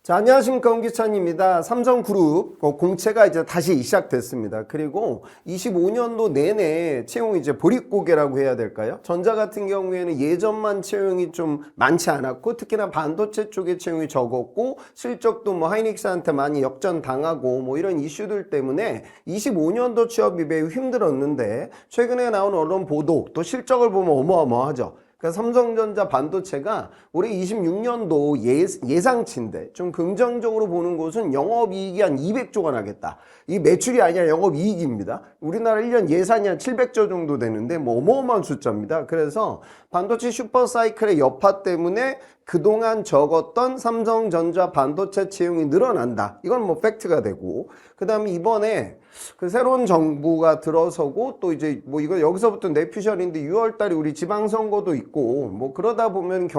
자, 안녕하십니까. 홍기찬입니다. 삼성그룹 공채가 이제 다시 시작됐습니다. 그리고 25년도 내내 채용이 이제 보릿고개라고 해야 될까요? 전자 같은 경우에는 예전만 채용이 좀 많지 않았고, 특히나 반도체 쪽에 채용이 적었고, 실적도 뭐 하이닉스한테 많이 역전당하고 뭐 이런 이슈들 때문에 25년도 취업이 매우 힘들었는데, 최근에 나온 언론 보도 또 실적을 보면 어마어마하죠. 그러니까 삼성전자 반도체가 올해 26년도 예상치인데 좀 긍정적으로 보는 곳은 영업이익이 한 200조가 나겠다. 이 매출이 아니라 영업이익입니다. 우리나라 1년 예산이 한 700조 정도 되는데 뭐 어마어마한 숫자입니다. 그래서 반도체 슈퍼사이클의 여파 때문에 그동안 적었던 삼성전자 반도체 채용이 늘어난다. 이건 뭐 팩트가 되고, 그 다음에 이번에 그 새로운 정부가 들어서고 또 이제 뭐 이거 여기서부터 내피셜인데 6월 달에 우리 지방선거도 있고 뭐 그러다 보면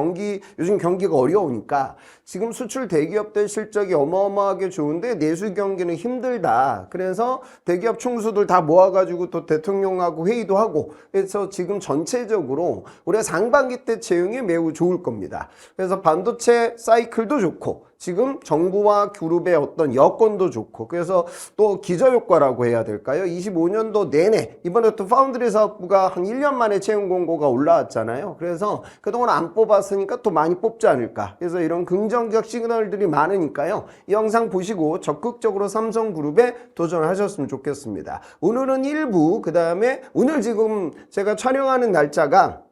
요즘 경기가 어려우니까 지금 수출 대기업들 실적이 어마어마하게 좋은데 내수 경기는 힘들다. 그래서 대기업 총수들 다 모아가지고 또 대통령하고 회의도 하고, 그래서 지금 전체적으로 올해 상반기 때 채용이 매우 좋을 겁니다. 그래서 반도체 사이클도 좋고 지금 정부와 그룹의 어떤 여건도 좋고, 그래서 또 기저효과라고 해야 될까요? 25년도 내내 이번에 또 파운드리 사업부가 한 1년 만에 채용 공고가 올라왔잖아요. 그래서 그동안 안 뽑았으니까 또 많이 뽑지 않을까. 그래서 이런 긍정적 시그널들이 많으니까요. 이 영상 보시고 적극적으로 삼성그룹에 도전하셨으면 좋겠습니다. 오늘은 1부, 그 다음에 오늘 지금 제가 촬영하는 날짜가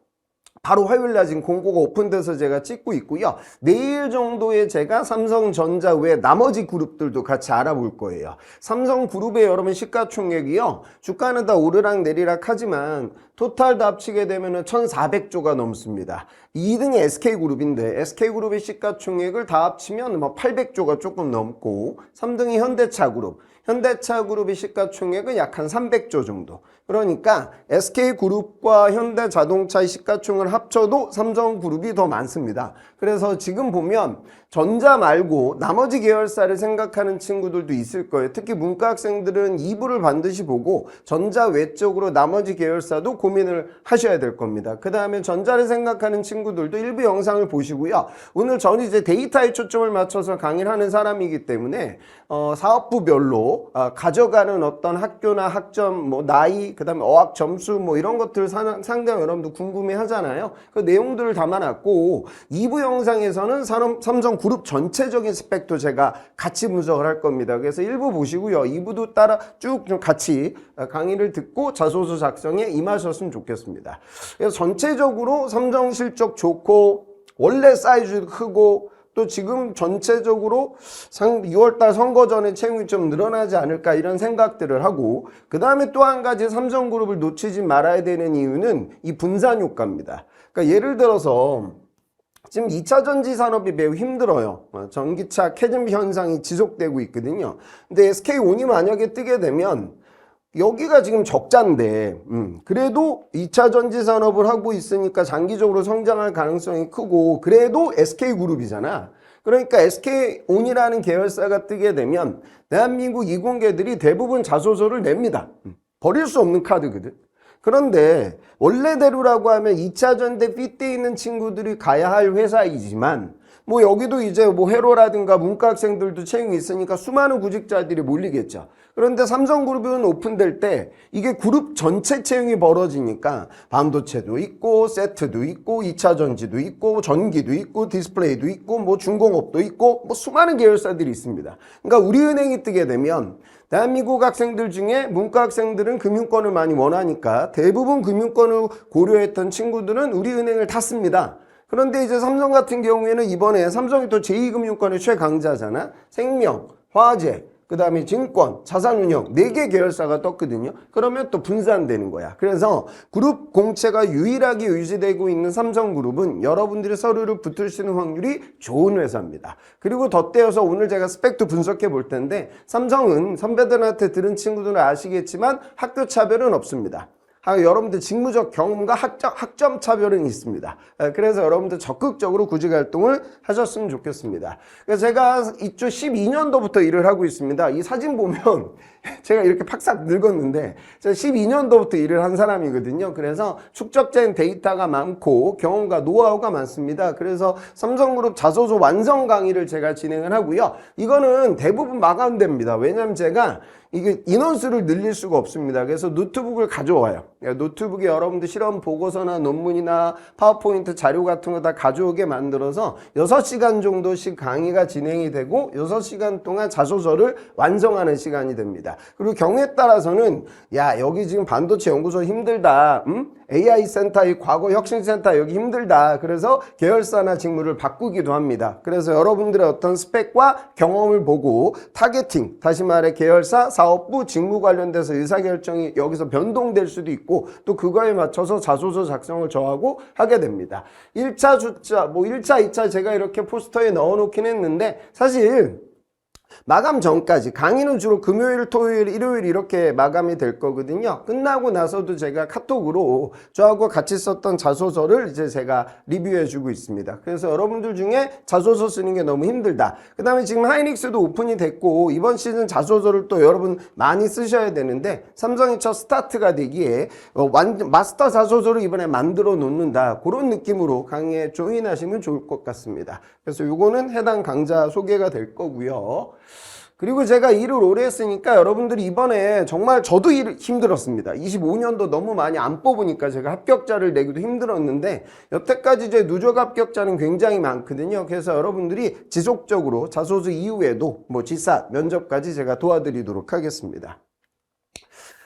바로 화요일날 지금 공고가 오픈돼서 제가 찍고 있고요. 내일 정도에 제가 삼성전자 외 나머지 그룹들도 같이 알아볼 거예요. 삼성그룹의 여러분 시가총액이요, 주가는 다 오르락 내리락 하지만 토탈 다 합치게 되면 1,400조가 넘습니다. 2등이 SK그룹인데 SK그룹의 시가총액을 다 합치면 뭐 800조가 조금 넘고, 3등이 현대차그룹. 현대차그룹의 시가총액은 약 한 300조 정도. 그러니까 SK그룹과 현대자동차의 시가총액을 합쳐도 삼성그룹이 더 많습니다. 그래서 지금 보면 전자 말고 나머지 계열사를 생각하는 친구들도 있을 거예요. 특히 문과학생들은 2부를 반드시 보고 전자 외적으로 나머지 계열사도 고민을 하셔야 될 겁니다. 그 다음에 전자를 생각하는 친구들도 1부 영상을 보시고요. 오늘 저는 이제 데이터에 초점을 맞춰서 강의를 하는 사람이기 때문에 사업부별로 가져가는 어떤 학교나 학점, 뭐 나이, 그 다음에 어학 점수 뭐 이런 것들 상당히 여러분도 궁금해 하잖아요. 그 내용들을 담아놨고, 2부 영상에서는 삼성그룹 전체적인 스펙도 제가 같이 분석을 할 겁니다. 그래서 1부 보시고요. 2부도 따라 쭉 좀 같이 강의를 듣고 자소서 작성에 임하셨으면 좋겠습니다. 그래서 전체적으로 삼성 실적 좋고, 원래 사이즈도 크고, 또 지금 전체적으로 6월달 선거 전에 채용이 좀 늘어나지 않을까 이런 생각들을 하고, 그 다음에 또 한 가지 삼성그룹을 놓치지 말아야 되는 이유는 이 분산 효과입니다. 그러니까 예를 들어서 지금 2차 전지 산업이 매우 힘들어요. 전기차 캐즘 현상이 지속되고 있거든요. 근데 SK온이 만약에 뜨게 되면 여기가 지금 적자인데, 그래도 2차 전지 산업을 하고 있으니까 장기적으로 성장할 가능성이 크고, 그래도 SK그룹이잖아. 그러니까 SK온이라는 계열사가 뜨게 되면 대한민국 이공계들이 대부분 자소서를 냅니다. 버릴 수 없는 카드거든. 그런데 원래대로라고 하면 2차 전지 핏대 있는 친구들이 가야 할 회사이지만, 뭐 여기도 이제 뭐 회로라든가 문과학생들도 채용이 있으니까 수많은 구직자들이 몰리겠죠. 그런데 삼성그룹은 오픈될 때 이게 그룹 전체 채용이 벌어지니까 반도체도 있고 세트도 있고 2차 전지도 있고 전기도 있고 디스플레이도 있고 뭐 중공업도 있고 뭐 수많은 계열사들이 있습니다. 그러니까 우리은행이 뜨게 되면 대한민국 학생들 중에 문과학생들은 금융권을 많이 원하니까 대부분 금융권을 고려했던 친구들은 우리은행을 탔습니다. 그런데 이제 삼성 같은 경우에는 이번에 삼성이 또 제2금융권의 최강자잖아. 생명, 화재, 그 다음에 증권, 자산운용 4개 계열사가 떴거든요. 그러면 또 분산되는 거야. 그래서 그룹 공채가 유일하게 유지되고 있는 삼성그룹은 여러분들이 서류를 붙으시는 확률이 좋은 회사입니다. 그리고 덧대어서 오늘 제가 스펙도 분석해 볼 텐데, 삼성은 선배들한테 들은 친구들은 아시겠지만 학교 차별은 없습니다. 여러분들 직무적 경험과 학점 차별은 있습니다. 그래서 여러분들 적극적으로 구직 활동을 하셨으면 좋겠습니다. 그래서 제가 이쪽 12년도부터 일을 하고 있습니다. 이 사진 보면 제가 이렇게 팍싹 늙었는데 제가 12년도부터 일을 한 사람이거든요. 그래서 축적된 데이터가 많고 경험과 노하우가 많습니다. 그래서 삼성그룹 자소서 완성 강의를 제가 진행을 하고요. 이거는 대부분 마감됩니다. 왜냐하면 제가 이게 인원수를 늘릴 수가 없습니다. 그래서 노트북을 가져와요. 노트북에 여러분들 실험 보고서나 논문이나 파워포인트 자료 같은 거 다 가져오게 만들어서 6시간 정도씩 강의가 진행이 되고 6시간 동안 자소서를 완성하는 시간이 됩니다. 그리고 경우에 따라서는 야 여기 지금 반도체 연구소 힘들다. AI 센터, 이 과거 혁신센터 여기 힘들다. 그래서 계열사나 직무를 바꾸기도 합니다. 그래서 여러분들의 어떤 스펙과 경험을 보고 타겟팅, 다시 말해 계열사, 사업부, 직무 관련돼서 의사결정이 여기서 변동될 수도 있고 또 그거에 맞춰서 자소서 작성을 저하고 하게 됩니다. 1차 주차, 1차, 2차 제가 이렇게 포스터에 넣어놓긴 했는데 사실 마감 전까지 강의는 주로 금요일, 토요일, 일요일 이렇게 마감이 될 거거든요. 끝나고 나서도 제가 카톡으로 저하고 같이 썼던 자소서를 이제 제가 리뷰해 주고 있습니다. 그래서 여러분들 중에 자소서 쓰는 게 너무 힘들다. 그 다음에 지금 하이닉스도 오픈이 됐고 이번 시즌 자소서를 또 여러분 많이 쓰셔야 되는데 삼성이 첫 스타트가 되기에 마스터 자소서를 이번에 만들어 놓는다. 그런 느낌으로 강의에 조인하시면 좋을 것 같습니다. 그래서 요거는 해당 강좌 소개가 될 거고요. 그리고 제가 일을 오래 했으니까 여러분들이 이번에 정말 저도 힘들었습니다. 25년도 너무 많이 안 뽑으니까 제가 합격자를 내기도 힘들었는데 여태까지 이제 누적 합격자는 굉장히 많거든요. 그래서 여러분들이 지속적으로 자소서 이후에도 지사, 면접까지 제가 도와드리도록 하겠습니다.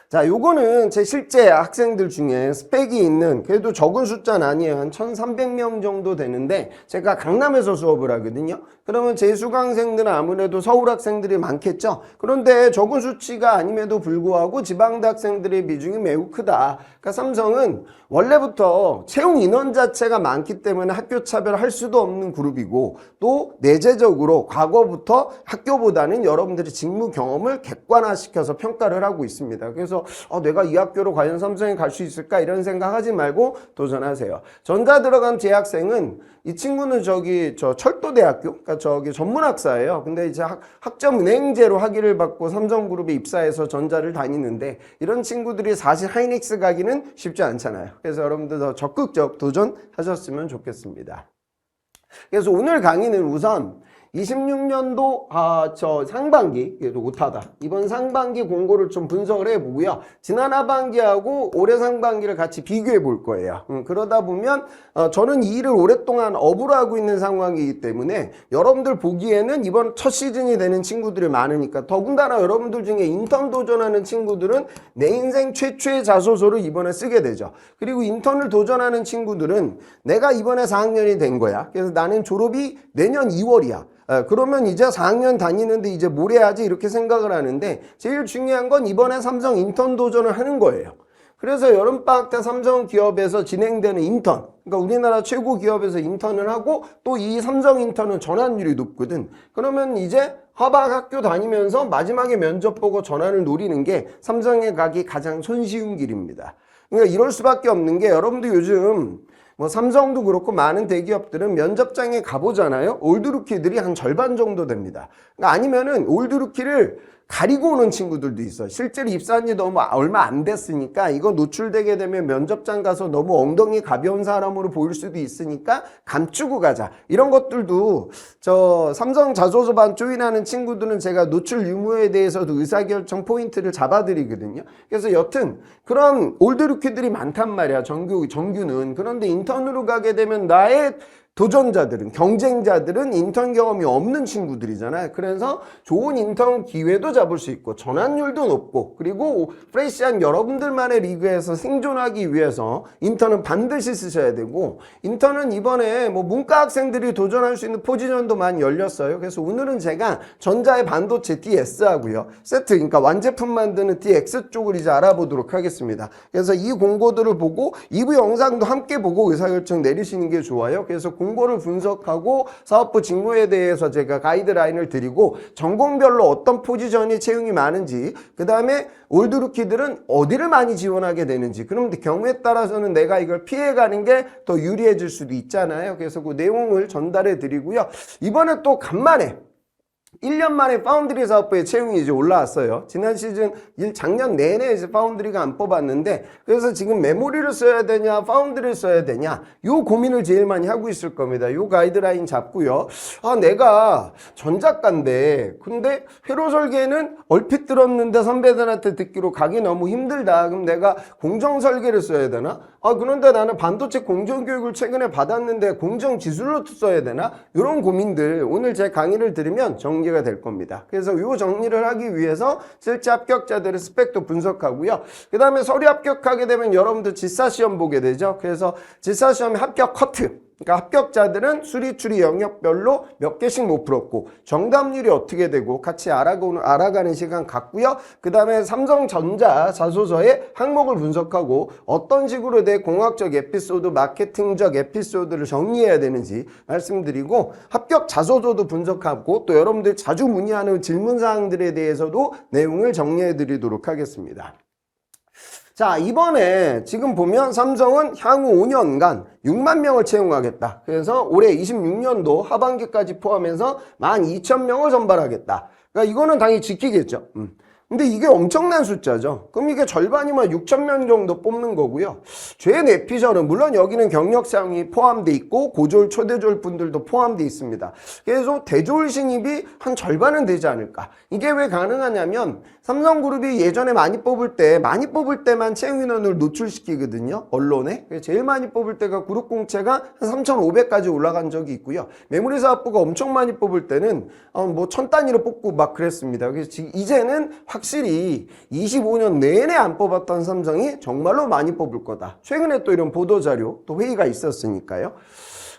자, 요거는 제 실제 학생들 중에 스펙이 있는 그래도 적은 숫자는 아니에요. 한 1300명 정도 되는데 제가 강남에서 수업을 하거든요. 그러면 제 수강생들은 아무래도 서울 학생들이 많겠죠. 그런데 적은 수치가 아님에도 불구하고 지방대 학생들의 비중이 매우 크다. 그러니까 삼성은 원래부터 채용 인원 자체가 많기 때문에 학교 차별할 수도 없는 그룹이고 또 내재적으로 과거부터 학교보다는 여러분들의 직무 경험을 객관화시켜서 평가를 하고 있습니다. 그래서 내가 이 학교로 과연 삼성에 갈 수 있을까 이런 생각하지 말고 도전하세요. 전자 들어간 제 학생은 이 친구는 저 철도대학교, 그러니까 저기 전문학사예요. 근데 이제 학점 은행제로 학위를 받고 삼성그룹에 입사해서 전자를 다니는데 이런 친구들이 사실 하이닉스 가기는 쉽지 않잖아요. 그래서 여러분들 더 적극적 도전하셨으면 좋겠습니다. 그래서 오늘 강의는 우선 26년도 상반기 그래도 못하다. 이번 상반기 공고를 좀 분석을 해보고요. 지난 하반기하고 올해 상반기를 같이 비교해 볼 거예요. 그러다 보면 저는 이 일을 오랫동안 업으로 하고 있는 상황이기 때문에 여러분들 보기에는 이번 첫 시즌이 되는 친구들이 많으니까 더군다나 여러분들 중에 인턴 도전하는 친구들은 내 인생 최초의 자소서를 이번에 쓰게 되죠. 그리고 인턴을 도전하는 친구들은 내가 이번에 4학년이 된 거야. 그래서 나는 졸업이 내년 2월이야. 그러면 이제 4학년 다니는데 이제 뭘 해야지 이렇게 생각을 하는데 제일 중요한 건 이번에 삼성 인턴 도전을 하는 거예요. 그래서 여름방학 때 삼성 기업에서 진행되는 인턴, 그러니까 우리나라 최고 기업에서 인턴을 하고 또 이 삼성 인턴은 전환율이 높거든. 그러면 이제 하방 학교 다니면서 마지막에 면접 보고 전환을 노리는 게 삼성에 가기 가장 손쉬운 길입니다. 그러니까 이럴 수밖에 없는 게 여러분들 요즘 삼성도 그렇고 많은 대기업들은 면접장에 가보잖아요. 올드루키들이 한 절반 정도 됩니다. 그러니까 아니면은 올드루키를 가리고 오는 친구들도 있어요. 실제로 입사한 지 너무 얼마 안 됐으니까 이거 노출되게 되면 면접장 가서 너무 엉덩이 가벼운 사람으로 보일 수도 있으니까 감추고 가자. 이런 것들도 저 삼성 자소서반 조인하는 친구들은 제가 노출 유무에 대해서도 의사결정 포인트를 잡아드리거든요. 그래서 여튼 그런 올드루키들이 많단 말이야. 정규는. 그런데 인턴으로 가게 되면 나의 도전자들은, 경쟁자들은 인턴 경험이 없는 친구들이잖아요. 그래서 좋은 인턴 기회도 잡을 수 있고 전환율도 높고 그리고 프레시한 여러분들만의 리그에서 생존하기 위해서 인턴은 반드시 쓰셔야 되고 인턴은 이번에 문과 학생들이 도전할 수 있는 포지션도 많이 열렸어요. 그래서 오늘은 제가 전자의 반도체 DS 하고요. 세트, 그러니까 완제품 만드는 DX 쪽을 이제 알아보도록 하겠습니다. 그래서 이 공고들을 보고 2부 영상도 함께 보고 의사결정 내리시는 게 좋아요. 그래서 공고를 분석하고 사업부 직무에 대해서 제가 가이드라인을 드리고 전공별로 어떤 포지션이 채용이 많은지, 그 다음에 올드루키들은 어디를 많이 지원하게 되는지, 그럼 경우에 따라서는 내가 이걸 피해가는 게 더 유리해질 수도 있잖아요. 그래서 그 내용을 전달해 드리고요. 이번에 또 간만에 1년 만에 파운드리 사업부에 채용이 이제 올라왔어요. 지난 시즌 작년 내내 이제 파운드리가 안 뽑았는데, 그래서 지금 메모리를 써야 되냐 파운드리를 써야 되냐 요 고민을 제일 많이 하고 있을 겁니다. 요 가이드라인 잡고요. 아, 내가 전작가인데 근데 회로 설계는 얼핏 들었는데 선배들한테 듣기로 가기 너무 힘들다. 그럼 내가 공정 설계를 써야 되나? 아, 그런데 나는 반도체 공정 교육을 최근에 받았는데 공정 기술로 써야 되나? 이런 고민들 오늘 제 강의를 들으면 정리가 될 겁니다. 그래서 이 정리를 하기 위해서 실제 합격자들의 스펙도 분석하고요. 그 다음에 서류 합격하게 되면 여러분들 지사시험 보게 되죠. 그래서 지사시험 합격 커트, 그러니까 합격자들은 수리 추리 영역별로 몇 개씩 못 풀었고 정답률이 어떻게 되고 같이 알아가는 시간 갖고요. 그 다음에 삼성전자 자소서의 항목을 분석하고 어떤 식으로 내 공학적 에피소드, 마케팅적 에피소드를 정리해야 되는지 말씀드리고, 합격 자소서도 분석하고 또 여러분들 자주 문의하는 질문사항들에 대해서도 내용을 정리해 드리도록 하겠습니다. 자, 이번에 지금 보면 삼성은 향후 5년간 6만 명을 채용하겠다. 그래서 올해 26년도 하반기까지 포함해서 12,000명을 선발하겠다. 그러니까 이거는 당연히 지키겠죠. 근데 이게 엄청난 숫자죠. 그럼 이게 절반이면 6,000명 정도 뽑는 거고요. 죄 내피셜은 물론 여기는 경력사항이 포함되어 있고 고졸, 초대졸 분들도 포함되어 있습니다. 그래서 대졸 신입이 한 절반은 되지 않을까. 이게 왜 가능하냐면 삼성그룹이 예전에 많이 뽑을 때만 채용 인원을 노출시키거든요. 언론에. 제일 많이 뽑을 때가 그룹 공채가 한 3,500까지 올라간 적이 있고요. 메모리 사업부가 엄청 많이 뽑을 때는 뭐 1,000단위로 뽑고 막 그랬습니다. 그래서 이제는 확실히 25년 내내 안 뽑았던 삼성이 정말로 많이 뽑을 거다. 최근에 또 이런 보도자료, 또 회의가 있었으니까요.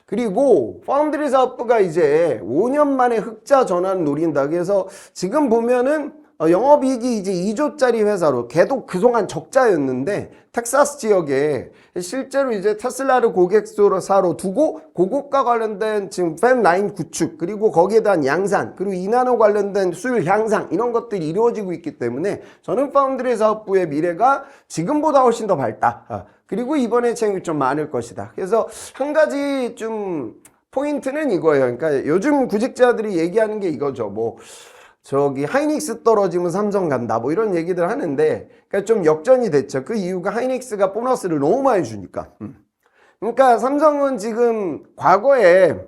그리고 파운드리 사업부가 이제 5년 만에 흑자 전환을 노린다. 그래서 지금 보면은 영업이익이 이제 2조짜리 회사로 걔도 그동안 적자였는데 텍사스 지역에 실제로 이제 테슬라를 고객사로 두고 고급과 관련된 지금 팬 라인 구축, 그리고 거기에 대한 양산, 그리고 이나노 관련된 수율 향상, 이런 것들이 이루어지고 있기 때문에 저는 파운드리 사업부의 미래가 지금보다 훨씬 더 밝다. 그리고 이번에 채용이 좀 많을 것이다. 그래서 한 가지 좀 포인트는 이거예요. 그러니까 요즘 구직자들이 얘기하는 게 이거죠. 뭐 저기 하이닉스 떨어지면 삼성 간다 뭐 이런 얘기들 하는데, 그러니까 좀 역전이 됐죠. 그 이유가 하이닉스가 보너스를 너무 많이 주니까. 그러니까 삼성은 지금 과거에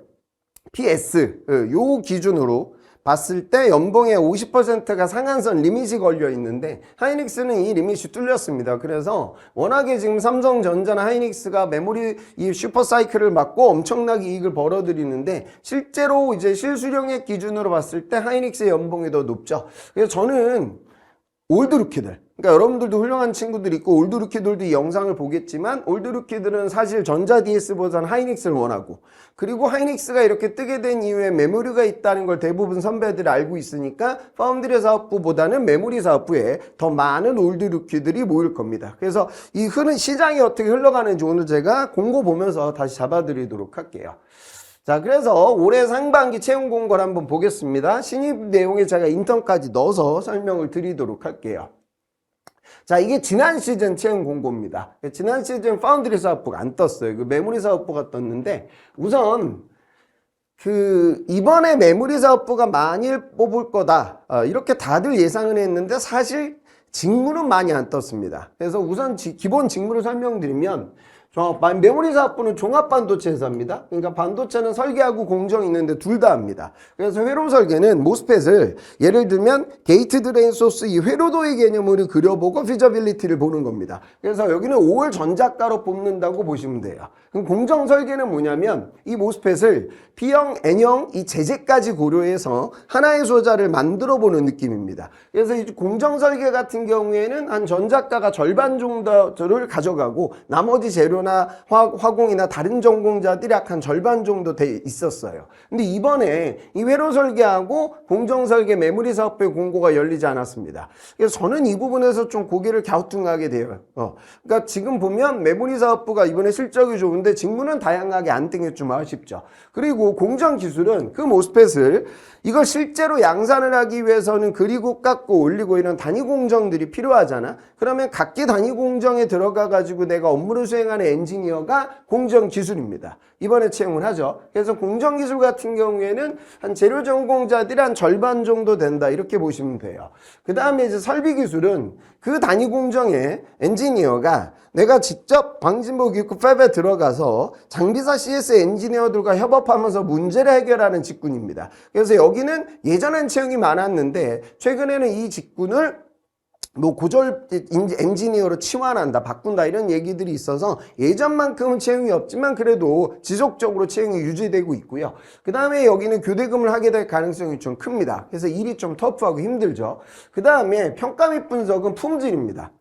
PS 요 기준으로 봤을 때 연봉의 50%가 상한선 리밋이 걸려 있는데 하이닉스는 이 리밋이 뚫렸습니다. 그래서 워낙에 지금 삼성전자나 하이닉스가 메모리 이 슈퍼사이클을 맞고 엄청나게 이익을 벌어들이는데 실제로 이제 실수령액 기준으로 봤을 때 하이닉스의 연봉이 더 높죠. 그래서 저는 올드루키들, 그러니까 여러분들도 훌륭한 친구들이 있고 올드루키들도 이 영상을 보겠지만 올드루키들은 사실 전자 DS보다는 하이닉스를 원하고, 그리고 하이닉스가 이렇게 뜨게 된 이유에 메모리가 있다는 걸 대부분 선배들이 알고 있으니까 파운드리 사업부보다는 메모리 사업부에 더 많은 올드루키들이 모일 겁니다. 그래서 이 시장이 어떻게 흘러가는지 오늘 제가 공고 보면서 다시 잡아드리도록 할게요. 자, 그래서 올해 상반기 채용 공고를 한번 보겠습니다. 신입 내용에 제가 인턴까지 넣어서 설명을 드리도록 할게요. 자, 이게 지난 시즌 채용 공고입니다. 지난 시즌 파운드리 사업부가 안 떴어요. 그 메모리 사업부가 떴는데, 우선 이번에 메모리 사업부가 많이 뽑을 거다, 이렇게 다들 예상을 했는데 사실 직무는 많이 안 떴습니다. 그래서 우선 기본 직무를 설명드리면, 메모리 사업부는 종합반도체 회사입니다. 그러니까 반도체는 설계하고 공정이 있는데 둘 다 합니다. 그래서 회로 설계는 모스펫을 예를 들면 게이트 드레인 소스 이 회로도의 개념을 그려보고 피저빌리티를 보는 겁니다. 그래서 여기는 5월 전작가로 뽑는다고 보시면 돼요. 그럼 공정 설계는 뭐냐면 이 모스펫을 P형, N형 이 재재까지 고려해서 하나의 소자를 만들어 보는 느낌입니다. 그래서 이 공정 설계 같은 경우에는 한 전작가가 절반 정도를 가져가고 나머지 재료는 제조나 화공이나 다른 전공자들이 약 한 절반 정도 돼 있었어요. 근데 이번에 이 회로 설계하고 공정 설계 매물이 사업부의 공고가 열리지 않았습니다. 그래서 저는 이 부분에서 좀 고개를 갸우뚱하게 돼요. 그러니까 지금 보면 매물이 사업부가 이번에 실적이 좋은데 직무는 다양하게 안 땡겨 좀 아쉽죠. 그리고 공정 기술은 그 모스펫을 이걸 실제로 양산을 하기 위해서는 그리고 깎고 올리고 이런 단위 공정들이 필요하잖아. 그러면 각기 단위 공정에 들어가 가지고 내가 업무를 수행하는 엔지니어가 공정 기술입니다. 이번에 채용을 하죠. 그래서 공정 기술 같은 경우에는 한 재료 전공자들이 한 절반 정도 된다 이렇게 보시면 돼요. 그 다음에 이제 설비 기술은 그 단위 공정에 엔지니어가 내가 직접 방진복 입고 팹에 들어가서 장비사 CS 엔지니어들과 협업하면서 문제를 해결하는 직군입니다. 그래서 여기는 예전엔 채용이 많았는데 최근에는 이 직군을 뭐 고졸 엔지니어로 치환한다, 바꾼다 이런 얘기들이 있어서 예전만큼은 채용이 없지만 그래도 지속적으로 채용이 유지되고 있고요. 그 다음에 여기는 교대금을 하게 될 가능성이 좀 큽니다. 그래서 일이 좀 터프하고 힘들죠. 그 다음에 평가 및 분석은 품질입니다.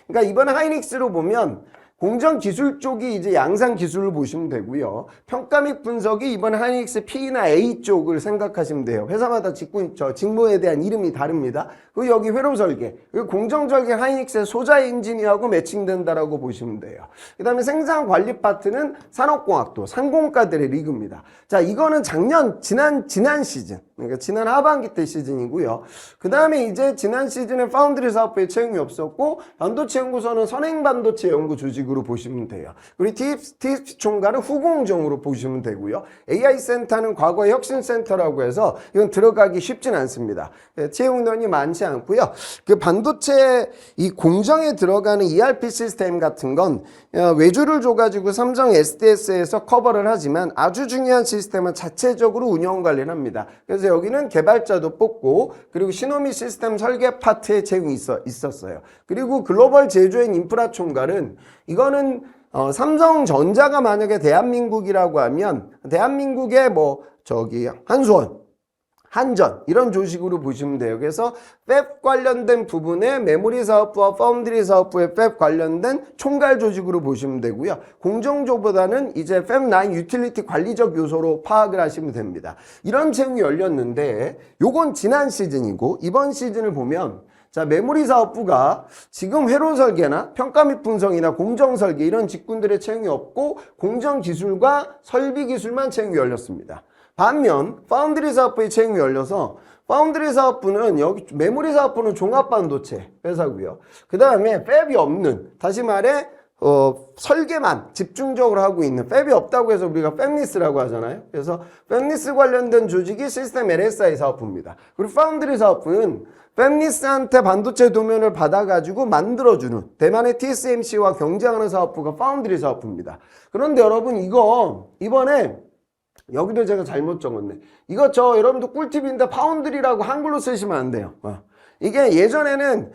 그러니까 이번 하이닉스로 보면 공정 기술 쪽이 이제 양산 기술을 보시면 되고요. 평가 및 분석이 이번 하이닉스 P나 A 쪽을 생각하시면 돼요. 회사마다 직무에 대한 이름이 다릅니다. 그리고 여기 회로 설계, 그리고 공정 설계 하이닉스의 소자 엔지니어하고 매칭된다라고 보시면 돼요. 그 다음에 생산 관리 파트는 산업공학도, 상공과들의 리그입니다. 자, 이거는 지난 시즌, 그러니까 지난 하반기 때 시즌이고요. 그 다음에 이제 지난 시즌에 파운드리 사업부에 채용이 없었고 반도체 연구소는 선행반도체 연구 조직으로 보시면 돼요. 그리고 TSP 총괄은 후공정으로 보시면 되고요. AI 센터는 과거의 혁신센터라고 해서 이건 들어가기 쉽진 않습니다. 채용인원이 많지 않고요. 그 반도체 이 공정에 들어가는 ERP 시스템 같은 건 외주를 줘가지고 삼성 SDS에서 커버를 하지만 아주 중요한 시스템은 자체적으로 운영 관리를 합니다. 그래서 여기는 개발자도 뽑고 그리고 시노미 시스템 설계 파트에 채용이 있었어요. 그리고 글로벌 제조앤 인프라 총괄은 이거는 삼성전자가 만약에 대한민국이라고 하면 대한민국의 한수원, 한전 이런 조직으로 보시면 돼요. 그래서 팹 관련된 부분에 메모리 사업부와 파운드리 사업부의 팹 관련된 총괄 조직으로 보시면 되고요. 공정조보다는 이제 팹9 유틸리티 관리적 요소로 파악을 하시면 됩니다. 이런 채용이 열렸는데 요건 지난 시즌이고 이번 시즌을 보면 자, 메모리 사업부가 지금 회로 설계나 평가 및 분석이나 공정 설계 이런 직군들의 채용이 없고 공정 기술과 설비 기술만 채용이 열렸습니다. 반면 파운드리 사업부의 채용이 열려서 파운드리 사업부는 여기 메모리 사업부는 종합반도체 회사고요. 그 다음에 팹이 없는 다시 말해 설계만 집중적으로 하고 있는 팹이 없다고 해서 우리가 팹리스라고 하잖아요. 그래서 팹리스 관련된 조직이 시스템 LSI 사업부입니다. 그리고 파운드리 사업부는 팹리스한테 반도체 도면을 받아가지고 만들어주는 대만의 TSMC와 경쟁하는 사업부가 파운드리 사업부입니다. 그런데 여러분 이번에 여기도 제가 잘못 적었네. 이거 여러분도 꿀팁인데 파운드리라고 한글로 쓰시면 안 돼요. 이게 예전에는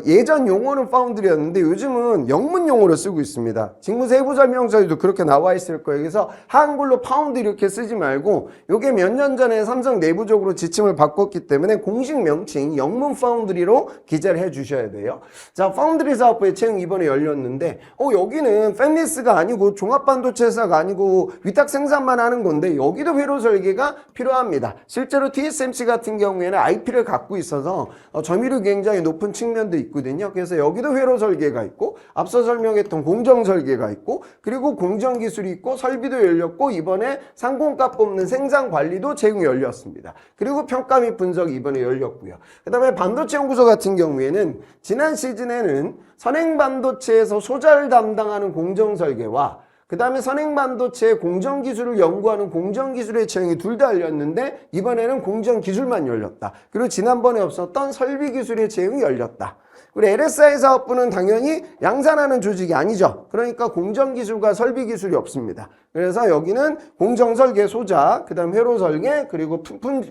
예전 용어는 파운드리였는데 요즘은 영문 용어로 쓰고 있습니다. 직무 세부 설명서에도 그렇게 나와 있을 거예요. 그래서 한글로 파운드 이렇게 쓰지 말고 요게 몇 년 전에 삼성 내부적으로 지침을 바꿨기 때문에 공식 명칭 영문 파운드리로 기재를 해 주셔야 돼요. 자, 파운드리 사업부의 채용 이번에 열렸는데 여기는 팹리스가 아니고 종합반도체 회사가 아니고 위탁 생산만 하는 건데 여기도 회로 설계가 필요합니다. 실제로 TSMC 같은 경우에는 IP를 갖고 있어서 점유율이 굉장히 높은 측면도 있거든요. 그래서 여기도 회로 설계가 있고 앞서 설명했던 공정 설계가 있고 그리고 공정 기술이 있고 설비도 열렸고 이번에 상공가 뽑는 생산 관리도 채용이 열렸습니다. 그리고 평가 및 분석이 이번에 열렸고요. 그 다음에 반도체 연구소 같은 경우에는 지난 시즌에는 선행반도체에서 소자를 담당하는 공정 설계와 그 다음에 선행반도체의 공정기술을 연구하는 공정기술의 채용이 둘 다 열렸는데 이번에는 공정기술만 열렸다. 그리고 지난번에 없었던 설비기술의 채용이 열렸다. 그리고 LSI 사업부는 당연히 양산하는 조직이 아니죠. 그러니까 공정기술과 설비기술이 없습니다. 그래서 여기는 공정설계 소자, 그 다음 회로설계, 그리고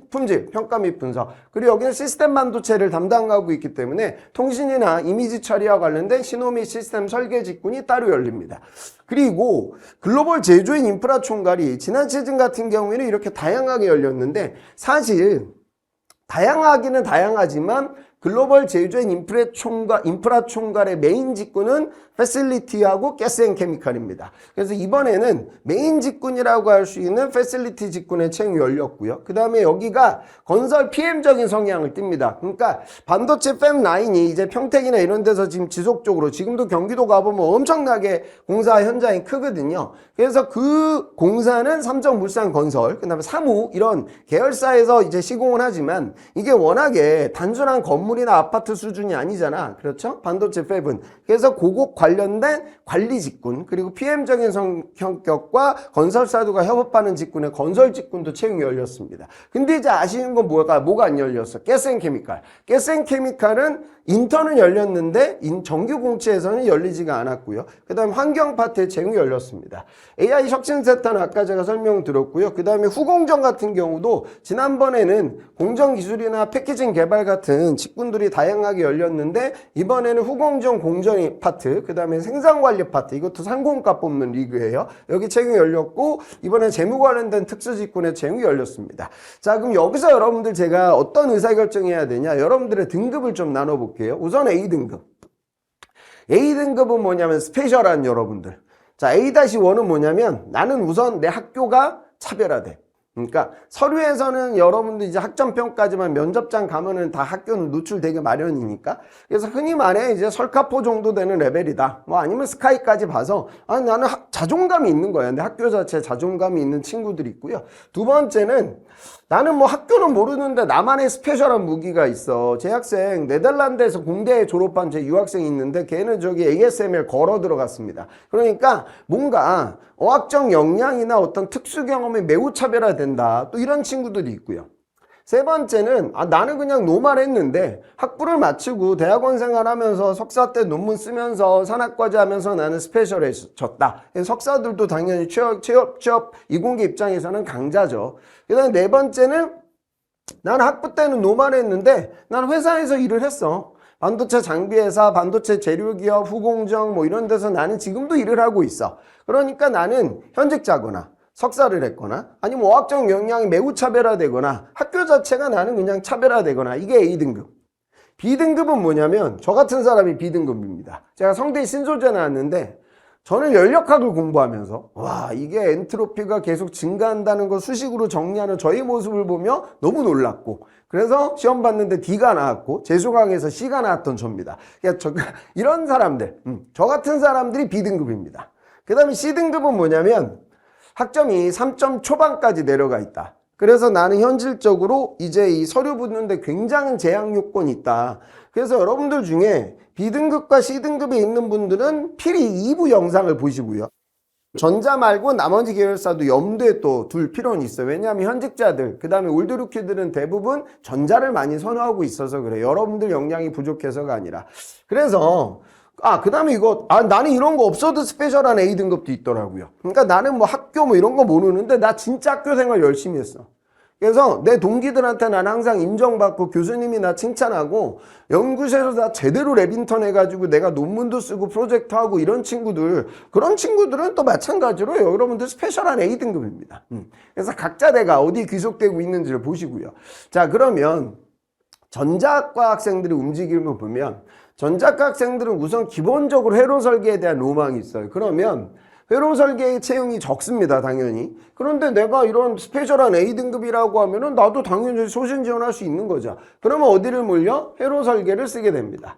품질, 평가 및 분석. 그리고 여기는 시스템 반도체를 담당하고 있기 때문에 통신이나 이미지 처리와 관련된 시노미 시스템 설계 직군이 따로 열립니다. 그리고 글로벌 제조인 인프라 총괄이 지난 시즌 같은 경우에는 이렇게 다양하게 열렸는데 사실 다양하기는 다양하지만 글로벌 제조앤 인프라 총괄의 메인 직군은 패실리티하고 가스 앤 케미칼입니다. 그래서 이번에는 메인 직군이라고 할 수 있는 패실리티 직군의 채용이 열렸고요. 그 다음에 여기가 건설 PM적인 성향을 띱니다. 그러니까 반도체 팹 라인이 이제 평택이나 이런 데서 지금 지속적으로 지금도 경기도 가보면 엄청나게 공사 현장이 크거든요. 그래서 그 공사는 삼성물산건설, 그 다음에 사무 이런 계열사에서 이제 시공을 하지만 이게 워낙에 단순한 건물이나 아파트 수준이 아니잖아. 그렇죠? 반도체 팹은. 그래서 그거 관련된 관리 직군, 그리고 PM적인 성격과 건설사들과 협업하는 직군의 건설 직군도 채용이 열렸습니다. 근데 이제 아쉬운 건 뭐가 안 열렸어? 가스 앤 케미칼. 가스 앤 케미칼은 인턴은 열렸는데 정규 공채에서는 열리지가 않았고요. 그 다음에 환경 파트에 채용이 열렸습니다. AI 혁신센터는 아까 제가 설명드렸고요. 그 다음에 후공정 같은 경우도 지난번에는 공정기술이나 패키징 개발 같은 직군들이 다양하게 열렸는데 이번에는 후공정 공정 파트, 그 다음에 생산관리 파트, 이것도 상공가 뽑는 리그예요. 여기 채용이 열렸고 이번에 재무 관련된 특수직군의 채용이 열렸습니다. 자, 그럼 여기서 여러분들 제가 어떤 의사결정해야 되냐, 여러분들의 등급을 좀 나눠볼게요. 우선 A등급. A등급은 뭐냐면 스페셜한 여러분들. 자, A-1은 뭐냐면 나는 우선 내 학교가 차별화돼. 그러니까 서류에서는 여러분들 이제 학점평가지만 면접장 가면은 다 학교는 노출되게 마련이니까. 그래서 흔히 말해 이제 설카포 정도 되는 레벨이다. 뭐 아니면 스카이까지 봐서 아니 나는 자존감이 있는 거야. 내 학교 자체에 자존감이 있는 친구들이 있고요. 두 번째는 나는 뭐 학교는 모르는데 나만의 스페셜한 무기가 있어. 제 학생 네덜란드에서 공대 졸업한 제 유학생이 있는데 걔는 저기 ASML 걸어 들어갔습니다. 그러니까 뭔가 어학적 역량이나 어떤 특수 경험이 매우 차별화된다. 또 이런 친구들이 있고요. 세 번째는 나는 그냥 노말했는데 학부를 마치고 대학원 생활하면서 석사 때 논문 쓰면서 산학과제 하면서 나는 스페셜해졌다. 석사들도 당연히 취업 이공계 입장에서는 강자죠. 그 다음에 네 번째는 나는 학부 때는 노말했는데 난 회사에서 일을 했어. 반도체 장비회사, 반도체 재료기업, 후공정 뭐 이런 데서 나는 지금도 일을 하고 있어. 그러니까 나는 현직자거나 석사를 했거나 아니면 어학적 역량이 매우 차별화되거나 학교 자체가 나는 그냥 차별화되거나 이게 A등급. B등급은 뭐냐면 저 같은 사람이 B등급입니다. 제가 성대 신소재 나왔는데 저는 연력학을 공부하면서 와 이게 엔트로피가 계속 증가한다는 거 수식으로 정리하는 저의 모습을 보며 너무 놀랐고 그래서 시험 봤는데 D가 나왔고 재수강에서 C가 나왔던 저입니다. 그러니까 이런 사람들, 저 같은 사람들이 B등급입니다. 그 다음에 C등급은 뭐냐면 학점이 3점 초반까지 내려가 있다. 그래서 나는 현실적으로 이제 이 서류 붙는데 굉장히 제약 요건이 있다. 그래서 여러분들 중에 B등급과 C등급에 있는 분들은 필히 2부 영상을 보시고요. 전자 말고 나머지 계열사도 염두에 또 둘 필요는 있어요. 왜냐하면 현직자들, 그 다음에 올드루키들은 대부분 전자를 많이 선호하고 있어서 그래요. 여러분들 역량이 부족해서가 아니라. 그래서 그 다음에 나는 이런 거 없어도 스페셜한 A등급도 있더라고요. 그러니까 나는 뭐 학교 뭐 이런 거 모르는데 나 진짜 학교 생활 열심히 했어. 그래서 내 동기들한테 난 항상 인정받고 교수님이 나 칭찬하고 연구실에서 나 제대로 랩인턴 해가지고 내가 논문도 쓰고 프로젝트 하고 이런 친구들, 그런 친구들은 또 마찬가지로 여러분들 스페셜한 A등급입니다. 그래서 각자 내가 어디에 귀속되고 있는지를 보시고요. 자, 그러면 전자학과 학생들이 움직임을 보면 전자학과 학생들은 우선 기본적으로 회로 설계에 대한 로망이 있어요. 그러면 회로 설계의 채용이 적습니다, 당연히. 그런데 내가 이런 스페셜한 A등급이라고 하면은 나도 당연히 소신 지원할 수 있는 거죠. 그러면 어디를 몰려? 회로 설계를 쓰게 됩니다.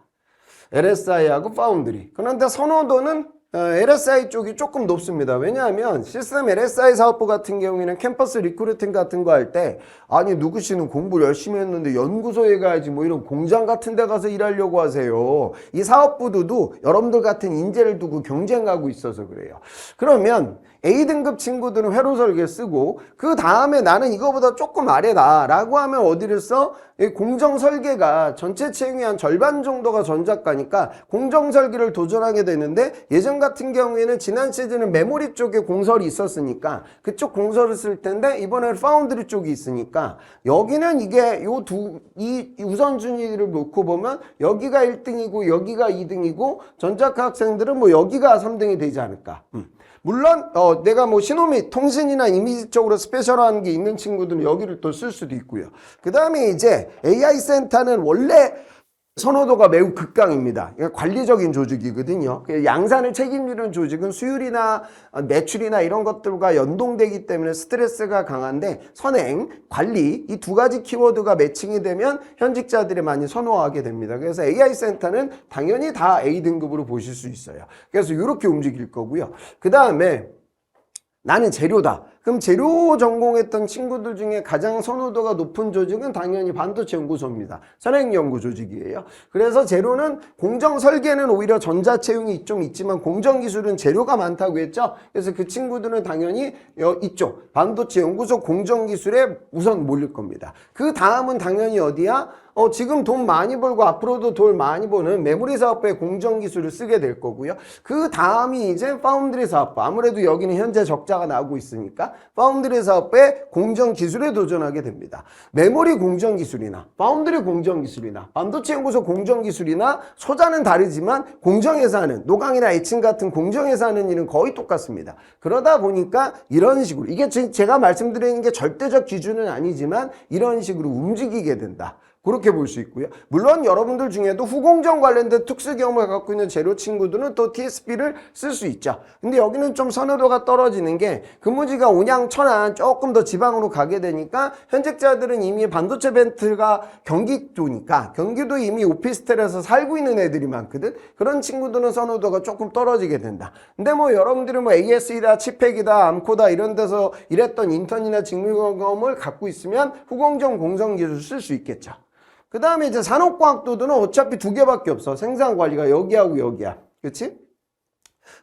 LSI하고 파운드리. 그런데 선호도는 LSI 쪽이 조금 높습니다. 왜냐하면 시스템 LSI 사업부 같은 경우에는 캠퍼스 리크루팅 같은 거 할 때 아니 누구 씨는 공부를 열심히 했는데 연구소에 가야지 뭐 이런 공장 같은 데 가서 일하려고 하세요. 이 사업부도 여러분들 같은 인재를 두고 경쟁하고 있어서 그래요. 그러면 A등급 친구들은 회로 설계 쓰고 그 다음에 나는 이거보다 조금 아래다 라고 하면 어디를 써? 공정 설계가 전체 채용의 한 절반 정도가 전작가니까 공정 설계를 도전하게 되는데 예전 같은 경우에는 지난 시즌은 메모리 쪽에 공설이 있었으니까 그쪽 공설을 쓸 텐데 이번에는 파운드리 쪽이 있으니까 여기는 이게 이 우선순위를 놓고 보면 여기가 1등이고 여기가 2등이고 전작가 학생들은 뭐 여기가 3등이 되지 않을까. 물론 내가 뭐 신호미 통신이나 이미지 쪽으로 스페셜한 게 있는 친구들은 여기를 또 쓸 수도 있고요. 그 다음에 이제 AI 센터는 원래 선호도가 매우 극강입니다. 그러니까 관리적인 조직이거든요. 양산을 책임지는 조직은 수율이나 매출이나 이런 것들과 연동되기 때문에 스트레스가 강한데 선행, 관리 이 두 가지 키워드가 매칭이 되면 현직자들이 많이 선호하게 됩니다. 그래서 AI 센터는 당연히 다 A등급으로 보실 수 있어요. 그래서 이렇게 움직일 거고요. 그 다음에 나는 재료다. 그럼 재료 전공했던 친구들 중에 가장 선호도가 높은 조직은 당연히 반도체 연구소입니다. 선행연구 조직이에요. 그래서 재료는 공정 설계는 오히려 전자채용이 좀 있지만 공정 기술은 재료가 많다고 했죠. 그래서 그 친구들은 당연히 이쪽 반도체 연구소 공정 기술에 우선 몰릴 겁니다. 그 다음은 당연히 어디야? 지금 돈 많이 벌고 앞으로도 돈 많이 버는 메모리 사업부의 공정 기술을 쓰게 될 거고요. 그 다음이 이제 파운드리 사업부. 아무래도 여기는 현재 적자가 나오고 있으니까 파운드리 사업부의 공정 기술에 도전하게 됩니다. 메모리 공정 기술이나 파운드리 공정 기술이나 반도체 연구소 공정 기술이나 소자는 다르지만 공정에서 하는 노광이나 에칭 같은 공정에서 하는 일은 거의 똑같습니다. 그러다 보니까 이런 식으로 이게 제가 말씀드리는 게 절대적 기준은 아니지만 이런 식으로 움직이게 된다. 그렇게 볼 수 있고요. 물론 여러분들 중에도 후공정 관련된 특수 경험을 갖고 있는 재료 친구들은 또 TSP를 쓸 수 있죠. 근데 여기는 좀 선호도가 떨어지는 게 근무지가 온양, 천안 조금 더 지방으로 가게 되니까 현직자들은 이미 반도체 벤트가 경기도니까 경기도 이미 오피스텔에서 살고 있는 애들이 많거든. 그런 친구들은 선호도가 조금 떨어지게 된다. 근데 뭐 여러분들은 뭐 AS이다, 치팩이다, 암코다 이런 데서 일했던 인턴이나 직무 경험을 갖고 있으면 후공정 공정기술 쓸 수 있겠죠. 그 다음에 이제 산업과학도들은 어차피 두 개밖에 없어. 생산관리가 여기하고 여기야. 그치?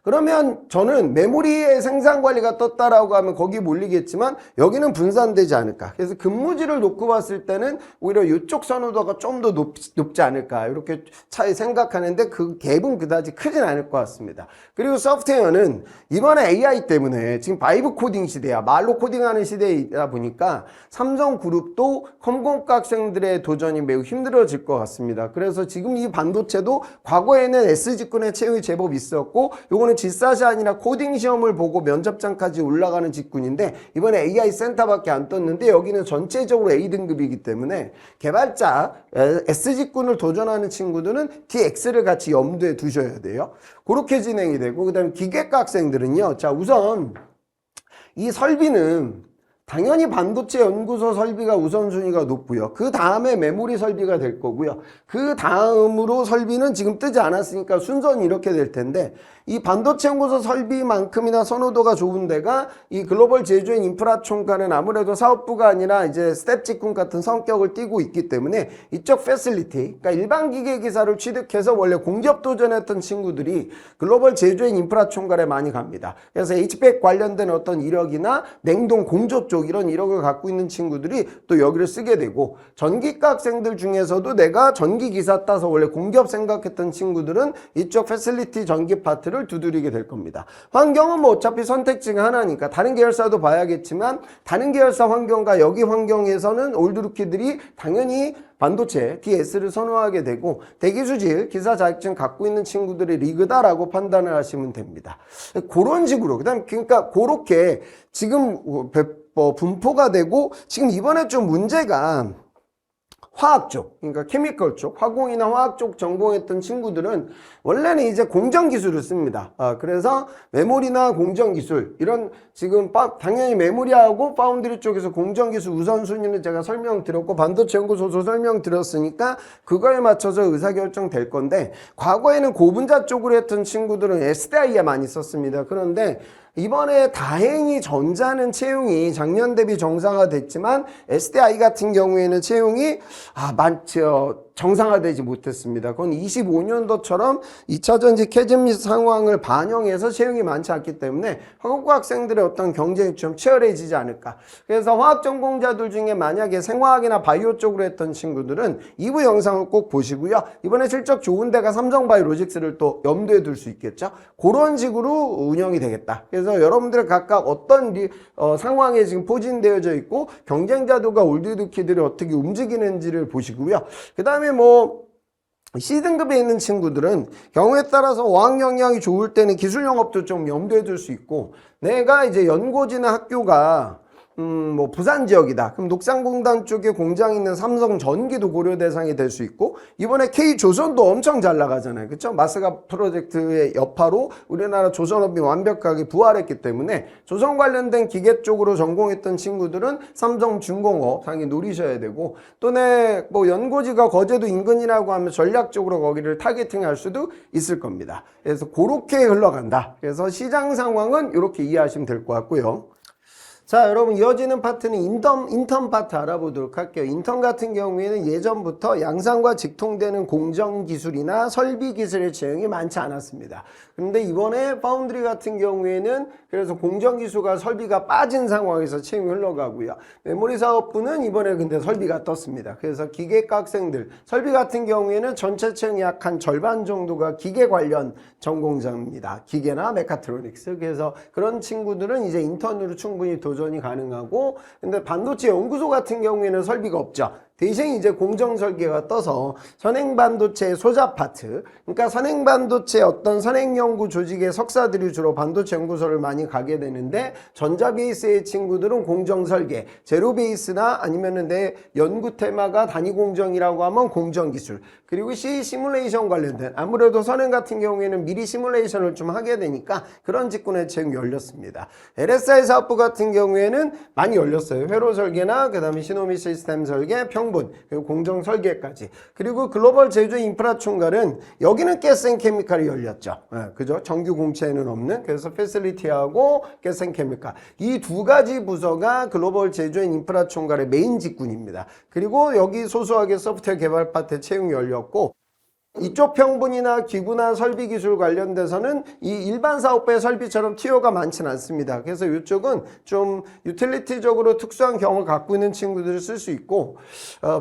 그러면 저는 메모리의 생산관리가 떴다라고 하면 거기 몰리겠지만 여기는 분산되지 않을까. 그래서 근무지를 놓고 봤을 때는 오히려 이쪽 선호도가 좀 더 높지 않을까. 이렇게 차이 생각하는데 그 갭은 그다지 크진 않을 것 같습니다. 그리고 소프트웨어는 이번에 AI 때문에 지금 바이브 코딩 시대야. 말로 코딩하는 시대이다 보니까 삼성그룹도 컴공과 학생들의 도전이 매우 힘들어질 것 같습니다. 그래서 지금 이 반도체도 과거에는 S직군의 채용이 제법 있었고 요거는 G샷이 아니라 코딩 시험을 보고 면접장까지 올라가는 직군인데 이번에 AI 센터밖에 안 떴는데 여기는 전체적으로 A등급이기 때문에 개발자 S직군을 도전하는 친구들은 DX를 같이 염두에 두셔야 돼요. 그렇게 진행이 되고 그 다음에 기계과 학생들은요. 자 우선 이 설비는 당연히 반도체 연구소 설비가 우선순위가 높고요. 그 다음에 메모리 설비가 될 거고요. 그 다음으로 설비는 지금 뜨지 않았으니까 순서는 이렇게 될 텐데 이 반도체 연구소 설비만큼이나 선호도가 좋은 데가 이 글로벌 제조인 인프라 총괄은 아무래도 사업부가 아니라 이제 스텝 직군 같은 성격을 띠고 있기 때문에 이쪽 패실리티, 그러니까 일반 기계 기사를 취득해서 원래 공기업 도전했던 친구들이 글로벌 제조인 인프라 총괄에 많이 갑니다. 그래서 HVAC 관련된 어떤 이력이나 냉동 공조 쪽 이런 이력을 갖고 있는 친구들이 또 여기를 쓰게 되고 전기과 학생들 중에서도 내가 전기 기사 따서 원래 공기업 생각했던 친구들은 이쪽 패실리티 전기 파트를 두드리게 될 겁니다. 환경은 뭐 어차피 선택 중 하나니까 다른 계열사도 봐야겠지만 다른 계열사 환경과 여기 환경에서는 올드루키들이 당연히 반도체 DS를 선호하게 되고 대기수질 기사 자격증 갖고 있는 친구들의 리그다라고 판단을 하시면 됩니다. 그런 식으로 그러니까 그렇게 지금 분포가 되고 지금 이번에 좀 문제가 화학 쪽, 그러니까 케미컬 쪽, 화공이나 화학 쪽 전공했던 친구들은 원래는 이제 공정 기술을 씁니다. 그래서 메모리나 공정 기술 이런 지금 당연히 메모리하고 파운드리 쪽에서 공정 기술 우선순위는 제가 설명드렸고 반도체 연구소도 설명드렸으니까 그거에 맞춰서 의사결정 될 건데 과거에는 고분자 쪽으로 했던 친구들은 SDI에 많이 썼습니다. 그런데 이번에 다행히 전자는 채용이 작년 대비 정상화됐지만 SDI 같은 경우에는 채용이 정상화되지 못했습니다. 그건 25년도처럼 2차전지 캐즘 상황을 반영해서 채용이 많지 않기 때문에 화학과 학생들의 어떤 경쟁이 좀 치열해지지 않을까. 그래서 화학 전공자들 중에 만약에 생화학이나 바이오 쪽으로 했던 친구들은 2부 영상을 꼭 보시고요. 이번에 실적 좋은 데가 삼성바이오로직스를 또 염두에 둘 수 있겠죠. 그런 식으로 운영이 되겠다. 그래서 여러분들 각각 어떤 상황에 지금 포진되어져 있고 경쟁자들과 올드루키들이 어떻게 움직이는지를 보시고요. 그 다음에 C등급에 있는 친구들은 경우에 따라서 어학 역량이 좋을 때는 기술 영업도 좀 염두에 둘 수 있고 내가 이제 연고지나 학교가 뭐 부산 지역이다. 그럼 녹산공단 쪽에 공장이 있는 삼성전기도 고려 대상이 될 수 있고, 이번에 K조선도 엄청 잘 나가잖아요. 그렇죠? 마스가 프로젝트의 여파로 우리나라 조선업이 완벽하게 부활했기 때문에 조선 관련된 기계 쪽으로 전공했던 친구들은 삼성중공업 당연히 노리셔야 되고, 또 내 뭐 연고지가 거제도 인근이라고 하면 전략적으로 거기를 타겟팅할 수도 있을 겁니다. 그래서 그렇게 흘러간다. 그래서 시장 상황은 이렇게 이해하시면 될 것 같고요. 자, 여러분 이어지는 파트는 인턴 파트 알아보도록 할게요. 인턴 같은 경우에는 예전부터 양산과 직통되는 공정기술이나 설비기술의 채용이 많지 않았습니다. 그런데 이번에 파운드리 같은 경우에는 그래서 공정기술과 설비가 빠진 상황에서 채용이 흘러가고요. 메모리 사업부는 이번에 근데 설비가 떴습니다. 그래서 기계과 학생들, 설비 같은 경우에는 전체 채용이 약 한 절반 정도가 기계 관련 전공자입니다. 기계나 메카트로닉스. 그래서 그런 친구들은 이제 인턴으로 충분히 도전이 가능하고, 근데 반도체 연구소 같은 경우에는 설비가 없죠. 대신 이제 공정설계가 떠서 선행반도체 소자 파트, 그러니까 선행반도체 어떤 선행연구 조직의 석사들이 주로 반도체 연구소를 많이 가게 되는데, 전자 베이스의 친구들은 공정설계, 제로 베이스나 아니면은 내 연구 테마가 단위공정이라고 하면 공정기술, 그리고 C 시뮬레이션 관련된, 아무래도 선행 같은 경우에는 미리 시뮬레이션을 좀 하게 되니까 그런 직군의 채용이 열렸습니다. LSI 사업부 같은 경우에는 많이 열렸어요. 회로 설계나 그 다음에 시노미 시스템 설계, 평분, 그리고 공정 설계까지. 그리고 글로벌 제조 인프라 총괄은 여기는 가스앤케미칼이 열렸죠. 그죠? 정규 공채에는 없는. 그래서 패실리티하고 가스앤케미칼, 이 두 가지 부서가 글로벌 제조 인프라 총괄의 메인 직군입니다. 그리고 여기 소소하게 소프트웨어 개발 파트 채용이 열렸고, 이쪽 평분이나 기구나 설비 기술 관련돼서는 이 일반 사업부의 설비처럼 티오가 많지는 않습니다. 그래서 이쪽은 좀 유틸리티적으로 특수한 경험을 갖고 있는 친구들을 쓸 수 있고,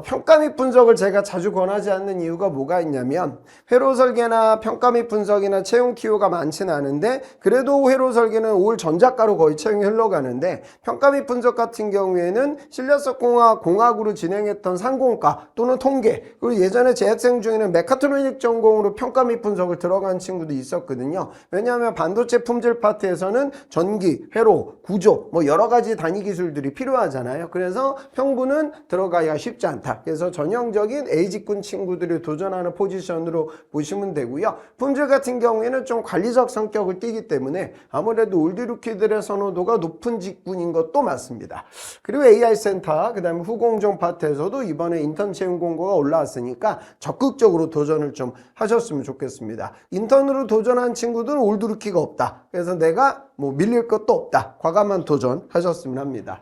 평가 및 분석을 제가 자주 권하지 않는 이유가 뭐가 있냐면, 회로 설계나 평가 및 분석이나 채용 키워가 많지는 않은데, 그래도 회로 설계는 올 전작가로 거의 채용이 흘러가는데, 평가 및 분석 같은 경우에는 실내석 공학으로 진행했던 상공과 또는 통계, 그리고 예전에 재학생 중에는 메카트로닉 전공으로 평가 및 분석을 들어간 친구도 있었거든요. 왜냐하면 반도체 품질 파트에서는 전기, 회로, 구조 뭐 여러 가지 단위 기술들이 필요하잖아요. 그래서 평분은 들어가기가 쉽지 않다. 그래서 전형적인 A직군 친구들이 도전하는 포지션으로 보시면 되고요. 품질 같은 경우에는 좀 관리적 성격을 띠기 때문에 아무래도 올드루키들의 선호도가 높은 직군인 것도 맞습니다. 그리고 AI 센터, 그 다음에 후공정 파트에서도 이번에 인턴 채용 공고가 올라왔으니까 적극적으로 도전을 좀 하셨으면 좋겠습니다. 인턴으로 도전한 친구들은 올드루키가 없다. 그래서 내가 뭐 밀릴 것도 없다. 과감한 도전 하셨으면 합니다.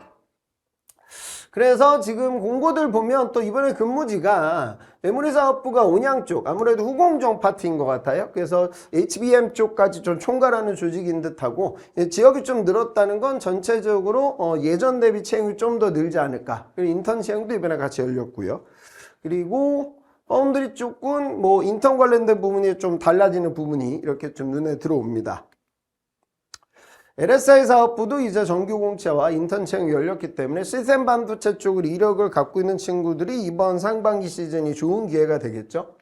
그래서 지금 공고들 보면 또 이번에 근무지가 메모리 사업부가 온양 쪽, 아무래도 후공정 파트인 것 같아요. 그래서 HBM 쪽까지 좀 총괄하는 조직인 듯하고, 지역이 좀 늘었다는 건 전체적으로 예전 대비 채용이 좀 더 늘지 않을까. 그리고 인턴 채용도 이번에 같이 열렸고요. 그리고 파운드리 쪽은 뭐 인턴 관련된 부분이 좀 달라지는 부분이 이렇게 좀 눈에 들어옵니다. LSI 사업부도 이제 정규 공채와 인턴 채용이 열렸기 때문에 시스템 반도체 쪽으로 이력을 갖고 있는 친구들이 이번 상반기 시즌이 좋은 기회가 되겠죠.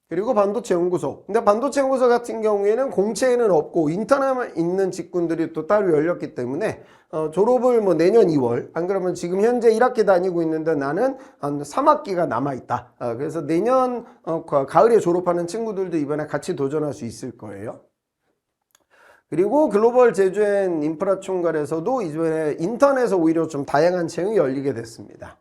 그리고 반도체 연구소. 근데 반도체 연구소 같은 경우에는 공채에는 없고 인턴에 있는 직군들이 또 따로 열렸기 때문에 졸업을 뭐 내년 2월, 안 그러면 지금 현재 1학기 다니고 있는데 나는 한 3학기가 남아있다. 그래서 내년 가을에 졸업하는 친구들도 이번에 같이 도전할 수 있을 거예요. 그리고 글로벌 제조앤 인프라 총괄에서도 이번에 인턴에서 오히려 좀 다양한 채용이 열리게 됐습니다.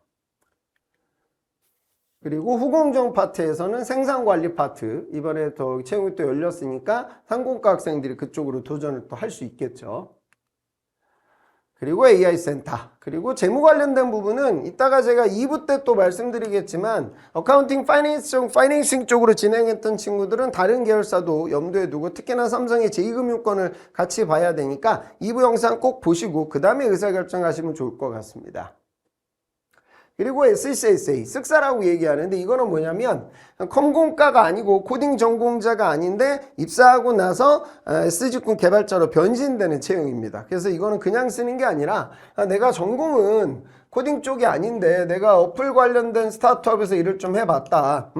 그리고 후공정 파트에서는 생산관리 파트, 이번에 더 채용이 또 열렸으니까 상공과 학생들이 그쪽으로 도전을 또 할 수 있겠죠. 그리고 AI 센터, 그리고 재무 관련된 부분은 이따가 제가 2부 때 또 말씀드리겠지만, 어카운팅 파이낸싱 쪽으로 진행했던 친구들은 다른 계열사도 염두에 두고, 특히나 삼성의 제2금융권을 같이 봐야 되니까 2부 영상 꼭 보시고 그 다음에 의사결정하시면 좋을 것 같습니다. 그리고 SCSA, 쓱사라고 얘기하는데, 이거는 뭐냐면 컴공과가 아니고 코딩 전공자가 아닌데 입사하고 나서 S직군 개발자로 변신되는 채용입니다. 그래서 이거는 그냥 쓰는 게 아니라, 내가 전공은 코딩 쪽이 아닌데 내가 어플 관련된 스타트업에서 일을 좀 해봤다.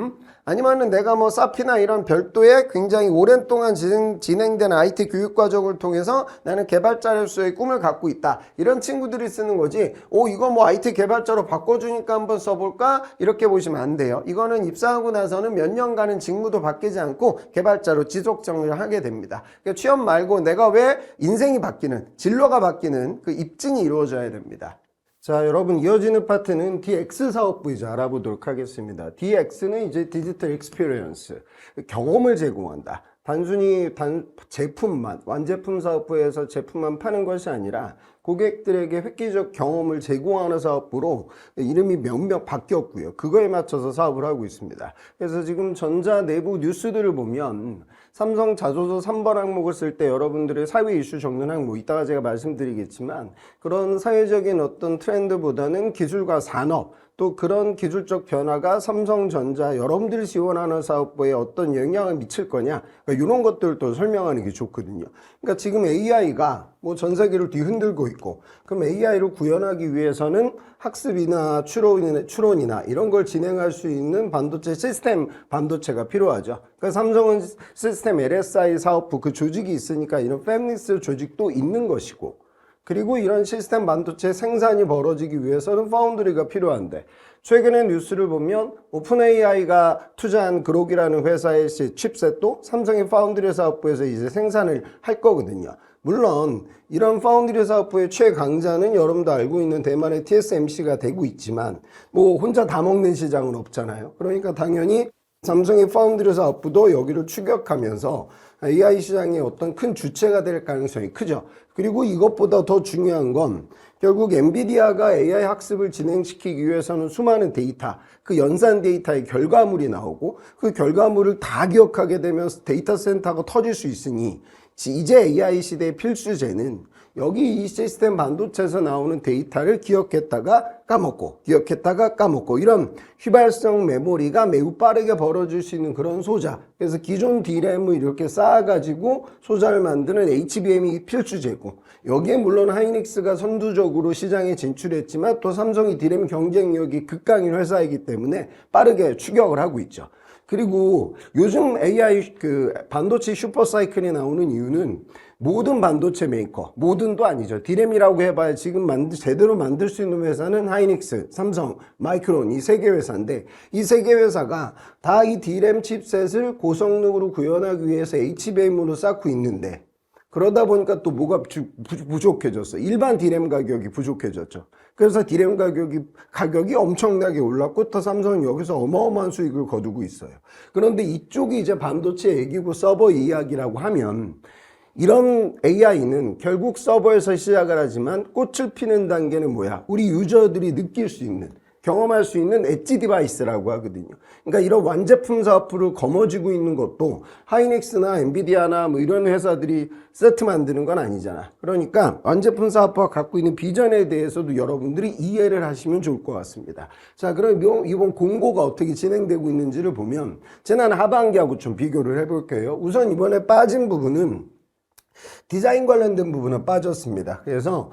아니면은 내가 뭐 사피나 이런 별도의 굉장히 오랜 동안 진행된 IT 교육 과정을 통해서 나는 개발자로서의 꿈을 갖고 있다. 이런 친구들이 쓰는 거지. 이거 뭐 IT 개발자로 바꿔주니까 한번 써볼까? 이렇게 보시면 안 돼요. 이거는 입사하고 나서는 몇 년간은 직무도 바뀌지 않고 개발자로 지속 정리를 하게 됩니다. 그러니까 취업 말고 내가 왜 인생이 바뀌는, 진로가 바뀌는 그 입증이 이루어져야 됩니다. 자, 여러분 이어지는 파트는 DX 사업부 이제 알아보도록 하겠습니다. DX는 이제 디지털 익스피리언스, 경험을 제공한다. 단순히 제품만, 완제품 사업부에서 제품만 파는 것이 아니라 고객들에게 획기적 경험을 제공하는 사업부로 이름이 몇몇 바뀌었고요. 그거에 맞춰서 사업을 하고 있습니다. 그래서 지금 전자 내부 뉴스들을 보면 삼성 자소서 3번 항목을 쓸 때 여러분들의 사회 이슈 적는 항목, 이따가 제가 말씀드리겠지만 그런 사회적인 어떤 트렌드보다는 기술과 산업, 또 그런 기술적 변화가 삼성전자 여러분들이 지원하는 사업부에 어떤 영향을 미칠 거냐, 그러니까 이런 것들도 설명하는 게 좋거든요. 그러니까 지금 AI가 뭐 전 세계를 뒤흔들고 있고, 그럼 AI를 구현하기 위해서는 학습이나 추론이나 이런 걸 진행할 수 있는 반도체 시스템 반도체가 필요하죠. 그러니까 삼성은 시스템 LSI 사업부 그 조직이 있으니까 이런 팹리스 조직도 있는 것이고, 그리고 이런 시스템 반도체 생산이 벌어지기 위해서는 파운드리가 필요한데, 최근에 뉴스를 보면 오픈 AI가 투자한 그록이라는 회사의 칩셋도 삼성의 파운드리 사업부에서 이제 생산을 할 거거든요. 물론 이런 파운드리 사업부의 최강자는 여러분도 알고 있는 대만의 TSMC가 되고 있지만 뭐 혼자 다 먹는 시장은 없잖아요. 그러니까 당연히 삼성의 파운드리 사업부도 여기를 추격하면서 AI 시장의 어떤 큰 주체가 될 가능성이 크죠. 그리고 이것보다 더 중요한 건 결국 엔비디아가 AI 학습을 진행시키기 위해서는 수많은 데이터, 그 연산 데이터의 결과물이 나오고 그 결과물을 다 기억하게 되면 데이터 센터가 터질 수 있으니 이제 AI 시대의 필수제는 여기 이 시스템 반도체에서 나오는 데이터를 기억했다가 까먹고 이런 휘발성 메모리가 매우 빠르게 벌어질 수 있는 그런 소자, 그래서 기존 D램을 이렇게 쌓아가지고 소자를 만드는 HBM이 필수제고, 여기에 물론 하이닉스가 선두적으로 시장에 진출했지만 또 삼성이 D램 경쟁력이 극강인 회사이기 때문에 빠르게 추격을 하고 있죠. 그리고 요즘 AI 그 반도체 슈퍼사이클이 나오는 이유는 모든 반도체 메이커, 모든도 아니죠. D램이라고 해봐야 지금 제대로 만들 수 있는 회사는 하이닉스, 삼성, 마이크론 이 세 개 회사인데, 이 세 개 회사가 다 이 D램 칩셋을 고성능으로 구현하기 위해서 HBM으로 쌓고 있는데, 그러다 보니까 또 뭐가 부족해졌어. 일반 D램 가격이 부족해졌죠. 그래서 D램 가격이 엄청나게 올랐고 또 삼성은 여기서 어마어마한 수익을 거두고 있어요. 그런데 이쪽이 이제 반도체 얘기고 서버 이야기라고 하면, 이런 AI는 결국 서버에서 시작을 하지만 꽃을 피는 단계는 뭐야? 우리 유저들이 느낄 수 있는, 경험할 수 있는 엣지 디바이스라고 하거든요. 그러니까 이런 완제품 사업부를 거머쥐고 있는 것도 하이닉스나 엔비디아나 뭐 이런 회사들이 세트 만드는 건 아니잖아. 그러니까 완제품 사업부가 갖고 있는 비전에 대해서도 여러분들이 이해를 하시면 좋을 것 같습니다. 자, 그럼 이번 공고가 어떻게 진행되고 있는지를 보면 지난 하반기하고 좀 비교를 해볼게요. 우선 이번에 빠진 부분은 디자인 관련된 부분은 빠졌습니다. 그래서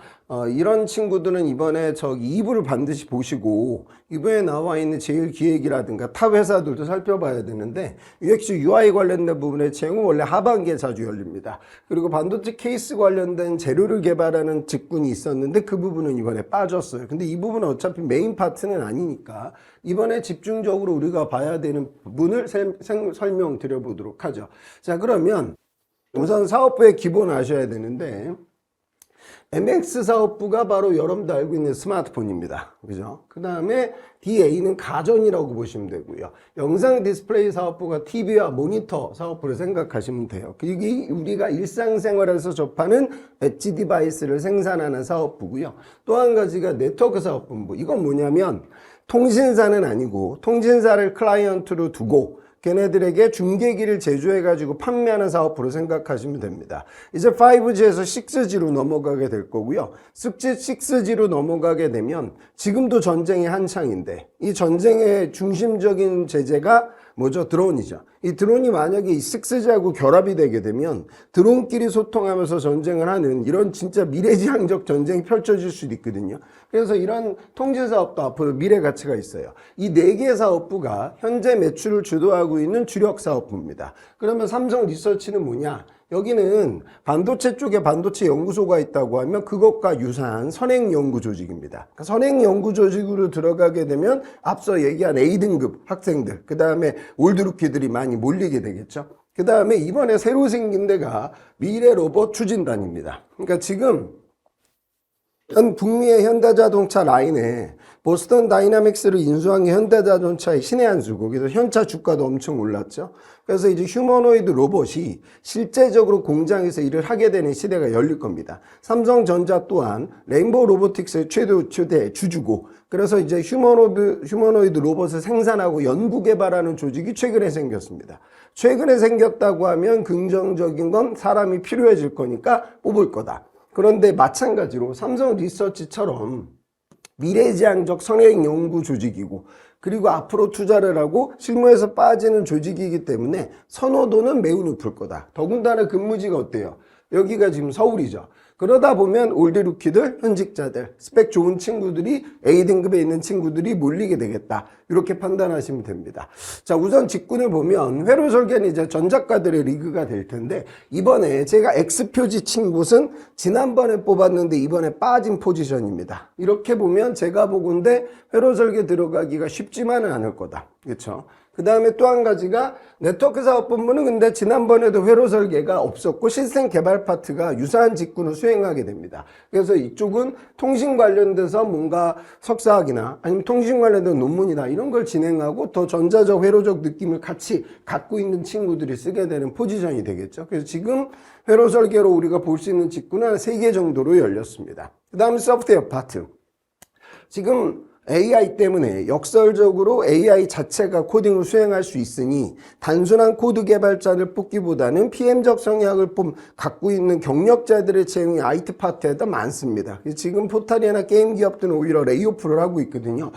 이런 친구들은 이번에 저기 2부를 반드시 보시고 2부에 나와 있는 제일 기획이라든가 타 회사들도 살펴봐야 되는데, UX UI 관련된 부분의 채용은 원래 하반기에 자주 열립니다. 그리고 반도체 케이스 관련된 재료를 개발하는 직군이 있었는데 그 부분은 이번에 빠졌어요. 근데 이 부분은 어차피 메인 파트는 아니니까 이번에 집중적으로 우리가 봐야 되는 부분을 설명드려 보도록 하죠. 자, 그러면 우선 사업부의 기본 아셔야 되는데, MX 사업부가 바로 여러분도 알고 있는 스마트폰입니다. 그죠? 그 다음에 DA는 가전이라고 보시면 되고요. 영상 디스플레이 사업부가 TV와 모니터 사업부를 생각하시면 돼요. 이게 우리가 일상생활에서 접하는 엣지 디바이스를 생산하는 사업부고요. 또 한 가지가 네트워크 사업본부. 이건 뭐냐면 통신사는 아니고 통신사를 클라이언트로 두고 걔네들에게 중계기를 제조해가지고 판매하는 사업부로 생각하시면 됩니다. 이제 5G에서 6G로 넘어가게 될 거고요. 6G로 넘어가게 되면 지금도 전쟁이 한창인데 이 전쟁의 중심적인 제재가 뭐죠? 드론이죠. 이 드론이 만약에 이 6G하고 결합이 되게 되면 드론끼리 소통하면서 전쟁을 하는 이런 진짜 미래지향적 전쟁이 펼쳐질 수도 있거든요. 그래서 이런 통제 사업도 앞으로 미래 가치가 있어요. 이 4개 사업부가 현재 매출을 주도하고 있는 주력 사업부입니다. 그러면 삼성 리서치는 뭐냐? 여기는 반도체 쪽에 반도체 연구소가 있다고 하면 그것과 유사한 선행연구 조직입니다. 그러니까 선행연구 조직으로 들어가게 되면 앞서 얘기한 A등급 학생들, 그 다음에 올드루키들이 많이 몰리게 되겠죠. 그 다음에 이번에 새로 생긴 데가 미래로봇 추진단입니다. 그러니까 지금 북미의 현대자동차 라인에 보스턴 다이나믹스를 인수한 게 현대자동차의 신의 한 수고, 그래서 현차 주가도 엄청 올랐죠. 그래서 이제 휴머노이드 로봇이 실제적으로 공장에서 일을 하게 되는 시대가 열릴 겁니다. 삼성전자 또한 레인보우 로보틱스의 최대 주주고, 그래서 이제 휴머노이드 로봇을 생산하고 연구 개발하는 조직이 최근에 생겼습니다. 최근에 생겼다고 하면 긍정적인 건 사람이 필요해질 거니까 뽑을 거다. 그런데 마찬가지로 삼성 리서치처럼 미래지향적 선행 연구 조직이고, 그리고 앞으로 투자를 하고 실무에서 빠지는 조직이기 때문에 선호도는 매우 높을 거다. 더군다나 근무지가 어때요? 여기가 지금 서울이죠. 그러다 보면 올드루키들, 현직자들, 스펙 좋은 친구들이 A등급에 있는 친구들이 몰리게 되겠다. 이렇게 판단하시면 됩니다. 자, 우선 직군을 보면 회로 설계는 이제 전작가들의 리그가 될 텐데, 이번에 제가 X표지 친 곳은 지난번에 뽑았는데 이번에 빠진 포지션입니다. 이렇게 보면 제가 보건대 회로 설계 들어가기가 쉽지만은 않을 거다. 그렇죠? 그 다음에 또 한 가지가 네트워크 사업본부는 근데 지난번에도 회로 설계가 없었고 시스템 개발 파트가 유사한 직군을 수행하게 됩니다. 그래서 이쪽은 통신 관련돼서 뭔가 석사학이나 아니면 통신 관련된 논문이나 이런 걸 진행하고 더 전자적 회로적 느낌을 같이 갖고 있는 친구들이 쓰게 되는 포지션이 되겠죠. 그래서 지금 회로 설계로 우리가 볼 수 있는 직군은 한 3개 정도로 열렸습니다. 그 다음에 소프트웨어 파트. 지금 AI 때문에 역설적으로 AI 자체가 코딩을 수행할 수 있으니 단순한 코드 개발자를 뽑기보다는 PM적 성향을 갖고 있는 경력자들의 채용이 IT 파트에 더 많습니다. 지금 포탈이나 게임 기업들은 오히려 레이오프를 하고 있거든요.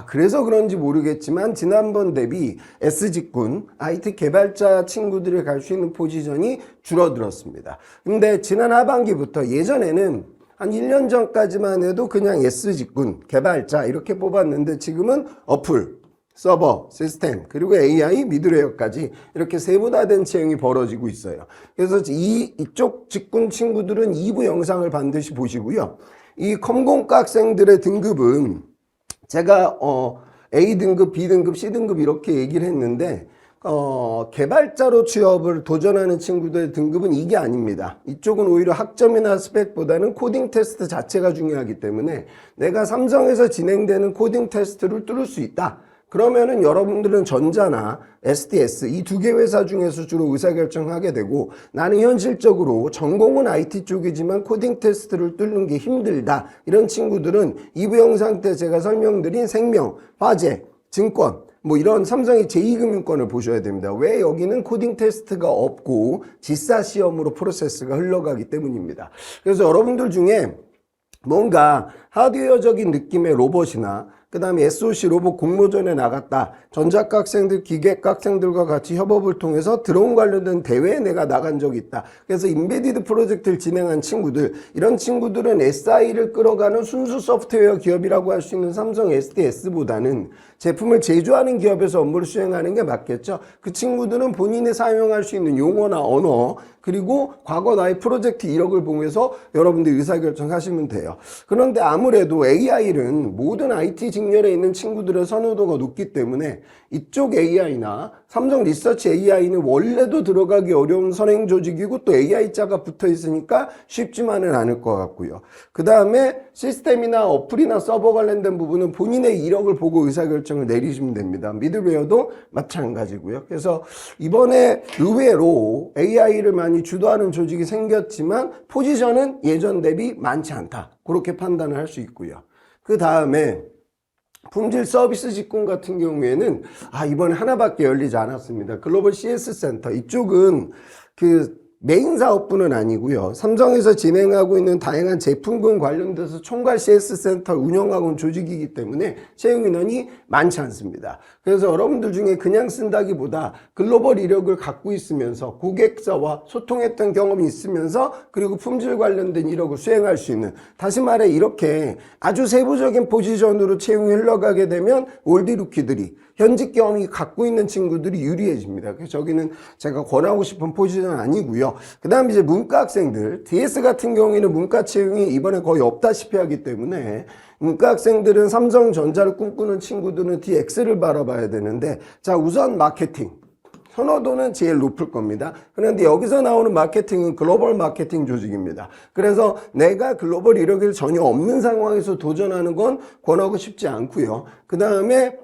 그래서 그런지 모르겠지만 지난번 대비 S직군, IT 개발자 친구들이 갈 수 있는 포지션이 줄어들었습니다. 근데 지난 하반기부터 예전에는 한 1년 전까지만 해도 그냥 S직군, 개발자 이렇게 뽑았는데 지금은 어플, 서버, 시스템, 그리고 AI, 미드웨어까지 이렇게 세분화된 채용이 벌어지고 있어요. 그래서 이쪽 직군 친구들은 2부 영상을 반드시 보시고요. 이 컴공과 학생들의 등급은 제가 A등급, B등급, C등급 이렇게 얘기를 했는데 개발자로 취업을 도전하는 친구들의 등급은 이게 아닙니다. 이쪽은 오히려 학점이나 스펙보다는 코딩 테스트 자체가 중요하기 때문에 내가 삼성에서 진행되는 코딩 테스트를 뚫을 수 있다. 그러면은 여러분들은 전자나 SDS 이 2개 회사 중에서 주로 의사결정하게 되고, 나는 현실적으로 전공은 IT 쪽이지만 코딩 테스트를 뚫는 게 힘들다. 이런 친구들은 2부 영상 때 제가 설명드린 생명, 화재, 증권 뭐 이런 삼성의 제2금융권을 보셔야 됩니다. 왜? 여기는 코딩 테스트가 없고 지사 시험으로 프로세스가 흘러가기 때문입니다. 그래서 여러분들 중에 뭔가 하드웨어적인 느낌의 로봇이나 그 다음에 SOC 로봇 공모전에 나갔다. 전작가 학생들, 기계과 학생들과 같이 협업을 통해서 드론 관련된 대회에 내가 나간 적이 있다. 그래서 인베디드 프로젝트를 진행한 친구들, 이런 친구들은 SI를 끌어가는 순수 소프트웨어 기업이라고 할 수 있는 삼성 SDS보다는 제품을 제조하는 기업에서 업무를 수행하는 게 맞겠죠. 그 친구들은 본인이 사용할 수 있는 용어나 언어, 그리고 과거 나의 프로젝트 이력을 보면서 여러분들이 의사결정하시면 돼요. 그런데 아무래도 AI는 모든 IT 직렬에 있는 친구들의 선호도가 높기 때문에 이쪽 AI나 삼성 리서치 AI는 원래도 들어가기 어려운 선행 조직이고 또 AI자가 붙어 있으니까 쉽지만은 않을 것 같고요. 그 다음에 시스템이나 어플이나 서버 관련된 부분은 본인의 이력을 보고 의사결정을 내리시면 됩니다. 미드웨어도 마찬가지고요. 그래서 이번에 의외로 AI를 많이 주도하는 조직이 생겼지만 포지션은 예전 대비 많지 않다. 그렇게 판단을 할 수 있고요. 그 다음에 품질 서비스 직군 같은 경우에는 이번에 하나밖에 열리지 않았습니다. 글로벌 CS 센터 이쪽은 그 메인 사업부는 아니고요. 삼성에서 진행하고 있는 다양한 제품군 관련돼서 총괄 CS 센터 운영하고 있는 조직이기 때문에 채용 인원이 많지 않습니다. 그래서 여러분들 중에 그냥 쓴다기보다 글로벌 이력을 갖고 있으면서 고객사와 소통했던 경험이 있으면서 그리고 품질 관련된 이력을 수행할 수 있는, 다시 말해 이렇게 아주 세부적인 포지션으로 채용이 흘러가게 되면 올드 루키들이 현직 경험이 갖고 있는 친구들이 유리해집니다. 그래서 저기는 제가 권하고 싶은 포지션은 아니고요. 그 다음에 이제 문과 학생들, DS 같은 경우에는 문과 채용이 이번에 거의 없다시피 하기 때문에 문과 학생들은 삼성전자를 꿈꾸는 친구들은 DX를 바라봐야 되는데, 자, 우선 마케팅. 선호도는 제일 높을 겁니다. 그런데 여기서 나오는 마케팅은 글로벌 마케팅 조직입니다. 그래서 내가 글로벌 이력이 전혀 없는 상황에서 도전하는 건 권하고 싶지 않고요. 그 다음에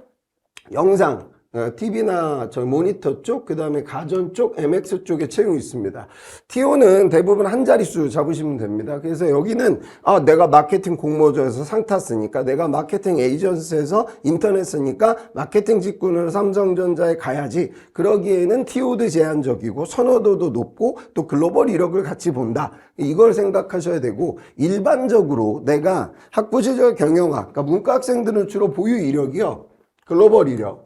영상, TV나 저 모니터 쪽, 그 다음에 가전 쪽, MX 쪽에 채용이 있습니다. TO는 대부분 한 자릿수 잡으시면 됩니다. 그래서 여기는 내가 마케팅 공모전에서 상 탔으니까, 내가 마케팅 에이전스에서 인터넷 쓰니까 마케팅 직군으로 삼성전자에 가야지. 그러기에는 TO도 제한적이고 선호도도 높고 또 글로벌 이력을 같이 본다. 이걸 생각하셔야 되고, 일반적으로 내가 학부 시절 경영학, 그러니까 문과 학생들은 주로 보유 이력이요. 글로벌 이력,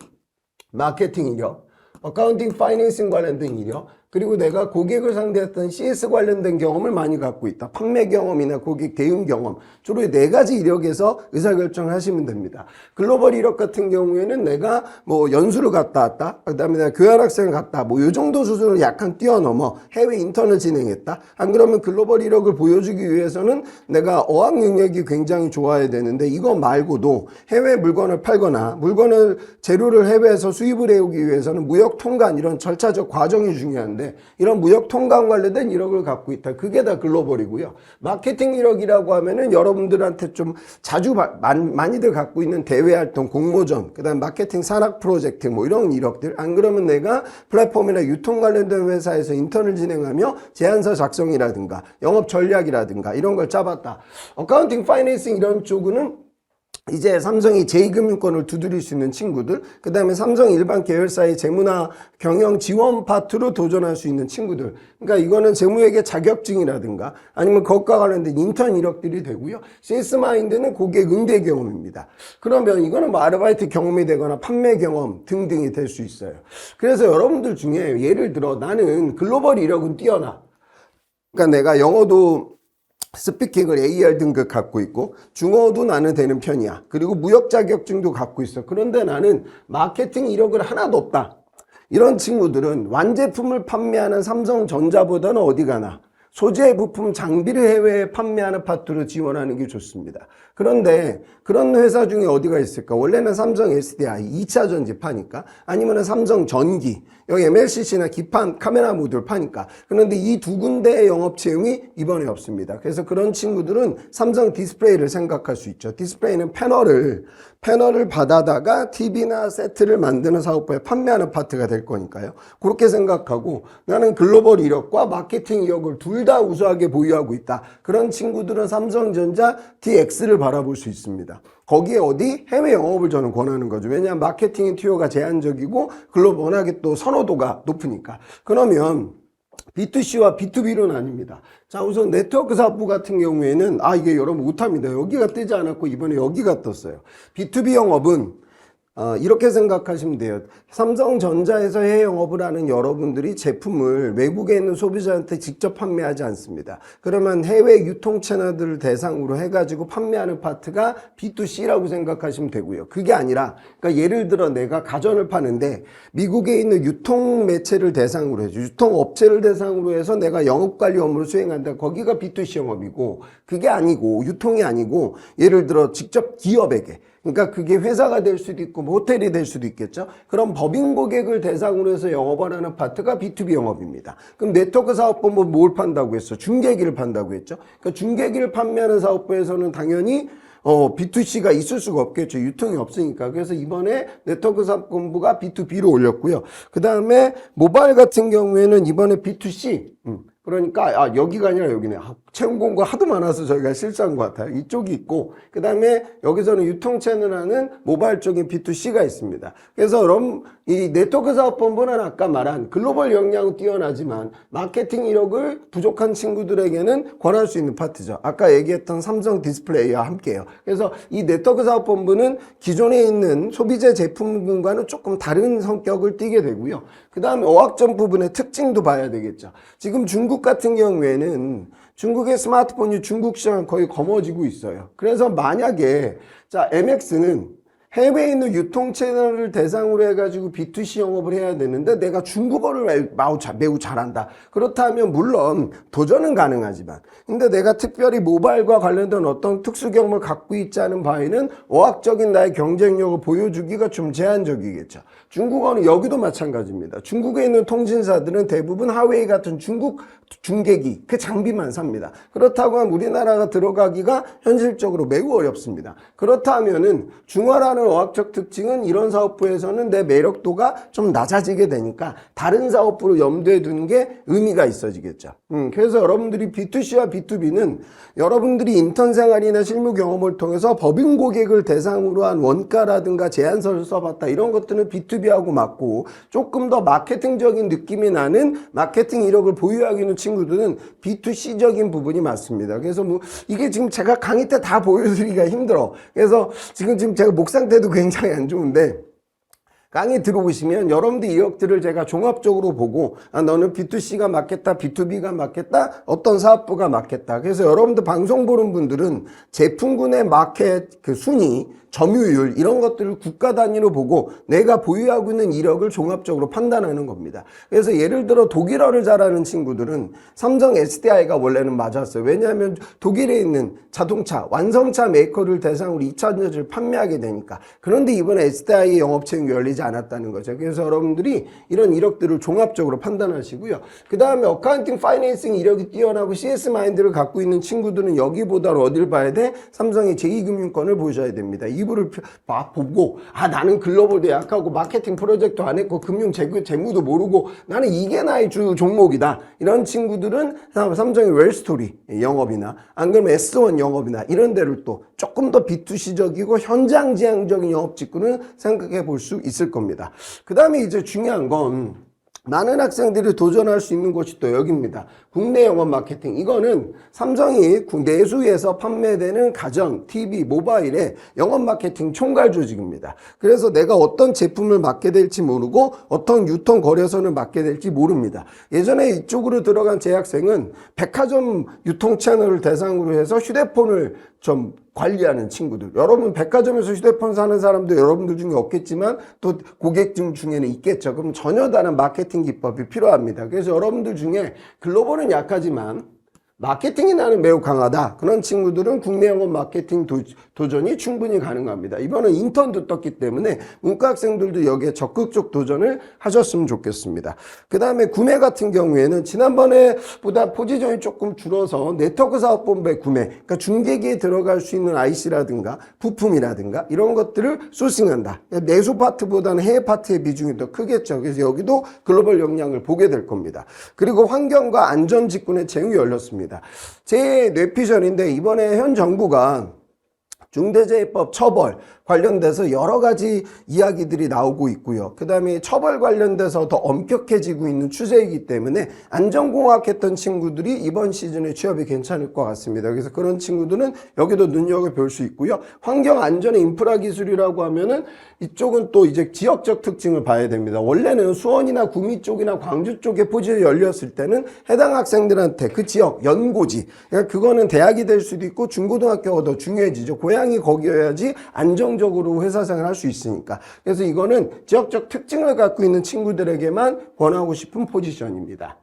마케팅 이력, 어카운팅 파이낸싱 관련된 이력, 그리고 내가 고객을 상대했던 CS 관련된 경험을 많이 갖고 있다. 판매 경험이나 고객 대응 경험, 주로 네 가지 이력에서 의사결정을 하시면 됩니다. 글로벌 이력 같은 경우에는 내가 뭐 연수를 갔다 왔다, 그 다음에 내가 교환학생을 갔다, 뭐 요 정도 수준을 약간 뛰어넘어 해외 인턴을 진행했다. 안 그러면 글로벌 이력을 보여주기 위해서는 내가 어학 능력이 굉장히 좋아야 되는데, 이거 말고도 해외 물건을 팔거나 물건을 재료를 해외에서 수입을 해오기 위해서는 무역 통관, 이런 절차적 과정이 중요한데, 이런 무역 통관 관련된 이력을 갖고 있다. 그게 다 글로벌이고요. 마케팅 이력이라고 하면은 여러분들한테 좀 자주 많이들 갖고 있는 대외 활동, 공모전, 그다음 마케팅 산학 프로젝트, 뭐 이런 이력들. 안 그러면 내가 플랫폼이나 유통 관련된 회사에서 인턴을 진행하며 제안서 작성이라든가 영업 전략이라든가 이런 걸 짜봤다. 어카운팅 파이낸싱 이런 쪽은 이제 삼성이 제2금융권을 두드릴 수 있는 친구들, 그 다음에 삼성 일반 계열사의 재무나 경영 지원 파트로 도전할 수 있는 친구들. 그러니까 이거는 재무회계 자격증이라든가 아니면 그것과 관련된 인턴 이력들이 되고요. CS 마인드는 고객 응대 경험입니다. 그러면 이거는 뭐 아르바이트 경험이 되거나 판매 경험 등등이 될 수 있어요. 그래서 여러분들 중에 예를 들어 나는 글로벌 이력은 뛰어나. 그러니까 내가 영어도 스피킹을 AR 등급 갖고 있고 중어도 나는 되는 편이야. 그리고 무역 자격증도 갖고 있어. 그런데 나는 마케팅 이력을 하나도 없다. 이런 친구들은 완제품을 판매하는 삼성전자보다는 어디 가나 소재, 부품, 장비를 해외에 판매하는 파트로 지원하는 게 좋습니다. 그런데 그런 회사 중에 어디가 있을까? 원래는 삼성 SDI 2차 전지 파니까, 아니면 삼성 전기, 여기 MLCC나 기판 카메라 모듈 파니까. 그런데 이 두 군데의 영업 채용이 이번에 없습니다. 그래서 그런 친구들은 삼성 디스플레이를 생각할 수 있죠. 디스플레이는 패널을 받아다가 TV나 세트를 만드는 사업부에 판매하는 파트가 될 거니까요. 그렇게 생각하고 나는 글로벌 이력과 마케팅 이력을 둘 다 우수하게 보유하고 있다. 그런 친구들은 삼성전자 DX를 바라볼 수 있습니다. 거기에 어디? 해외 영업을 저는 권하는 거죠. 왜냐하면 마케팅의 투여가 제한적이고 글로벌 워낙에 또 선호도가 높으니까. 그러면 B2C와 B2B로 나뉩니다. 자, 우선 네트워크 사업부 같은 경우에는 이게 여러분 못합니다. 여기가 뜨지 않았고 이번에 여기가 떴어요. B2B 영업은 이렇게 생각하시면 돼요. 삼성전자에서 해외 영업을 하는 여러분들이 제품을 외국에 있는 소비자한테 직접 판매하지 않습니다. 그러면 해외 유통 채널들을 대상으로 해가지고 판매하는 파트가 B2C라고 생각하시면 되고요. 그게 아니라, 그러니까 예를 들어 내가 가전을 파는데 미국에 있는 유통 매체를 대상으로 해서 유통 업체를 대상으로 해서 내가 영업관리 업무를 수행한다. 거기가 B2C 영업이고, 그게 아니고 유통이 아니고 예를 들어 직접 기업에게, 그러니까 그게 회사가 될 수도 있고 호텔이 될 수도 있겠죠. 그럼 법인 고객을 대상으로 해서 영업을 하는 파트가 B2B 영업입니다. 그럼 네트워크 사업부 뭘 판다고 했어? 중계기를 판다고 했죠. 그러니까 중계기를 판매하는 사업부에서는 당연히 B2C가 있을 수가 없겠죠. 유통이 없으니까. 그래서 이번에 네트워크 사업본부가 B2B로 올렸고요. 그 다음에 모바일 같은 경우에는 이번에 B2C. 그러니까 여기가 아니라 여기네. 채용 공고 하도 많아서 저희가 실수한 것 같아요. 이쪽이 있고, 그 다음에 여기서는 유통 채널하는 모바일 쪽인 B2C가 있습니다. 그래서 여러분, 이 네트워크 사업본부는 아까 말한 글로벌 역량은 뛰어나지만 마케팅 이력을 부족한 친구들에게는 권할 수 있는 파트죠. 아까 얘기했던 삼성 디스플레이와 함께요. 그래서 이 네트워크 사업본부는 기존에 있는 소비재 제품군과는 조금 다른 성격을 띠게 되고요. 그 다음에 어학점 부분의 특징도 봐야 되겠죠. 지금 중국 같은 경우에는 중국의 스마트폰이 중국 시장을 거의 거머쥐고 있어요. 그래서 만약에 자 MX는 해외에 있는 유통 채널을 대상으로 해가지고 B2C 영업을 해야 되는데 내가 중국어를 매우 잘한다. 그렇다면 물론 도전은 가능하지만 근데 내가 특별히 모바일과 관련된 어떤 특수 경험을 갖고 있지 않은 바에는 어학적인 나의 경쟁력을 보여주기가 좀 제한적이겠죠. 중국어는 여기도 마찬가지입니다. 중국에 있는 통신사들은 대부분 하웨이 같은 중국 중계기 그 장비만 삽니다. 그렇다고 하면 우리나라가 들어가기가 현실적으로 매우 어렵습니다. 그렇다면은 중화라는 어학적 특징은 이런 사업부에서는 내 매력도가 좀 낮아지게 되니까 다른 사업부를 염두에 두는 게 의미가 있어지겠죠. 그래서 여러분들이 B2C와 B2B는 여러분들이 인턴 생활이나 실무 경험을 통해서 법인 고객을 대상으로 한 원가라든가 제안서를 써봤다. 이런 것들은 B2B하고 맞고 조금 더 마케팅적인 느낌이 나는 마케팅 이력을 보유하고 있는 친구들은 B2C적인 부분이 맞습니다. 그래서 뭐 이게 지금 제가 강의 때 다 보여드리기가 힘들어. 그래서 지금 제가 목 상태도 굉장히 안 좋은데 강의 들어오시면 여러분들 이력들을 제가 종합적으로 보고 너는 B2C가 맞겠다, B2B가 맞겠다, 어떤 사업부가 맞겠다. 그래서 여러분들 방송 보는 분들은 제품군의 마켓 그 순위, 점유율 이런 것들을 국가 단위로 보고 내가 보유하고 있는 이력을 종합적으로 판단하는 겁니다. 그래서 예를 들어 독일어를 잘하는 친구들은 삼성 SDI가 원래는 맞았어요. 왜냐하면 독일에 있는 자동차, 완성차 메이커를 대상으로 2차 전지를 판매하게 되니까. 그런데 이번에 SDI의 영업 채용이 열리지 않았다는 거죠. 그래서 여러분들이 이런 이력들을 종합적으로 판단하시고요. 그 다음에 어카운팅, 파이낸싱 이력이 뛰어나고 CS 마인드를 갖고 있는 친구들은 여기보다 어딜 봐야 돼? 삼성의 제2금융권을 보셔야 됩니다. 이부를 보고 나는 글로벌도 약하고 마케팅 프로젝트 안 했고 금융 재무도 모르고 나는 이게 나의 주 종목이다. 이런 친구들은 삼성의 웰스토리 영업이나 안 그러면 S1 영업이나 이런 데를 또 조금 더 B2C적이고 현장 지향적인 영업 직구는 생각해 볼 수 있을 겁니다. 그 다음에 이제 중요한 건 많은 학생들이 도전할 수 있는 곳이 또 여기입니다. 국내 영업 마케팅. 이거는 삼성이 내수에서 판매되는 가전, TV, 모바일의 영업 마케팅 총괄 조직입니다. 그래서 내가 어떤 제품을 맡게 될지 모르고 어떤 유통 거래선을 맡게 될지 모릅니다. 예전에 이쪽으로 들어간 재학생은 백화점 유통 채널을 대상으로 해서 휴대폰을 좀 관리하는 친구들. 여러분 백화점에서 휴대폰 사는 사람도 여러분들 중에 없겠지만 또 고객 중에는 있겠죠. 그럼 전혀 다른 마케팅 기법이 필요합니다. 그래서 여러분들 중에 글로벌은 약하지만 마케팅이 나는 매우 강하다. 그런 친구들은 국내 영업 마케팅 도전이 충분히 가능합니다. 이번은 인턴도 떴기 때문에 문과 학생들도 여기에 적극적 도전을 하셨으면 좋겠습니다. 그 다음에 구매 같은 경우에는 지난번에 보다 포지션이 조금 줄어서 네트워크 사업본부의 구매, 그러니까 중개기에 들어갈 수 있는 IC라든가 부품이라든가 이런 것들을 소싱한다. 내수 파트보다는 해외 파트의 비중이 더 크겠죠. 그래서 여기도 글로벌 역량을 보게 될 겁니다. 그리고 환경과 안전 직군의 채용이 열렸습니다. 제 뇌피셜인데 이번에 현 정부가 중대재해법 처벌 관련돼서 여러 가지 이야기들이 나오고 있고요. 그 다음에 처벌 관련돼서 더 엄격해지고 있는 추세이기 때문에 안전공학 했던 친구들이 이번 시즌에 취업이 괜찮을 것 같습니다. 그래서 그런 친구들은 여기도 눈여겨볼 수 있고요. 환경안전의 인프라 기술이라고 하면은 이쪽은 또 이제 지역적 특징을 봐야 됩니다. 원래는 수원이나 구미 쪽이나 광주 쪽에 포지션이 열렸을 때는 해당 학생들한테 그 지역, 연고지, 그러니까 그거는 대학이 될 수도 있고 중고등학교가 더 중요해지죠. 고향이 거기여야지 안정적으로 회사 생활을 할 수 있으니까. 그래서 이거는 지역적 특징을 갖고 있는 친구들에게만 권하고 싶은 포지션입니다.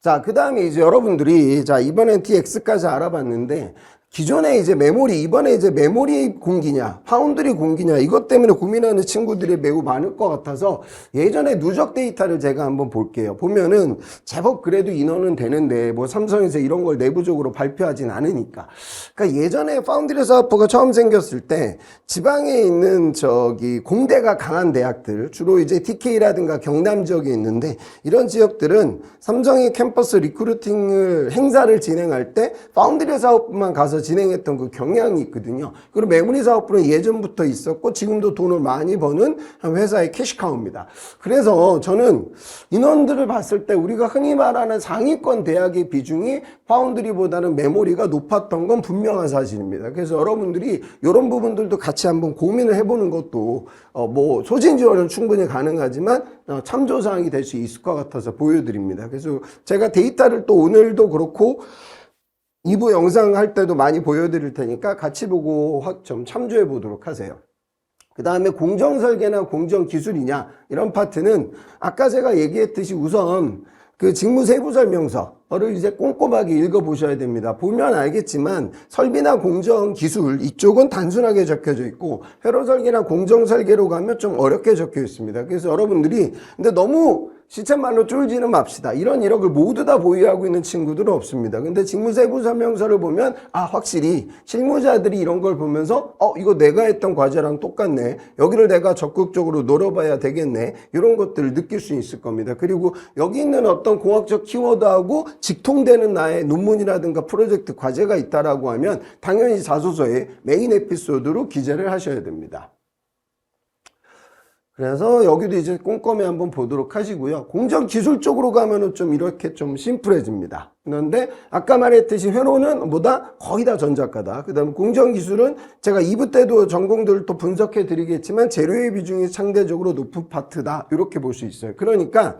자, 그 다음에 이제 여러분들이 이번엔 DX까지 알아봤는데 기존에 이제 메모리, 이번에 이제 메모리 공기냐, 파운드리 공기냐, 이것 때문에 고민하는 친구들이 매우 많을 것 같아서 예전에 누적 데이터를 제가 한번 볼게요. 보면은 제법 그래도 인원은 되는데 뭐 삼성에서 이런 걸 내부적으로 발표하진 않으니까. 그러니까 예전에 파운드리 사업부가 처음 생겼을 때 지방에 있는 공대가 강한 대학들, 주로 이제 TK라든가 경남 지역에 있는데 이런 지역들은 삼성이 캠퍼스 리크루팅을 행사를 진행할 때 파운드리 사업부만 가서 진행했던 그 경향이 있거든요. 그리고 메모리 사업부는 예전부터 있었고 지금도 돈을 많이 버는 회사의 캐시카우입니다. 그래서 저는 인원들을 봤을 때 우리가 흔히 말하는 상위권 대학의 비중이 파운드리보다는 메모리가 높았던 건 분명한 사실입니다. 그래서 여러분들이 이런 부분들도 같이 한번 고민을 해보는 것도 뭐 소진 지원은 충분히 가능하지만 참조사항이 될 수 있을 것 같아서 보여드립니다. 그래서 제가 데이터를 또 오늘도 그렇고 2부 영상 할 때도 많이 보여드릴 테니까 같이 보고 좀 참조해 보도록 하세요. 그 다음에 공정설계나 공정기술이냐 이런 파트는 아까 제가 얘기했듯이 우선 그 직무세부설명서를 이제 꼼꼼하게 읽어보셔야 됩니다. 보면 알겠지만 설비나 공정기술 이쪽은 단순하게 적혀져 있고 회로설계나 공정설계로 가면 좀 어렵게 적혀 있습니다. 그래서 여러분들이 근데 너무 시쳇말로 쫄지는 맙시다. 이런 이력을 모두 다 보유하고 있는 친구들은 없습니다. 근데 직무세부설명서를 보면 확실히 실무자들이 이런 걸 보면서 이거 내가 했던 과제랑 똑같네. 여기를 내가 적극적으로 노려봐야 되겠네. 이런 것들을 느낄 수 있을 겁니다. 그리고 여기 있는 어떤 공학적 키워드하고 직통되는 나의 논문이라든가 프로젝트 과제가 있다라고 하면 당연히 자소서에 메인 에피소드로 기재를 하셔야 됩니다. 그래서 여기도 이제 꼼꼼히 한번 보도록 하시고요. 공정기술 쪽으로 가면은 좀 이렇게 좀 심플해집니다. 그런데 아까 말했듯이 회로는 거의 다 전작가다. 그 다음에 공정기술은 제가 2부 때도 전공들을 또 분석해 드리겠지만 재료의 비중이 상대적으로 높은 파트다. 이렇게 볼 수 있어요. 그러니까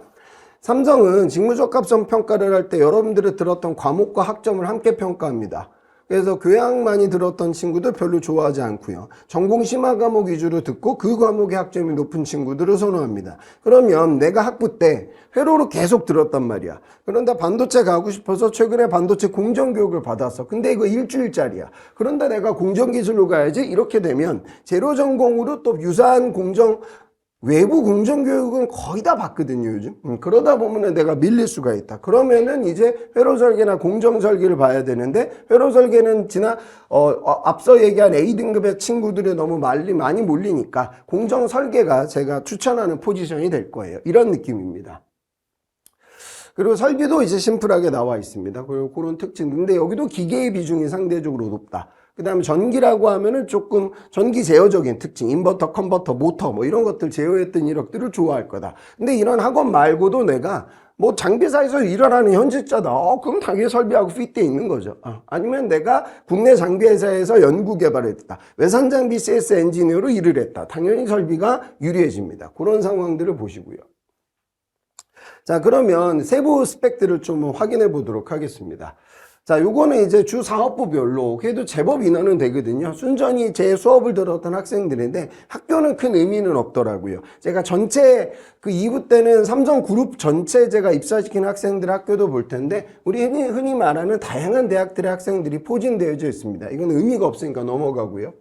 삼성은 직무적합성 평가를 할 때 여러분들이 들었던 과목과 학점을 함께 평가합니다. 그래서 교양 많이 들었던 친구들 별로 좋아하지 않고요. 전공 심화 과목 위주로 듣고 그 과목의 학점이 높은 친구들을 선호합니다. 그러면 내가 학부 때 회로로 계속 들었단 말이야. 그런데 반도체 가고 싶어서 최근에 반도체 공정교육을 받았어. 근데 이거 일주일짜리야. 그런데 내가 공정기술로 가야지. 이렇게 되면 재료 전공으로 또 유사한 외부 공정교육은 거의 다 받거든요, 요즘. 그러다 보면 내가 밀릴 수가 있다. 그러면은 이제 회로설계나 공정설계를 봐야 되는데, 회로설계는 앞서 얘기한 A등급의 친구들이 너무 많이 몰리니까 공정설계가 제가 추천하는 포지션이 될 거예요. 이런 느낌입니다. 그리고 설비도 이제 심플하게 나와 있습니다. 그리고 그런 특징. 근데 여기도 기계의 비중이 상대적으로 높다. 그 다음에 전기라고 하면은 조금 전기 제어적인 특징, 인버터, 컨버터, 모터 뭐 이런 것들 제어했던 이력들을 좋아할 거다. 근데 이런 학원 말고도 내가 뭐 장비사에서 일을 하는 현직자다. 그럼 당연히 설비하고 핏돼 있는 거죠. 아니면 내가 국내 장비회사에서 연구 개발을 했다. 외산 장비 CS 엔지니어로 일을 했다. 당연히 설비가 유리해집니다. 그런 상황들을 보시고요. 자, 그러면 세부 스펙들을 좀 확인해 보도록 하겠습니다. 자, 요거는 이제 주 사업부별로 그래도 제법 인원은 되거든요. 순전히 제 수업을 들었던 학생들인데 학교는 큰 의미는 없더라고요. 제가 전체 그 2부 때는 삼성그룹 전체 제가 입사시킨 학생들 학교도 볼 텐데 우리 흔히 말하는 다양한 대학들의 학생들이 포진되어져 있습니다. 이건 의미가 없으니까 넘어가고요.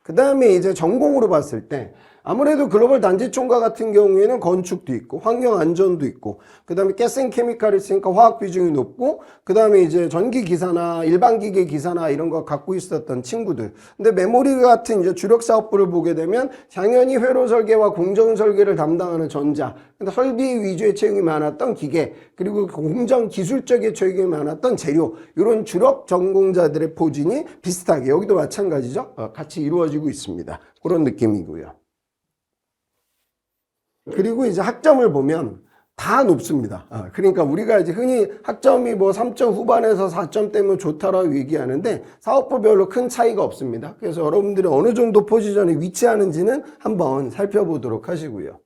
그 다음에 이제 전공으로 봤을 때 아무래도 글로벌 단지총과 같은 경우에는 건축도 있고 환경안전도 있고 그 다음에 가스앤케미칼이 있으니까 화학 비중이 높고 그 다음에 이제 전기기사나 일반기계 기사나 이런 거 갖고 있었던 친구들. 근데 메모리 같은 이제 주력 사업부를 보게 되면 당연히 회로 설계와 공정 설계를 담당하는 전자, 근데 설비 위주의 채용이 많았던 기계, 그리고 공정 기술적인 채용이 많았던 재료, 이런 주력 전공자들의 포진이 비슷하게 여기도 마찬가지죠. 같이 이루어지고 있습니다. 그런 느낌이고요. 그리고 이제 학점을 보면 다 높습니다. 그러니까 우리가 이제 흔히 학점이 뭐 3점 후반에서 4점대면 좋다라고 얘기하는데 사업부별로 큰 차이가 없습니다. 그래서 여러분들이 어느 정도 포지션에 위치하는지는 한번 살펴보도록 하시고요.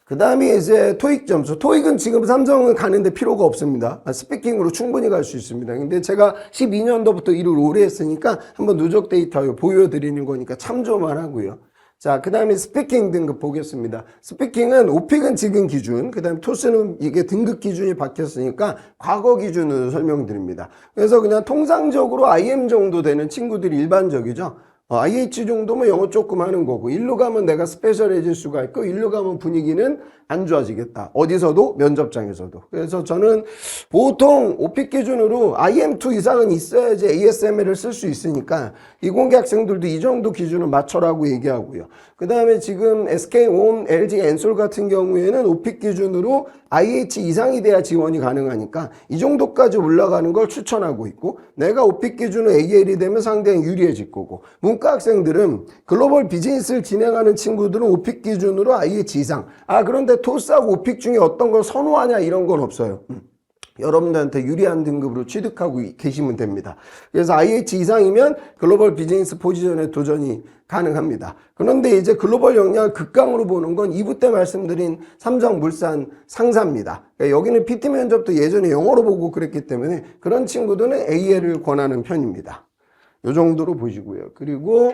그 다음에 이제 토익 점수. 토익은 지금 삼성은 가는데 필요가 없습니다. 스피킹으로 충분히 갈 수 있습니다. 근데 제가 12년도부터 일을 오래 했으니까 한번 누적 데이터 보여드리는 거니까 참조만 하고요. 자, 그 다음에 스피킹 등급 보겠습니다. 스피킹은 오픽은 지금 기준, 그 다음에 토스는 이게 등급 기준이 바뀌었으니까 과거 기준으로 설명드립니다. 그래서 그냥 통상적으로 IM 정도 되는 친구들이 일반적이죠. IH 정도면 영어 조금 하는 거고, 일로 가면 내가 스페셜해질 수가 있고, 일로 가면 분위기는 안 좋아지겠다. 어디서도, 면접장에서도. 그래서 저는 보통 오픽 기준으로 IM2 이상은 있어야지 ASML을 쓸 수 있으니까 이공계 학생들도 이 정도 기준을 맞춰라고 얘기하고요. 그 다음에 지금 SK온, LG, 엔솔 같은 경우에는 오픽 기준으로 IH 이상이 돼야 지원이 가능하니까 이 정도까지 올라가는 걸 추천하고 있고, 내가 오픽 기준으로 AL이 되면 상당히 유리해질 거고, 문과 학생들은 글로벌 비즈니스를 진행하는 친구들은 오픽 기준으로 IH 이상. 그런데 토스하고 오픽 중에 어떤 걸 선호하냐 이런 건 없어요. 여러분들한테 유리한 등급으로 취득하고 계시면 됩니다. 그래서 IH 이상이면 글로벌 비즈니스 포지션에 도전이 가능합니다. 그런데 이제 글로벌 역량을 극강으로 보는 건 2부 때 말씀드린 삼성물산 상사입니다. 그러니까 여기는 PT 면접도 예전에 영어로 보고 그랬기 때문에 그런 친구들은 AL을 권하는 편입니다. 이 정도로 보시고요. 그리고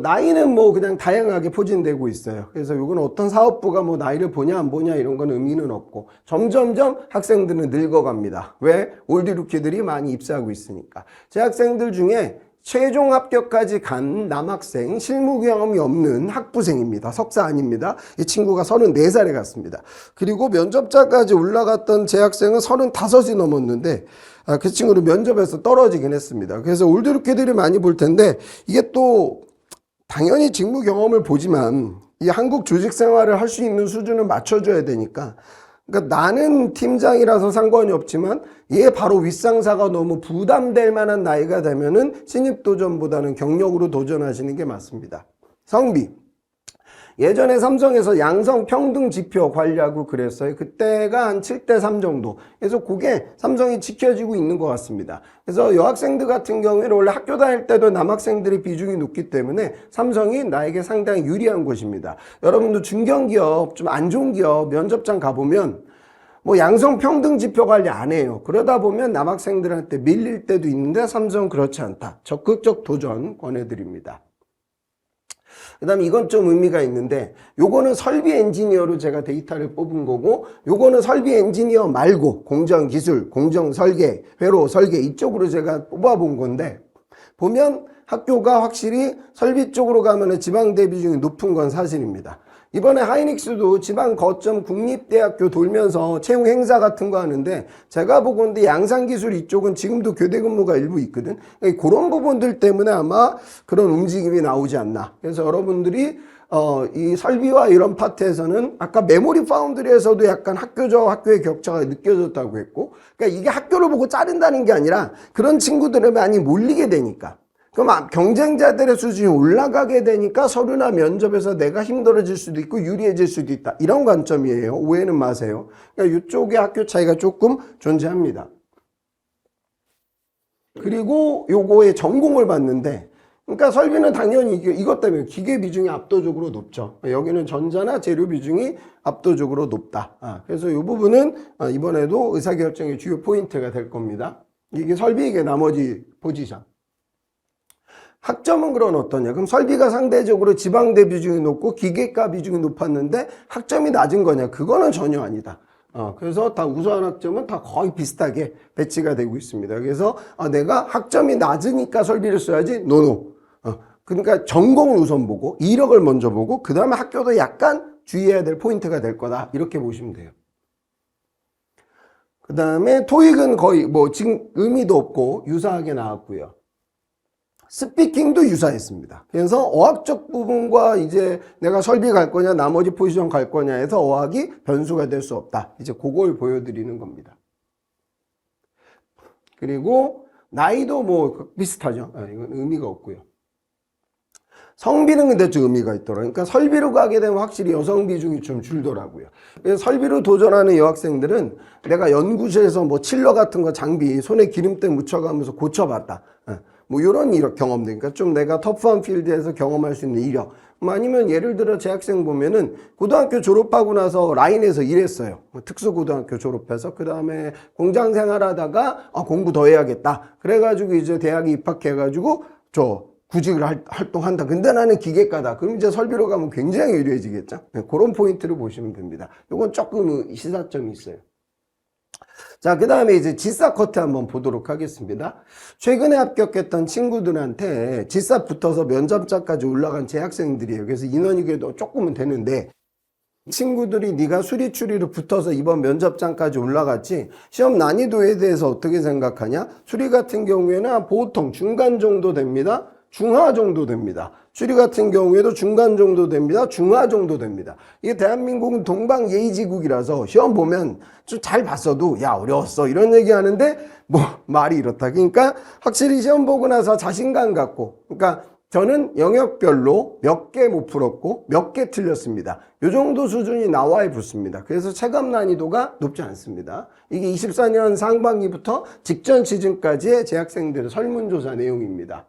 나이는 뭐 그냥 다양하게 포진되고 있어요. 그래서 이건 어떤 사업부가 뭐 나이를 보냐 안 보냐 이런 건 의미는 없고, 점점점 학생들은 늙어갑니다. 왜? 올드 루키들이 많이 입사하고 있으니까. 제 학생들 중에 최종 합격까지 간 남학생, 실무 경험이 없는 학부생입니다. 석사 아닙니다. 이 친구가 34살에 갔습니다. 그리고 면접자까지 올라갔던 제 학생은 35이 넘었는데 그 친구는 면접에서 떨어지긴 했습니다. 그래서 올드 루키들이 많이 볼 텐데, 이게 또 당연히 직무 경험을 보지만 이 한국 조직 생활을 할 수 있는 수준을 맞춰줘야 되니까, 그러니까 나는 팀장이라서 상관이 없지만 얘 바로 윗상사가 너무 부담될 만한 나이가 되면은 신입 도전보다는 경력으로 도전하시는 게 맞습니다. 성비. 예전에 삼성에서 양성 평등 지표 관리하고 그랬어요. 그때가 한 7대3 정도. 그래서 그게 삼성이 지켜지고 있는 것 같습니다. 그래서 여학생들 같은 경우에는 원래 학교 다닐 때도 남학생들의 비중이 높기 때문에 삼성이 나에게 상당히 유리한 곳입니다. 여러분도 중견기업, 좀 안 좋은 기업 면접장 가보면 뭐 양성 평등 지표 관리 안 해요. 그러다 보면 남학생들한테 밀릴 때도 있는데 삼성은 그렇지 않다. 적극적 도전 권해드립니다. 그 다음에 이건 좀 의미가 있는데, 요거는 설비 엔지니어로 제가 데이터를 뽑은 거고, 요거는 설비 엔지니어 말고 공정기술, 공정설계, 회로 설계 이쪽으로 제가 뽑아본 건데, 보면 학교가 확실히 설비 쪽으로 가면 지방 대비 중에 높은 건 사실입니다. 이번에 하이닉스도 지방 거점 국립대학교 돌면서 채용 행사 같은 거 하는데, 제가 보건데 양산기술 이쪽은 지금도 교대 근무가 일부 있거든. 그런 부분들 때문에 아마 그런 움직임이 나오지 않나. 그래서 여러분들이 이 설비와 이런 파트에서는 아까 메모리 파운드리에서도 약간 학교적 학교의 격차가 느껴졌다고 했고, 그러니까 이게 학교를 보고 자른다는 게 아니라 그런 친구들이 많이 몰리게 되니까, 그럼 경쟁자들의 수준이 올라가게 되니까 서류나 면접에서 내가 힘들어질 수도 있고 유리해질 수도 있다. 이런 관점이에요. 오해는 마세요. 그러니까 이쪽에 학교 차이가 조금 존재합니다. 그리고 요거의 전공을 봤는데, 그러니까 설비는 당연히 이것 때문에 기계 비중이 압도적으로 높죠. 여기는 전자나 재료 비중이 압도적으로 높다. 그래서 이 부분은 이번에도 의사결정의 주요 포인트가 될 겁니다. 이게 설비에게 나머지 포지션. 학점은 그럼 어떠냐? 그럼 설비가 상대적으로 지방대 비중이 높고 기계과 비중이 높았는데 학점이 낮은 거냐? 그거는 전혀 아니다. 그래서 다 우수한 학점은 다 거의 비슷하게 배치가 되고 있습니다. 그래서 내가 학점이 낮으니까 설비를 써야지? 노노. 그러니까 전공을 우선 보고 이력을 먼저 보고 그 다음에 학교도 약간 주의해야 될 포인트가 될 거다. 이렇게 보시면 돼요. 그 다음에 토익은 거의 뭐 지금 의미도 없고 유사하게 나왔고요. 스피킹도 유사했습니다. 그래서 어학적 부분과 이제 내가 설비 갈 거냐 나머지 포지션 갈 거냐 해서 어학이 변수가 될 수 없다. 이제 그걸 보여드리는 겁니다. 그리고 나이도 뭐 비슷하죠. 이건 의미가 없고요. 성비는 근데 좀 의미가 있더라고요. 그러니까 설비로 가게 되면 확실히 여성 비중이 좀 줄더라고요. 그래서 설비로 도전하는 여학생들은 내가 연구실에서 뭐 칠러 같은 거 장비 손에 기름때 묻혀가면서 고쳐봤다. 뭐 이런 이력 경험들, 그러니까 좀 내가 터프한 필드에서 경험할 수 있는 이력. 아니면 예를 들어 제 학생 보면은 고등학교 졸업하고 나서 라인에서 일했어요. 특수고등학교 졸업해서 그 다음에 공장 생활하다가 공부 더 해야겠다. 그래가지고 이제 대학에 입학해가지고 구직을 활동한다. 근데 나는 기계과다. 그럼 이제 설비로 가면 굉장히 유리해지겠죠. 네, 그런 포인트를 보시면 됩니다. 이건 조금 시사점이 있어요. 자, 그 다음에 이제 지사 커트 한번 보도록 하겠습니다. 최근에 합격했던 친구들한테 지사 붙어서 면접자까지 올라간 재학생들이에요. 그래서 인원이 그래도 조금은 되는데, 친구들이 네가 수리 추리로 붙어서 이번 면접장까지 올라갔지 시험 난이도에 대해서 어떻게 생각하냐? 수리 같은 경우에는 보통 중간 정도 됩니다. 중하 정도 됩니다. 수리 같은 경우에도 중간 정도 됩니다. 중하 정도 됩니다. 이게 대한민국은 동방예의지국이라서 시험 보면 좀 잘 봤어도 야 어려웠어 이런 얘기 하는데 뭐 말이 이렇다. 그러니까 확실히 시험 보고 나서 자신감 갖고, 그러니까 저는 영역별로 몇 개 못 풀었고 몇 개 틀렸습니다. 이 정도 수준이 나와야 붙습니다. 그래서 체감 난이도가 높지 않습니다. 이게 24년 상반기부터 직전 시즌까지의 재학생들의 설문조사 내용입니다.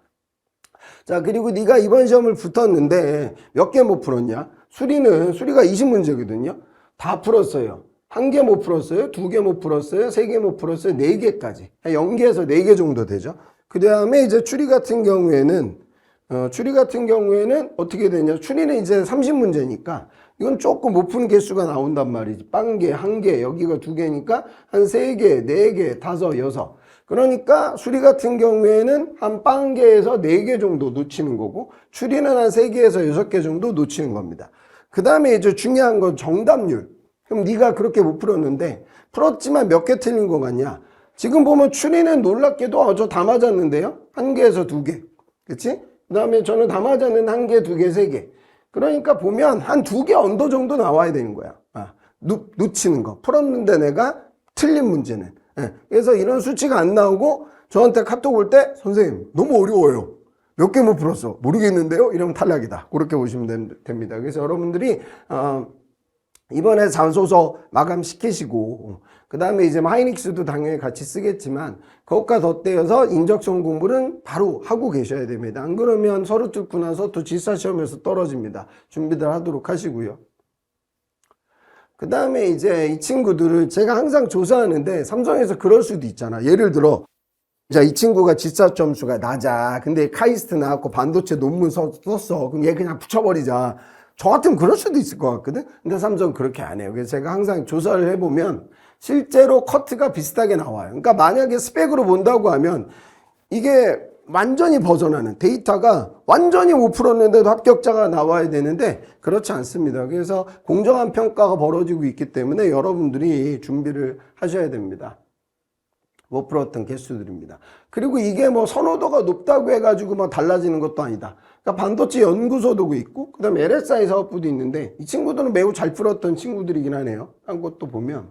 자, 그리고 네가 이번 시험을 붙었는데 몇 개 못 풀었냐? 수리가 20문제거든요. 다 풀었어요. 1개 못 풀었어요. 2개 못 풀었어요. 3개 못 풀었어요. 4개까지. 0개에서 4개 정도 되죠. 그 다음에 이제 추리 같은 경우에는 어떻게 되냐? 추리는 이제 30문제니까 이건 조금 못 푸는 개수가 나온단 말이지. 빵개, 1개, 여기가 2개니까 한 3개, 4개, 5, 6. 그러니까 수리 같은 경우에는 한 빵개에서 4개 정도 놓치는 거고, 추리는 한 3개에서 6개 정도 놓치는 겁니다. 그 다음에 이제 중요한 건 정답률. 그럼 네가 그렇게 못 풀었는데 풀었지만 몇 개 틀린 거 같냐? 지금 보면 추리는 놀랍게도 저 다 맞았는데요. 1개에서 2개. 그치? 그 다음에 저는 다 맞았는데 1개, 2개, 3개. 그러니까 보면 한 2개 언더 정도 나와야 되는 거야. 놓치는 거. 풀었는데 내가 틀린 문제는. 그래서 이런 수치가 안 나오고 저한테 카톡 올 때 선생님 너무 어려워요. 몇 개 못 풀었어. 모르겠는데요. 이러면 탈락이다. 그렇게 보시면 됩니다. 그래서 여러분들이 이번에 자소서 마감시키시고 그 다음에 이제 하이닉스도 당연히 같이 쓰겠지만 그것과 덧대어서 인적성 공부는 바로 하고 계셔야 됩니다. 안 그러면 서류 뚫고 나서 또 지사시험에서 떨어집니다. 준비들 하도록 하시고요. 그 다음에 이제 이 친구들을 제가 항상 조사하는데 삼성에서 그럴 수도 있잖아. 예를 들어 자, 이 친구가 지사 점수가 낮아. 근데 카이스트 나왔고 반도체 논문 썼어. 그럼 얘 그냥 붙여버리자. 저 같으면 그럴 수도 있을 것 같거든. 근데 삼성은 그렇게 안 해요. 그래서 제가 항상 조사를 해보면 실제로 커트가 비슷하게 나와요. 그러니까 만약에 스펙으로 본다고 하면 이게 완전히 벗어나는, 데이터가 완전히 못 풀었는데도 합격자가 나와야 되는데 그렇지 않습니다. 그래서 공정한 평가가 벌어지고 있기 때문에 여러분들이 준비를 하셔야 됩니다. 못 풀었던 개수들입니다. 그리고 이게 뭐 선호도가 높다고 해가지고 뭐 달라지는 것도 아니다. 그러니까 반도체 연구소도 있고 그 다음에 LSI 사업부도 있는데 이 친구들은 매우 잘 풀었던 친구들이긴 하네요. 한 것도 보면.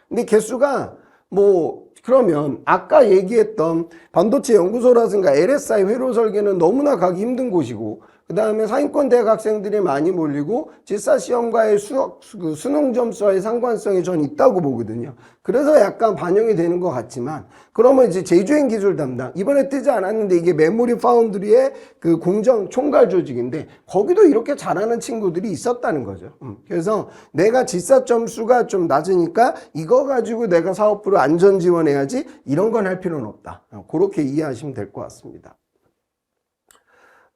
근데 개수가 뭐 그러면 아까 얘기했던 반도체 연구소라든가 LSI 회로 설계는 너무나 가기 힘든 곳이고 그 다음에 상위권 대학 학생들이 많이 몰리고 지사시험과의 수능 점수와의 상관성이 전 있다고 보거든요. 그래서 약간 반영이 되는 것 같지만 그러면 이제 제주행 기술 담당 이번에 뜨지 않았는데 이게 메모리 파운드리의 그 공정 총괄 조직인데 거기도 이렇게 잘하는 친구들이 있었다는 거죠. 그래서 내가 지사 점수가 좀 낮으니까 이거 가지고 내가 사업부를 안전 지원해야지 이런 건 할 필요는 없다. 그렇게 이해하시면 될 것 같습니다.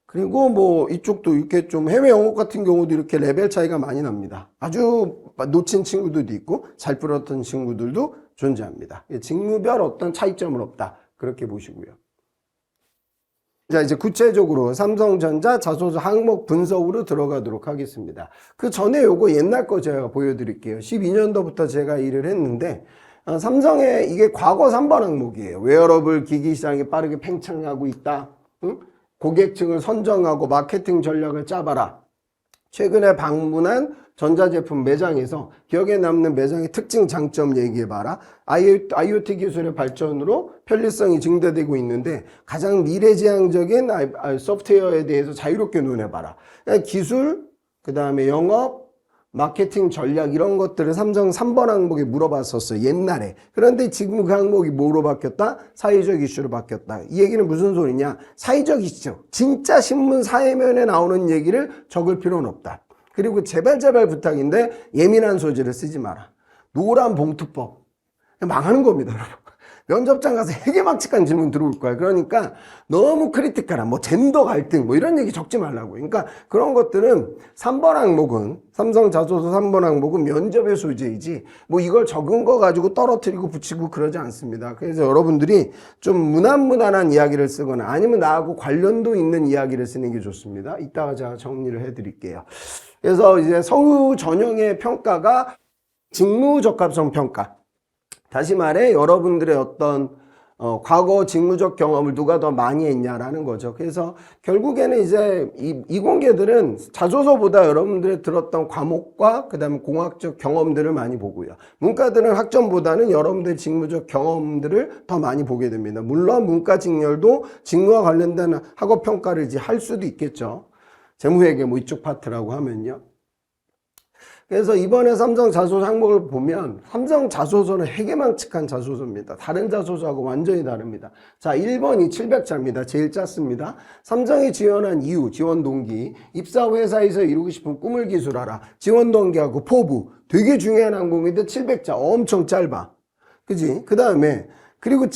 그리고 뭐 이쪽도 이렇게 좀 해외 영어 같은 경우도 이렇게 레벨 차이가 많이 납니다. 아주 놓친 친구들도 있고 잘 풀었던 친구들도 존재합니다. 직무별 어떤 차이점은 없다. 그렇게 보시고요. 자, 이제 구체적으로 삼성전자 자소서 항목 분석으로 들어가도록 하겠습니다. 그 전에 요거 옛날 거 제가 보여드릴게요. 12년도부터 제가 일을 했는데 삼성의 이게 과거 3번 항목이에요. 웨어러블 기기 시장이 빠르게 팽창하고 있다. 응? 고객층을 선정하고 마케팅 전략을 짜봐라. 최근에 방문한 전자제품 매장에서 기억에 남는 매장의 특징, 장점 얘기해봐라. IoT 기술의 발전으로 편리성이 증대되고 있는데 가장 미래지향적인 소프트웨어에 대해서 자유롭게 논해봐라. 기술, 그 다음에 영업, 마케팅 전략 이런 것들을 삼성 3번 항목에 물어봤었어요. 옛날에. 그런데 지금 그 항목이 뭐로 바뀌었다? 사회적 이슈로 바뀌었다. 이 얘기는 무슨 소리냐? 사회적 이슈. 진짜 신문 사회면에 나오는 얘기를 적을 필요는 없다. 그리고 제발 부탁인데 예민한 소재를 쓰지 마라. 노란 봉투법. 망하는 겁니다. 면접장 가서 해괴망측한 질문 들어올 거야. 그러니까 너무 크리티컬한 뭐 젠더 갈등 뭐 이런 얘기 적지 말라고. 그러니까 그런 것들은 3번 항목은 삼성 자소서 3번 항목은 면접의 소재이지 뭐 이걸 적은 거 가지고 떨어뜨리고 붙이고 그러지 않습니다. 그래서 여러분들이 좀 무난무난한 이야기를 쓰거나 아니면 나하고 관련도 있는 이야기를 쓰는 게 좋습니다. 이따가 제가 정리를 해드릴게요. 그래서 이제 서류 전형의 평가가 직무적합성 평가. 다시 말해 여러분들의 어떤 과거 직무적 경험을 누가 더 많이 했냐라는 거죠. 그래서 결국에는 이제 이 공개들은 자소서보다 여러분들의 들었던 과목과 그 다음에 공학적 경험들을 많이 보고요. 문과들은 학점보다는 여러분들의 직무적 경험들을 더 많이 보게 됩니다. 물론 문과 직렬도 직무와 관련된 학업 평가를 이제 할 수도 있겠죠. 재무회계 뭐 이쪽 파트라고 하면요. 그래서 이번에 삼성 자소서 항목을 보면 삼성 자소서는 해괴망측한 자소서입니다. 다른 자소서하고 완전히 다릅니다. 자, 1번이 700자입니다. 제일 짧습니다. 삼성이 지원한 이유, 지원 동기, 입사 회사에서 이루고 싶은 꿈을 기술하라. 지원 동기하고 포부, 되게 중요한 항목인데 700자, 엄청 짧아. 그지? 그 다음에 그리고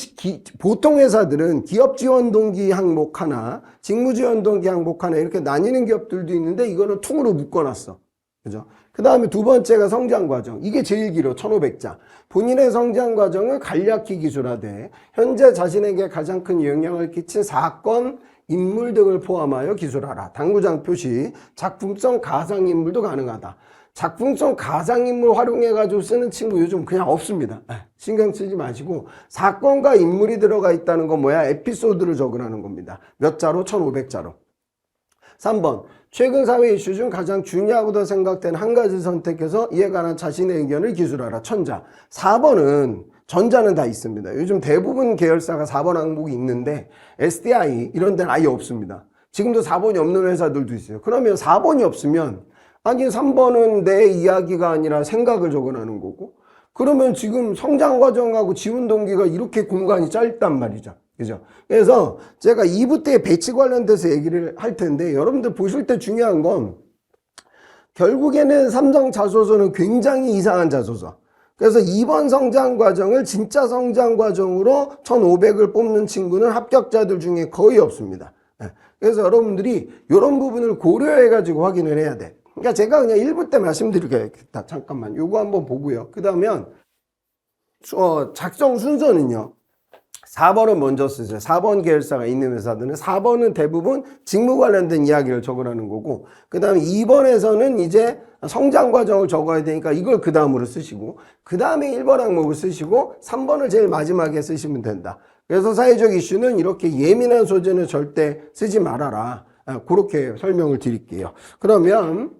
보통 회사들은 기업 지원 동기 항목 하나, 직무 지원 동기 항목 하나 이렇게 나뉘는 기업들도 있는데 이거는 퉁으로 묶어놨어. 그죠? 그 다음에 두 번째가 성장 과정. 이게 제일 길어. 1500자. 본인의 성장 과정을 간략히 기술하되 현재 자신에게 가장 큰 영향을 끼친 사건, 인물 등을 포함하여 기술하라. 당구장 표시, 작품성 가상인물도 가능하다. 작품성 가상인물 활용해가지고 쓰는 친구 요즘 그냥 없습니다. 신경 쓰지 마시고 사건과 인물이 들어가 있다는 건 뭐야? 에피소드를 적으라는 겁니다. 몇 자로? 1500자로. 3번. 최근 사회 이슈 중 가장 중요하고도 생각되는 한 가지 선택해서 이에 관한 자신의 의견을 기술하라. 1000자. 4번은 전자는 다 있습니다. 요즘 대부분 계열사가 4번 항목이 있는데 SDI 이런 데는 아예 없습니다. 지금도 4번이 없는 회사들도 있어요. 그러면 4번이 없으면 아니 3번은 내 이야기가 아니라 생각을 적어내는 거고 그러면 지금 성장 과정하고 지원 동기가 이렇게 공간이 짧단 말이죠. 그죠? 그래서 제가 2부 때 배치 관련돼서 얘기를 할 텐데 여러분들 보실 때 중요한 건 결국에는 삼성 자소서는 굉장히 이상한 자소서. 그래서 2번 성장 과정을 진짜 성장 과정으로 1500을 뽑는 친구는 합격자들 중에 거의 없습니다. 그래서 여러분들이 이런 부분을 고려해 가지고 확인을 해야 돼. 그러니까 제가 그냥 1부 때 말씀드리겠다. 잠깐만 요거 한번 보고요. 그 다음에 작성 순서는요. 4번은 먼저 쓰세요. 4번 계열사가 있는 회사들은 4번은 대부분 직무 관련된 이야기를 적으라는 거고 그 다음에 2번에서는 이제 성장 과정을 적어야 되니까 이걸 그 다음으로 쓰시고 그 다음에 1번 항목을 쓰시고 3번을 제일 마지막에 쓰시면 된다. 그래서 사회적 이슈는 이렇게 예민한 소재는 절대 쓰지 말아라. 그렇게 설명을 드릴게요. 그러면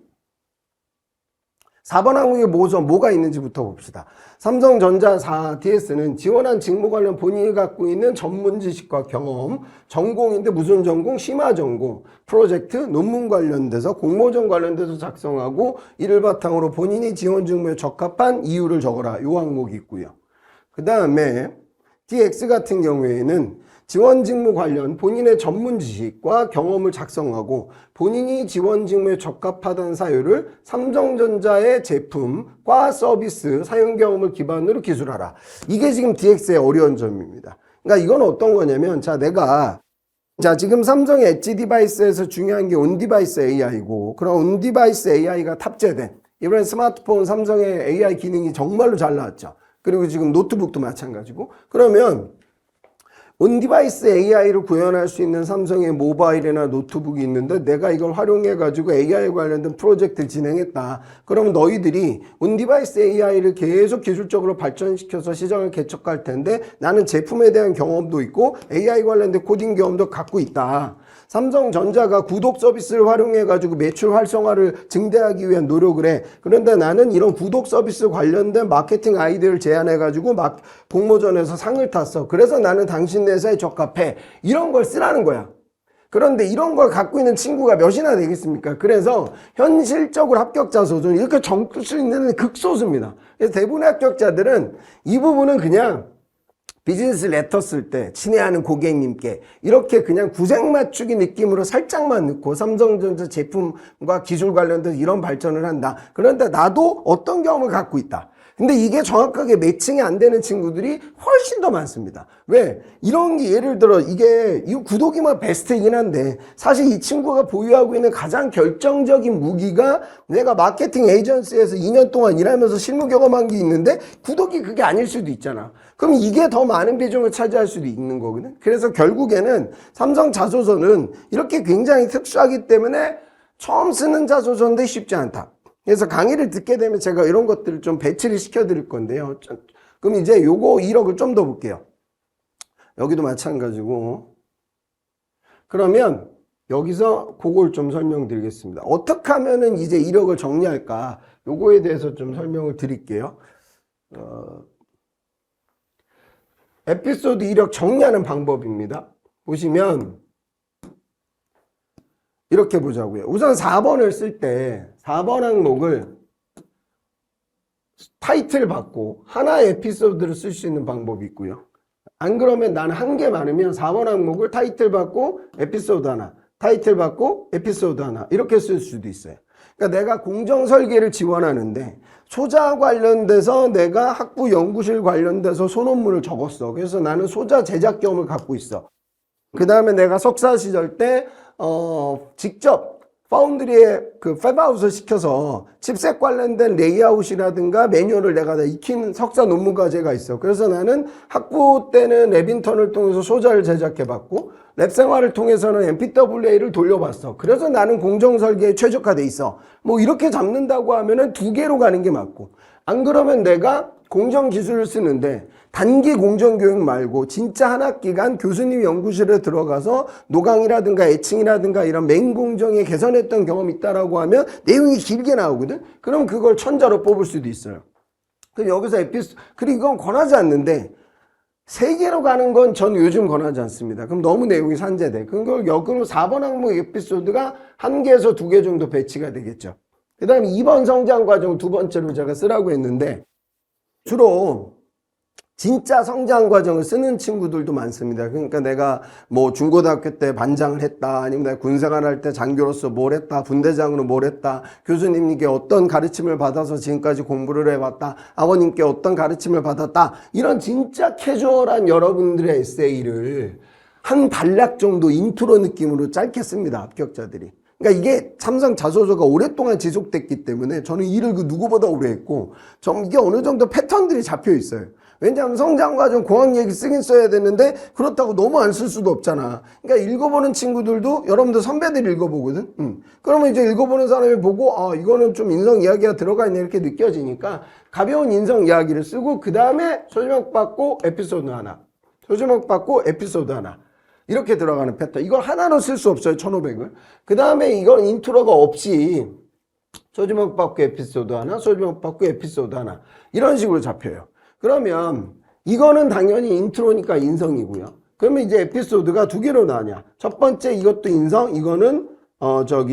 4번 항목에 뭐가 있는지부터 봅시다. 삼성전자 4DS는 지원한 직무 관련 본인이 갖고 있는 전문 지식과 경험, 전공인데 무슨 전공? 심화 전공, 프로젝트, 논문 관련돼서 공모전 관련돼서 작성하고 이를 바탕으로 본인이 지원 직무에 적합한 이유를 적어라. 요 항목이 있고요. 그 다음에 DX 같은 경우에는 지원 직무 관련 본인의 전문 지식과 경험을 작성하고 본인이 지원 직무에 적합하다는 사유를 삼성전자의 제품과 서비스 사용 경험을 기반으로 기술하라. 이게 지금 DX의 어려운 점입니다. 그러니까 이건 어떤 거냐면 지금 삼성의 엣지 디바이스에서 중요한 게 온디바이스 AI고 그런 온디바이스 AI가 탑재된 이번에 스마트폰 삼성의 AI 기능이 정말로 잘 나왔죠. 그리고 지금 노트북도 마찬가지고 그러면 온디바이스 AI를 구현할 수 있는 삼성의 모바일이나 노트북이 있는데 내가 이걸 활용해 가지고 AI 관련된 프로젝트를 진행했다. 그러면 너희들이 온디바이스 AI를 계속 기술적으로 발전시켜서 시장을 개척할 텐데 나는 제품에 대한 경험도 있고 AI 관련된 코딩 경험도 갖고 있다. 삼성전자가 구독 서비스를 활용해 가지고 매출 활성화를 증대하기 위한 노력을 해. 그런데 나는 이런 구독 서비스 관련된 마케팅 아이디어를 제안해 가지고 공모전에서 상을 탔어. 그래서 나는 당신 회사에 적합해. 이런 걸 쓰라는 거야. 그런데 이런 걸 갖고 있는 친구가 몇이나 되겠습니까? 그래서 현실적으로 합격자 수는 이렇게 적을 수 있는 극소수입니다. 그래서 대부분의 합격자들은 이 부분은 그냥 비즈니스 레터 쓸 때 친애하는 고객님께 이렇게 그냥 구색 맞추기 느낌으로 살짝만 넣고 삼성전자 제품과 기술 관련돼서 이런 발전을 한다. 그런데 나도 어떤 경험을 갖고 있다. 근데 이게 정확하게 매칭이 안 되는 친구들이 훨씬 더 많습니다. 왜? 이런 게 예를 들어 이게 이 구독이면 베스트이긴 한데 사실 이 친구가 보유하고 있는 가장 결정적인 무기가 내가 마케팅 에이전시에서 2년 동안 일하면서 실무 경험한 게 있는데 구독이 그게 아닐 수도 있잖아. 그럼 이게 더 많은 비중을 차지할 수도 있는 거거든. 그래서 결국에는 삼성 자소서는 이렇게 굉장히 특수하기 때문에 처음 쓰는 자소서인데 쉽지 않다. 그래서 강의를 듣게 되면 제가 이런 것들을 좀 배치를 시켜 드릴 건데요. 그럼 이제 요거 1억을 좀 더 볼게요. 여기도 마찬가지고. 그러면 여기서 그걸 좀 설명드리겠습니다. 어떻게 하면은 이제 1억을 정리할까? 요거에 대해서 좀 설명을 드릴게요. 에피소드 1억 정리하는 방법입니다. 보시면 이렇게 보자고요. 우선 4번을 쓸 때 4번 항목을 타이틀 받고 하나의 에피소드를 쓸 수 있는 방법이 있고요. 안 그러면 나는 한 개 많으면 4번 항목을 타이틀 받고 에피소드 하나, 타이틀 받고 에피소드 하나 이렇게 쓸 수도 있어요. 그러니까 내가 공정설계를 지원하는데 소자 관련돼서 내가 학부 연구실 관련돼서 소논문을 적었어. 그래서 나는 소자 제작 경험을 갖고 있어. 그 다음에 내가 석사 시절 때 직접 파운드리에 그 팹아웃을 시켜서 칩셋 관련된 레이아웃이라든가 매뉴얼을 내가 다 익힌 석사 논문 과제가 있어. 그래서 나는 학부 때는 랩인턴을 통해서 소자를 제작해봤고 랩 생활을 통해서는 MPWA를 돌려봤어. 그래서 나는 공정설계에 최적화돼 있어. 뭐 이렇게 잡는다고 하면은 2개로 가는 게 맞고, 안 그러면 내가 공정기술을 쓰는데 단기 공정교육 말고 진짜 한 학기간 교수님 연구실에 들어가서 노강이라든가 애칭이라든가 이런 맹공정에 개선했던 경험이 있다라고 하면 내용이 길게 나오거든. 그럼 그걸 천자로 뽑을 수도 있어요. 그럼 여기서 그리고 이건 권하지 않는데 3개로 가는 건 전 요즘 권하지 않습니다. 그럼 너무 내용이 산재돼. 그걸 역으로 4번 항목 에피소드가 1개에서 2개 정도 배치가 되겠죠. 그 다음에 2번 성장 과정 두 번째로 제가 쓰라고 했는데 주로 진짜 성장 과정을 쓰는 친구들도 많습니다. 그러니까 내가 뭐 중고등학교 때 반장을 했다, 아니면 내가 군생활할 때 장교로서 뭘 했다, 분대장으로 뭘 했다, 교수님께 어떤 가르침을 받아서 지금까지 공부를 해왔다, 아버님께 어떤 가르침을 받았다, 이런 진짜 캐주얼한 여러분들의 에세이를 한 단락 정도 인트로 느낌으로 짧게 씁니다, 합격자들이. 그러니까 이게 삼성 자소서가 오랫동안 지속됐기 때문에 저는 일을 그 누구보다 오래 했고, 이게 어느 정도 패턴들이 잡혀 있어요. 왜냐하면 성장과정 공학 얘기 쓰긴 써야 되는데 그렇다고 너무 안 쓸 수도 없잖아. 그러니까 읽어보는 친구들도 여러분들 선배들이 읽어보거든. 그러면 이제 읽어보는 사람이 보고 이거는 좀 인성 이야기가 들어가 있네 이렇게 느껴지니까 가벼운 인성 이야기를 쓰고 그 다음에 소지목 받고 에피소드 하나, 소지목 받고 에피소드 하나 이렇게 들어가는 패턴. 이걸 하나로 쓸 수 없어요. 1500을. 그 다음에 이건 인트로가 없이 소지목 받고 에피소드 하나, 소지목 받고 에피소드 하나 이런 식으로 잡혀요. 그러면 이거는 당연히 인트로니까 인성이고요. 그러면 이제 에피소드가 2개로 나뉘냐. 첫 번째 이것도 인성, 이거는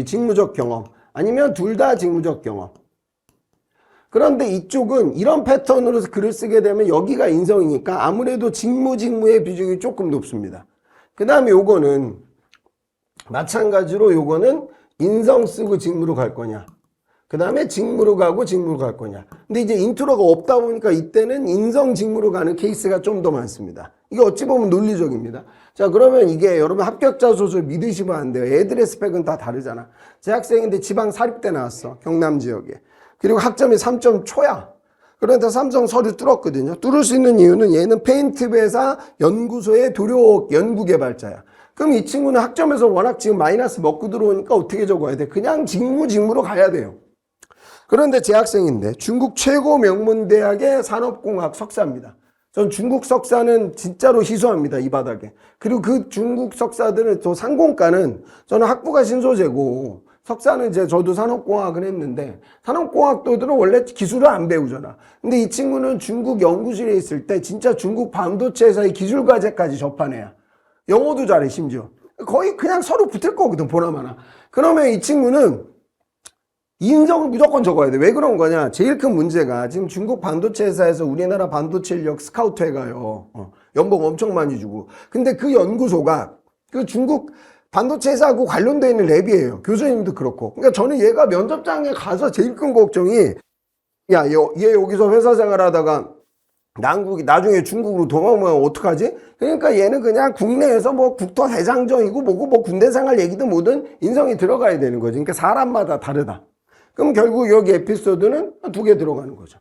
직무적 경험. 아니면 둘 다 직무적 경험. 그런데 이쪽은 이런 패턴으로 글을 쓰게 되면 여기가 인성이니까 아무래도 직무의 비중이 조금 높습니다. 그 다음에 요거는 마찬가지로 요거는 인성 쓰고 직무로 갈 거냐. 그 다음에 직무로 가고 직무로 갈 거냐. 근데 이제 인트로가 없다 보니까 이때는 인성 직무로 가는 케이스가 좀 더 많습니다. 이게 어찌 보면 논리적입니다. 자, 그러면 이게 여러분 합격자 소설 믿으시면 안 돼요. 애들의 스펙은 다 다르잖아. 제 학생인데 지방 사립대 나왔어. 경남 지역에. 그리고 학점이 3점 초야. 그런데 삼성 서류 뚫었거든요. 뚫을 수 있는 이유는 얘는 페인트 회사 연구소의 도료 연구개발자야. 그럼 이 친구는 학점에서 워낙 지금 마이너스 먹고 들어오니까 어떻게 적어야 돼? 그냥 직무로 가야 돼요. 그런데 제 학생인데 중국 최고 명문대학의 산업공학 석사입니다. 전 중국 석사는 진짜로 희소합니다. 이 바닥에. 그리고 그 중국 석사들은 또 상공과는 저는 학부가 신소재고 석사는 이제 저도 산업공학을 했는데 산업공학도들은 원래 기술을 안 배우잖아. 근데 이 친구는 중국 연구실에 있을 때 진짜 중국 반도체 회사의 기술과제까지 접한 애야. 영어도 잘해 심지어. 거의 그냥 서로 붙을 거거든 보나마나. 그러면 이 친구는 인성을 무조건 적어야 돼. 왜 그런 거냐? 제일 큰 문제가 지금 중국 반도체 회사에서 우리나라 반도체 인력 스카우트 해가요. 연봉 엄청 많이 주고. 근데 그 연구소가 그 중국 반도체 회사하고 관련되어 있는 랩이에요. 교수님도 그렇고. 그러니까 저는 얘가 면접장에 가서 제일 큰 걱정이 야, 얘 여기서 회사 생활하다가 나중에 중국으로 도망오면 어떡하지? 그러니까 얘는 그냥 국내에서 뭐 국토대장정이고 뭐고 뭐 군대 생활 얘기든 뭐든 인성이 들어가야 되는 거지. 그러니까 사람마다 다르다. 그럼 결국 여기 에피소드는 2개 들어가는 거죠.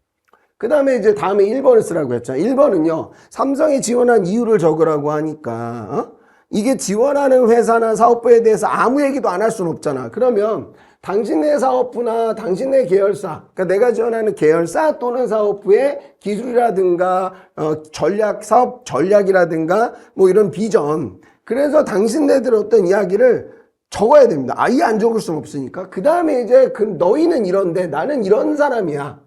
그 다음에 이제 다음에 1번을 쓰라고 했잖아. 1번은요, 삼성이 지원한 이유를 적으라고 하니까, 이게 지원하는 회사나 사업부에 대해서 아무 얘기도 안 할 수는 없잖아. 그러면 당신네 사업부나 당신네 계열사, 그러니까 내가 지원하는 계열사 또는 사업부의 기술이라든가, 사업 전략이라든가, 뭐 이런 비전. 그래서 당신네들 어떤 이야기를 적어야 됩니다. 아예 안 적을 수는 없으니까. 그 다음에 이제 너희는 이런데 나는 이런 사람이야.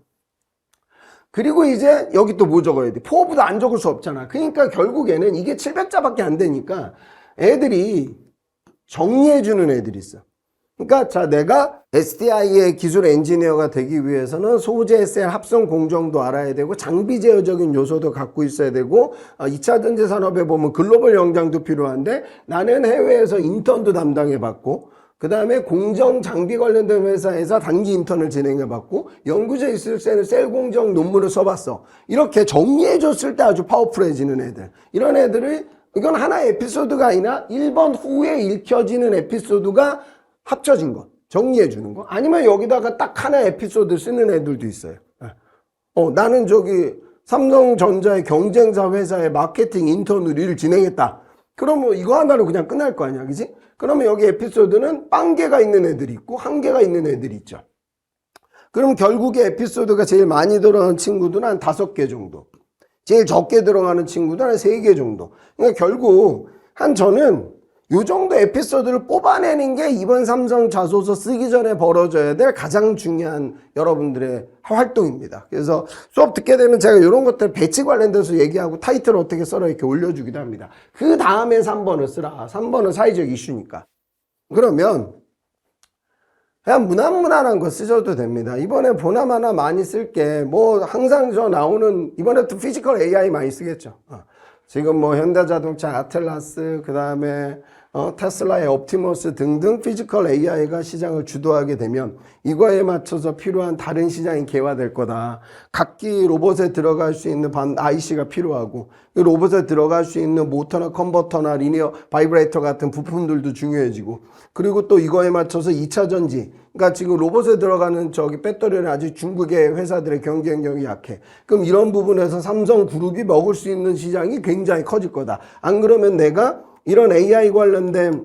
그리고 이제 여기 또 뭐 적어야 돼? 포부도 안 적을 수 없잖아. 그러니까 결국에는 이게 700자밖에 안 되니까 애들이 정리해주는 애들이 있어. 그러니까 자, 내가 SDI의 기술 엔지니어가 되기 위해서는 소재 셀 합성 공정도 알아야 되고 장비 제어적인 요소도 갖고 있어야 되고 2차 전지 산업에 보면 글로벌 역량도 필요한데 나는 해외에서 인턴도 담당해 봤고 그 다음에 공정 장비 관련된 회사에서 단기 인턴을 진행해 봤고 연구소에 있을 때는 셀 공정 논문을 써봤어. 이렇게 정리해 줬을 때 아주 파워풀해지는 애들. 이런 애들을 이건 하나의 에피소드가 아니라 1번 후에 읽혀지는 에피소드가 합쳐진 것. 정리해 주는 거. 아니면 여기다가 딱 하나 에피소드 쓰는 애들도 있어요. 나는 저기 삼성전자의 경쟁사 회사의 마케팅 인턴으로 일을 진행했다. 그러면 이거 하나로 그냥 끝날 거 아니야. 그지? 그러면 여기 에피소드는 0개가 있는 애들이 있고 1개가 있는 애들이 있죠. 그럼 결국에 에피소드가 제일 많이 들어가는 친구들은 한 5개 정도. 제일 적게 들어가는 친구들은 한 3개 정도. 그러니까 결국 저는 이 정도 에피소드를 뽑아내는 게 이번 삼성 자소서 쓰기 전에 벌어져야 될 가장 중요한 여러분들의 활동입니다. 그래서 수업 듣게 되면 제가 이런 것들 배치 관련돼서 얘기하고 타이틀을 어떻게 써라 이렇게 올려주기도 합니다. 그 다음에 3번을 쓰라. 3번은 사회적 이슈니까. 그러면 그냥 무난무난한 거 쓰셔도 됩니다. 이번에 보나마나 많이 쓸게 뭐 항상 저 나오는 이번에도 피지컬 AI 많이 쓰겠죠. 지금 뭐 현대자동차 아틀라스 그 다음에 테슬라의 옵티머스 등등 피지컬 AI가 시장을 주도하게 되면 이거에 맞춰서 필요한 다른 시장이 개화될 거다. 각기 로봇에 들어갈 수 있는 IC가 필요하고 이 로봇에 들어갈 수 있는 모터나 컨버터나 리니어 바이브레이터 같은 부품들도 중요해지고 그리고 또 이거에 맞춰서 2차 전지 그러니까 지금 로봇에 들어가는 저기 배터리는 아직 중국의 회사들의 경쟁력이 약해. 그럼 이런 부분에서 삼성그룹이 먹을 수 있는 시장이 굉장히 커질 거다. 안 그러면 내가 이런 AI 관련된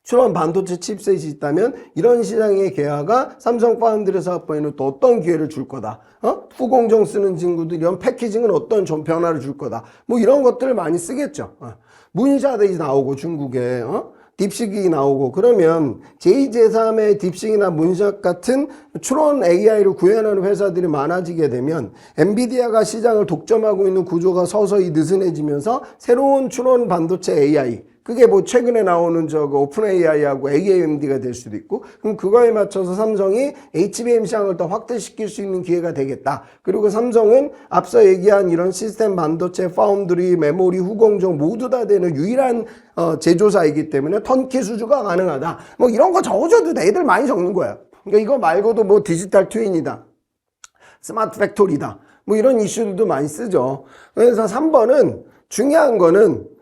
출원 반도체 칩셋이 있다면 이런 시장의 개화가 삼성 파운드리 사업부에는 또 어떤 기회를 줄 거다. 후공정 쓰는 친구들 이런 패키징은 어떤 좀 변화를 줄 거다. 뭐 이런 것들을 많이 쓰겠죠. 문샤들이 나오고 중국에 딥식이 나오고 그러면 제2제3의 딥식이나 문샷 같은 추론 AI를 구현하는 회사들이 많아지게 되면 엔비디아가 시장을 독점하고 있는 구조가 서서히 느슨해지면서 새로운 추론 반도체 AI 그게 뭐 최근에 나오는 저거 오픈 AI하고 AMD가 될 수도 있고 그럼 그거에 맞춰서 삼성이 HBM 시장을 더 확대시킬 수 있는 기회가 되겠다. 그리고 삼성은 앞서 얘기한 이런 시스템 반도체, 파운드리, 메모리, 후공정 모두 다 되는 유일한 제조사이기 때문에 턴키 수주가 가능하다. 뭐 이런 거 적어줘도 애들 많이 적는 거야. 그러니까 이거 말고도 뭐 디지털 트윈이다. 스마트 팩토리다. 뭐 이런 이슈들도 많이 쓰죠. 그래서 3번은 중요한 거는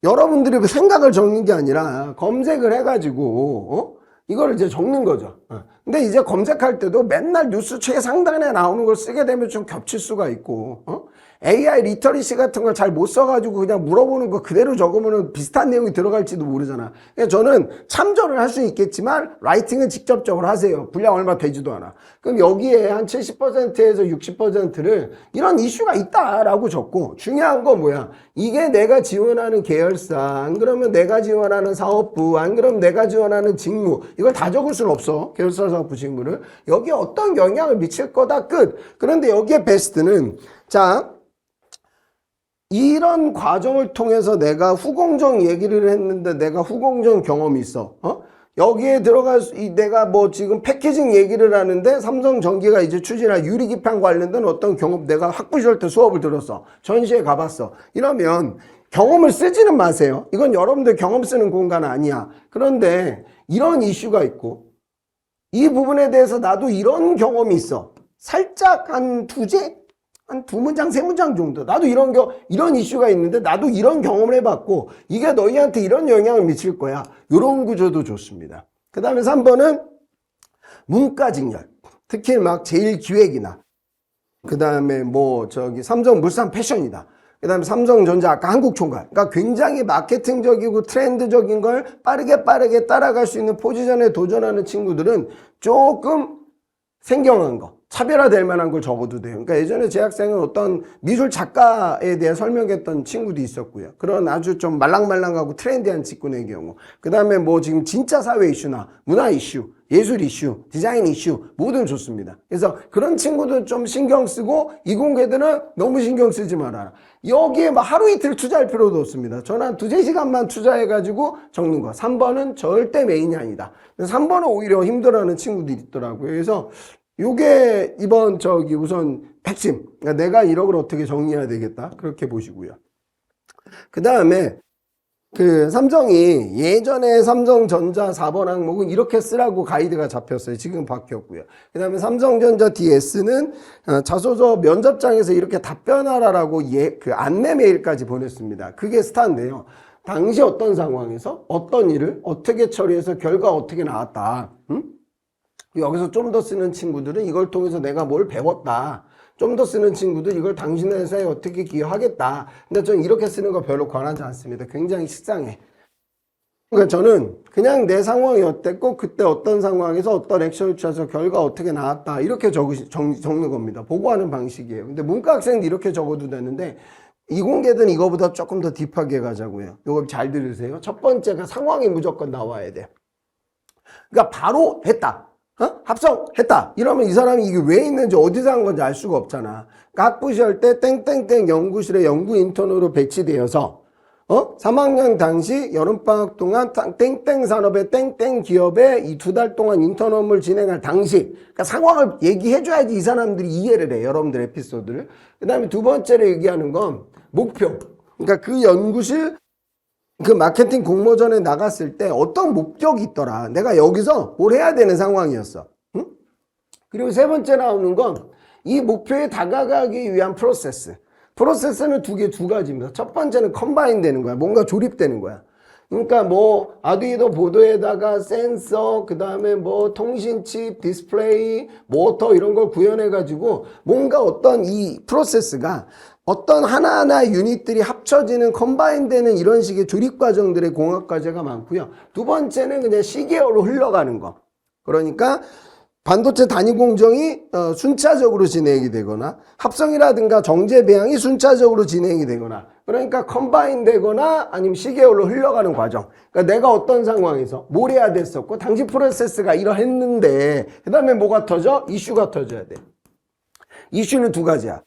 여러분들이 생각을 적는 게 아니라 검색을 해가지고 이거를 이제 적는 거죠. 근데 이제 검색할 때도 맨날 뉴스 최상단에 나오는 걸 쓰게 되면 좀 겹칠 수가 있고 AI 리터리시 같은 걸 잘 못 써가지고 그냥 물어보는 거 그대로 적으면 비슷한 내용이 들어갈지도 모르잖아. 그래서 저는 참조를 할 수 있겠지만 라이팅은 직접적으로 하세요. 분량 얼마 되지도 않아. 그럼 여기에 한 70%에서 60%를 이런 이슈가 있다라고 적고 중요한 건 뭐야? 이게 내가 지원하는 계열사, 안 그러면 내가 지원하는 사업부, 안 그러면 내가 지원하는 직무 이걸 다 적을 수는 없어. 계열사 사업부 직무를. 여기에 어떤 영향을 미칠 거다 끝. 그런데 여기에 베스트는 자 이런 과정을 통해서 내가 후공정 얘기를 했는데 내가 후공정 경험이 있어. 여기에 들어갈 내가 뭐 지금 패키징 얘기를 하는데 삼성전기가 이제 추진할 유리기판 관련된 어떤 경험 내가 학부시절 때 수업을 들었어. 전시회 가봤어. 이러면 경험을 쓰지는 마세요. 이건 여러분들 경험 쓰는 공간 아니야. 그런데 이런 이슈가 있고 이 부분에 대해서 나도 이런 경험이 있어. 살짝 한 한 두 문장, 세 문장 정도. 나도 이런 이슈가 있는데 나도 이런 경험을 해봤고 이게 너희한테 이런 영향을 미칠 거야. 이런 구조도 좋습니다. 그 다음에 3번은 문과직렬. 특히 막 제일기획이나 그 다음에 삼성물산 패션이다. 그 다음에 삼성전자 아까 한국총괄. 그러니까 굉장히 마케팅적이고 트렌드적인 걸 빠르게 따라갈 수 있는 포지션에 도전하는 친구들은 조금 생경한 거, 차별화될 만한 걸 적어도 돼요. 그러니까 예전에 제 학생은 어떤 미술 작가에 대해 설명했던 친구도 있었고요. 그런 아주 좀 말랑말랑하고 트렌디한 직군의 경우. 그 다음에 지금 진짜 사회 이슈나 문화 이슈, 예술 이슈, 디자인 이슈 모두 좋습니다. 그래서 그런 친구들 좀 신경 쓰고 이공계들은 너무 신경 쓰지 말아라. 여기에 하루 이틀 투자할 필요도 없습니다. 저는 한 2-3시간만 투자해가지고 적는 거. 3번은 절대 메인이 아니다. 3번은 오히려 힘들어하는 친구들이 있더라고요. 그래서 요게 이번 우선 핵심. 그러니까 내가 1억을 어떻게 정리해야 되겠다. 그렇게 보시고요. 그 다음에 삼성이 예전에 삼성전자 4번 항목은 이렇게 쓰라고 가이드가 잡혔어요. 지금 바뀌었고요. 그 다음에 삼성전자 DS는 자소서 면접장에서 이렇게 답변하라라고 안내 메일까지 보냈습니다. 그게 스타인데요. 당시 어떤 상황에서 어떤 일을 어떻게 처리해서 결과 어떻게 나왔다. 여기서 좀 더 쓰는 친구들은 이걸 통해서 내가 뭘 배웠다. 좀 더 쓰는 친구들 이걸 당신 회사에 어떻게 기여하겠다. 근데 저는 이렇게 쓰는 거 별로 권하지 않습니다. 굉장히 식상해. 그러니까 저는 그냥 내 상황이 어땠고 그때 어떤 상황에서 어떤 액션을 취해서 결과 어떻게 나왔다. 이렇게 적는 겁니다. 보고하는 방식이에요. 근데 문과 학생도 이렇게 적어도 되는데 이공계든 이거보다 조금 더 딥하게 가자고요. 이거 잘 들으세요. 첫 번째가 상황이 무조건 나와야 돼. 그러니까 바로 했다. 합성했다. 이러면 이 사람이 이게 왜 있는지 어디서 한 건지 알 수가 없잖아. 학부시 할 때 땡땡땡 연구실에 연구 인턴으로 배치되어서 3학년 당시 여름방학 동안 땡땡 산업의 땡땡 기업에 이 2달 동안 인턴 업무를 진행할 당시 그러니까 상황을 얘기해줘야지 이 사람들이 이해를 해. 여러분들 에피소드를. 그 다음에 두 번째로 얘기하는 건 목표. 그러니까 그 연구실 마케팅 공모전에 나갔을 때 어떤 목적이 있더라. 내가 여기서 뭘 해야 되는 상황이었어. 응? 그리고 세 번째 나오는 건 이 목표에 다가가기 위한 프로세스. 프로세스는 두 가지입니다. 첫 번째는 컴바인 되는 거야. 뭔가 조립되는 거야. 그러니까 아두이노 보드에다가 센서, 그 다음에 통신칩, 디스플레이, 모터 이런 걸 구현해가지고 뭔가 어떤 이 프로세스가 어떤 하나하나 유닛들이 합쳐지는 컴바인 되는 이런 식의 조립 과정들의 공학 과제가 많고요. 두 번째는 그냥 시계열로 흘러가는 거. 그러니까 반도체 단위 공정이 순차적으로 진행이 되거나 합성이라든가 정제 배양이 순차적으로 진행이 되거나 그러니까 컴바인 되거나 아니면 시계열로 흘러가는 과정. 그러니까 내가 어떤 상황에서 뭘 해야 됐었고 당시 프로세스가 이러했는데 그 다음에 뭐가 터져? 이슈가 터져야 돼. 이슈는 두 가지야.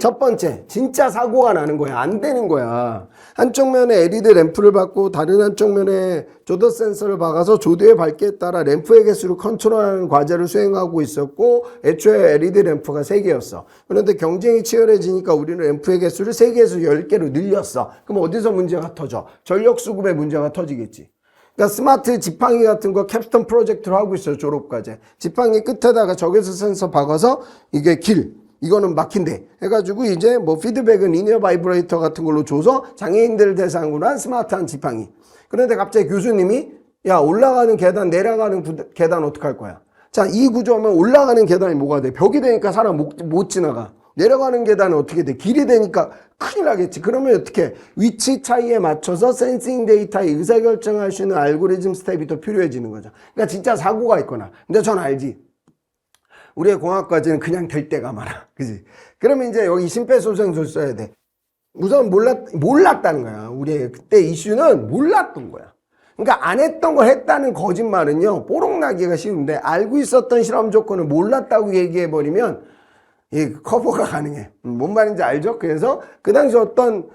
첫 번째, 진짜 사고가 나는 거야. 안 되는 거야. 한쪽 면에 LED 램프를 받고 다른 한쪽 면에 조도 센서를 박아서 조도의 밝기에 따라 램프의 개수를 컨트롤하는 과제를 수행하고 있었고 애초에 LED 램프가 3개였어. 그런데 경쟁이 치열해지니까 우리는 램프의 개수를 3개에서 10개로 늘렸어. 그럼 어디서 문제가 터져? 전력 수급에 문제가 터지겠지. 그러니까 스마트 지팡이 같은 거 캡스톤 프로젝트로 하고 있어요. 졸업과제. 지팡이 끝에다가 적외선 센서 박아서 이게 이거는 막힌대 해가지고 이제 피드백은 리니어 바이브레이터 같은 걸로 줘서 장애인들 대상으로 한 스마트한 지팡이. 그런데 갑자기 교수님이 야 올라가는 계단 내려가는 계단 어떡할 거야. 자, 이 구조면 올라가는 계단이 뭐가 돼? 벽이 되니까 사람 못 지나가. 내려가는 계단은 어떻게 돼? 길이 되니까 큰일 나겠지. 그러면 어떻게 위치 차이에 맞춰서 센싱 데이터에 의사결정할 수 있는 알고리즘 스텝이 더 필요해지는 거죠. 그러니까 진짜 사고가 있거나. 근데 전 알지. 우리의 공학과제는 그냥 될 때가 많아. 그지? 그러면 이제 여기 심폐소생술 써야 돼. 우선 몰랐다는 거야. 우리의 그때 이슈는 몰랐던 거야. 그러니까 안 했던 걸 했다는 거짓말은요, 뽀록나기가 쉬운데, 알고 있었던 실험 조건을 몰랐다고 얘기해버리면, 커버가 가능해. 뭔 말인지 알죠? 그래서 그 당시 어떤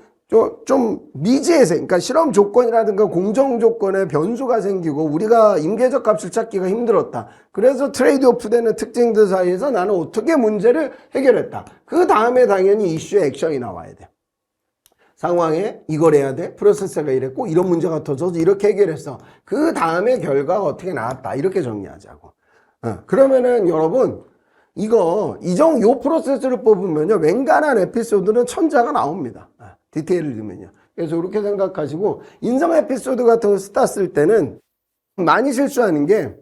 좀 미지에서, 그러니까 실험 조건이라든가 공정 조건에 변수가 생기고 우리가 임계적 값을 찾기가 힘들었다. 그래서 트레이드 오프 되는 특징들 사이에서 나는 어떻게 문제를 해결했다. 그 다음에 당연히 이슈의 액션이 나와야 돼. 상황에 이걸 해야 돼. 프로세서가 이랬고 이런 문제가 터져서 이렇게 해결했어. 그 다음에 결과가 어떻게 나왔다. 이렇게 정리하자고. 그러면은 여러분 요 프로세스를 뽑으면요, 웬간한 에피소드는 천자가 나옵니다. 디테일을 넣으면요. 그래서 이렇게 생각하시고, 인성 에피소드 같은 거 스타 쓸 때는 많이 실수하는 게,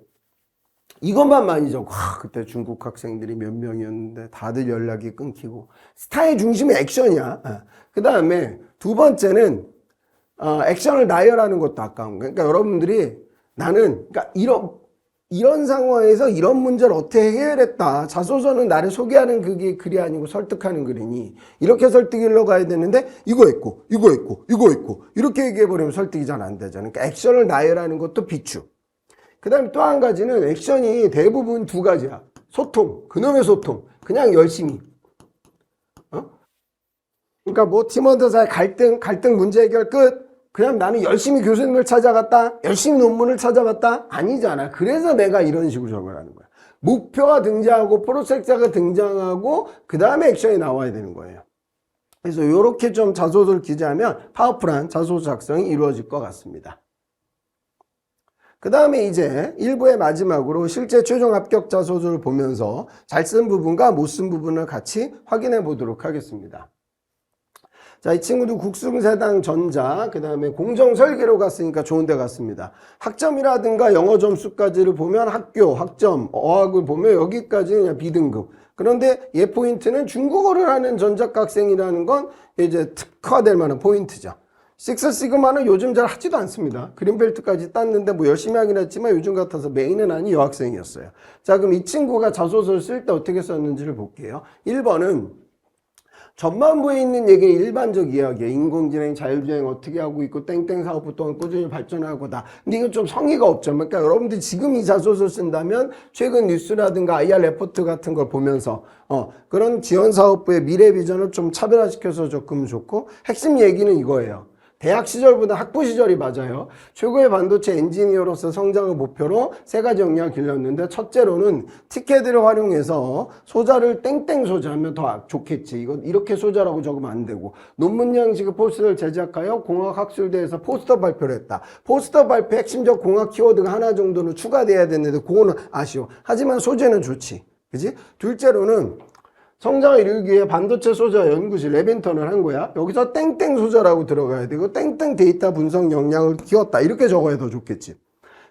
이것만 많이 적어. 그때 중국 학생들이 몇 명이었는데 다들 연락이 끊기고. 스타의 중심이 액션이야. 그 다음에 두 번째는, 액션을 나열하는 것도 아까운 거예요. 그러니까 여러분들이 나는, 그러니까 이런 상황에서 이런 문제를 어떻게 해결했다. 자소서는 나를 소개하는 그게 글이 아니고 설득하는 글이니 이렇게 설득일로 가야 되는데 이거 있고 이렇게 얘기해버리면 설득이 잘 안 되잖아요. 그러니까 액션을 나열하는 것도 비추. 그 다음에 또 한 가지는 액션이 대부분 두 가지야. 소통, 그놈의 소통. 그냥 열심히. 그러니까 뭐 팀원들 사이 갈등 문제 해결 끝. 그냥 나는 열심히 교수님을 찾아갔다. 열심히 논문을 찾아봤다. 아니잖아. 그래서 내가 이런 식으로 적어라는 거야. 목표가 등장하고 프로젝트가 등장하고 그 다음에 액션이 나와야 되는 거예요. 그래서 이렇게 좀 자소서를 기재하면 파워풀한 자소서 작성이 이루어질 것 같습니다. 그 다음에 이제 1부의 마지막으로 실제 최종 합격 자소서를 보면서 잘 쓴 부분과 못 쓴 부분을 같이 확인해 보도록 하겠습니다. 자, 이 친구도 국승세당 전자, 그 다음에 공정설계로 갔으니까 좋은 데 갔습니다. 학점이라든가 영어 점수까지를 보면 학교, 학점, 어학을 보면 여기까지는 그냥 B등급. 그런데 얘 포인트는 중국어를 하는 전작학생이라는 건 이제 특화될 만한 포인트죠. 식스시그마는 요즘 잘 하지도 않습니다. 그린벨트까지 땄는데 뭐 열심히 하긴 했지만 요즘 같아서 메인은 아닌 여학생이었어요. 자, 그럼 이 친구가 자소서를 쓸 때 어떻게 썼는지를 볼게요. 1번은 전반부에 있는 얘기는 일반적 이야기예요. 인공지능, 자율주행 어떻게 하고 있고 땡땡 사업부 또한 꾸준히 발전하고 다. 근데 이건 좀 성의가 없죠. 그러니까 여러분들이 지금 이 자소서 쓴다면 최근 뉴스라든가 IR 레포트 같은 걸 보면서 그런 지원사업부의 미래 비전을 좀 차별화시켜서 적으면 좋고, 핵심 얘기는 이거예요. 대학 시절보다 학부 시절이 맞아요. 최고의 반도체 엔지니어로서 성장을 목표로 세 가지 역량을 길렀는데, 첫째로는 티켓을 활용해서 소자를 땡땡 소자하면 더 좋겠지. 이거 이렇게 소자라고 적으면 안 되고, 논문 양식의 포스터를 제작하여 공학학술대에서 포스터 발표를 했다. 포스터 발표 핵심적 공학 키워드가 하나 정도는 추가돼야 되는데 그거는 아쉬워. 하지만 소재는 좋지. 그지? 둘째로는 성장을 이루기 위해 반도체 소자 연구실 레빈턴을 한 거야. 여기서 땡땡 소자라고 들어가야 되고 땡땡 데이터 분석 역량을 키웠다. 이렇게 적어야 더 좋겠지.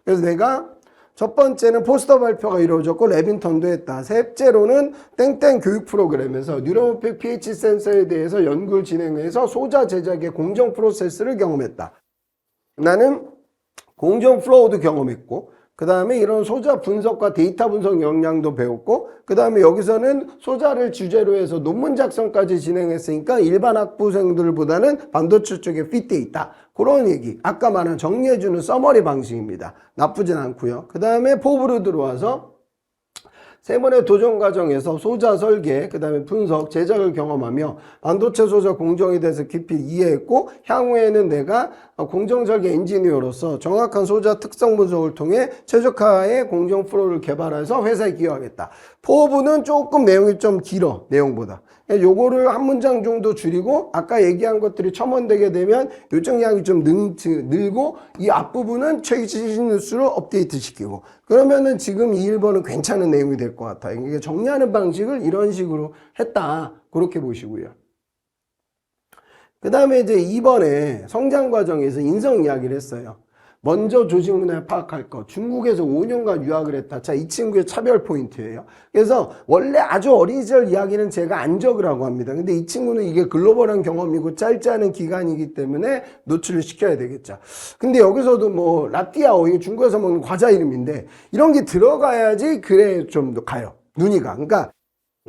그래서 내가 첫 번째는 포스터 발표가 이루어졌고 레빈턴도 했다. 셋째로는 땡땡 교육 프로그램에서 뉴로모픽 pH 센서에 대해서 연구를 진행해서 소자 제작의 공정 프로세스를 경험했다. 나는 공정 플로우도 경험했고, 그 다음에 이런 소자 분석과 데이터 분석 역량도 배웠고, 그 다음에 여기서는 소자를 주제로 해서 논문 작성까지 진행했으니까 일반 학부생들보다는 반도체 쪽에 핏돼 있다. 그런 얘기. 아까 말한 정리해주는 서머리 방식입니다. 나쁘진 않고요. 그 다음에 포부로 들어와서 세 번의 도전 과정에서 소자 설계, 그 다음에 분석, 제작을 경험하며 반도체 소자 공정에 대해서 깊이 이해했고, 향후에는 내가 공정 설계 엔지니어로서 정확한 소자 특성 분석을 통해 최적화의 공정 프로를 개발해서 회사에 기여하겠다. 포부는 조금 내용이 좀 길어, 내용보다. 요거를 한 문장 정도 줄이고, 아까 얘기한 것들이 첨언되게 되면 요청량이 좀 늘고, 이 앞부분은 최신 뉴스로 업데이트 시키고, 그러면은 지금 이 1번은 괜찮은 내용이 될 것 같아요. 이게 정리하는 방식을 이런 식으로 했다. 그렇게 보시고요. 그 다음에 이제 2번에 성장 과정에서 인성 이야기를 했어요. 먼저 조직 문화를 파악할 것. 중국에서 5년간 유학을 했다. 자, 이 친구의 차별 포인트예요. 그래서 원래 아주 어린 시절 이야기는 제가 안 적으라고 합니다. 근데 이 친구는 이게 글로벌한 경험이고 짧지 않은 기간이기 때문에 노출을 시켜야 되겠죠. 근데 여기서도 뭐 라띠아오, 이게 중국에서 먹는 과자 이름인데 이런 게 들어가야지 그래 좀 더 가요. 눈이 가. 그러니까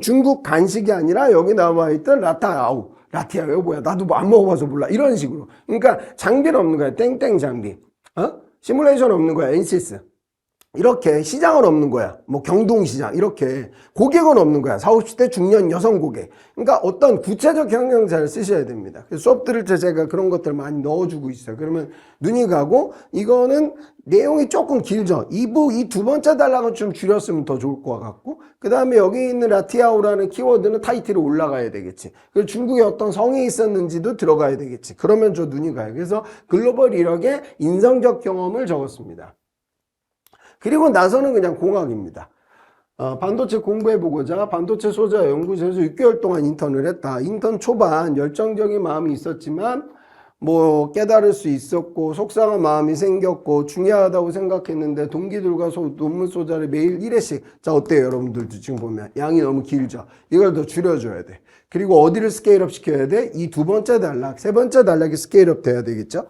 중국 간식이 아니라 여기 나와 있던 라타아오. 라티아오 뭐야? 나도 뭐 안 먹어봐서 몰라. 이런 식으로. 그러니까 장비는 없는 거야. 땡땡 장비. 시뮬레이션 없는 거야. 엔시스. 이렇게 시장은 없는 거야. 뭐 경동시장 이렇게 고객은 없는 거야. 40, 50대 중년 여성 고객. 그러니까 어떤 구체적 경영자를 쓰셔야 됩니다. 그래서 수업 들을 때 제가 그런 것들 많이 넣어주고 있어요. 그러면 눈이 가고, 이거는 내용이 조금 길죠. 이 두 번째 단락은 좀 줄였으면 더 좋을 것 같고, 그 다음에 여기 있는 라티아오라는 키워드는 타이틀이 올라가야 되겠지. 그리고 중국에 어떤 성이 있었는지도 들어가야 되겠지. 그러면 저 눈이 가요. 그래서 글로벌 이력에 인성적 경험을 적었습니다. 그리고 나서는 그냥 공학입니다. 반도체 공부해보고자 반도체 소자 연구소에서 6개월 동안 인턴을 했다. 인턴 초반 열정적인 마음이 있었지만 뭐 깨달을 수 있었고 속상한 마음이 생겼고 중요하다고 생각했는데 동기들과 논문 소자를 매일 1회씩 자 어때요 여러분들도 지금 보면 양이 너무 길죠. 이걸 더 줄여줘야 돼. 그리고 어디를 스케일업 시켜야 돼? 이 두 번째 단락, 세 번째 단락이 스케일업 돼야 되겠죠.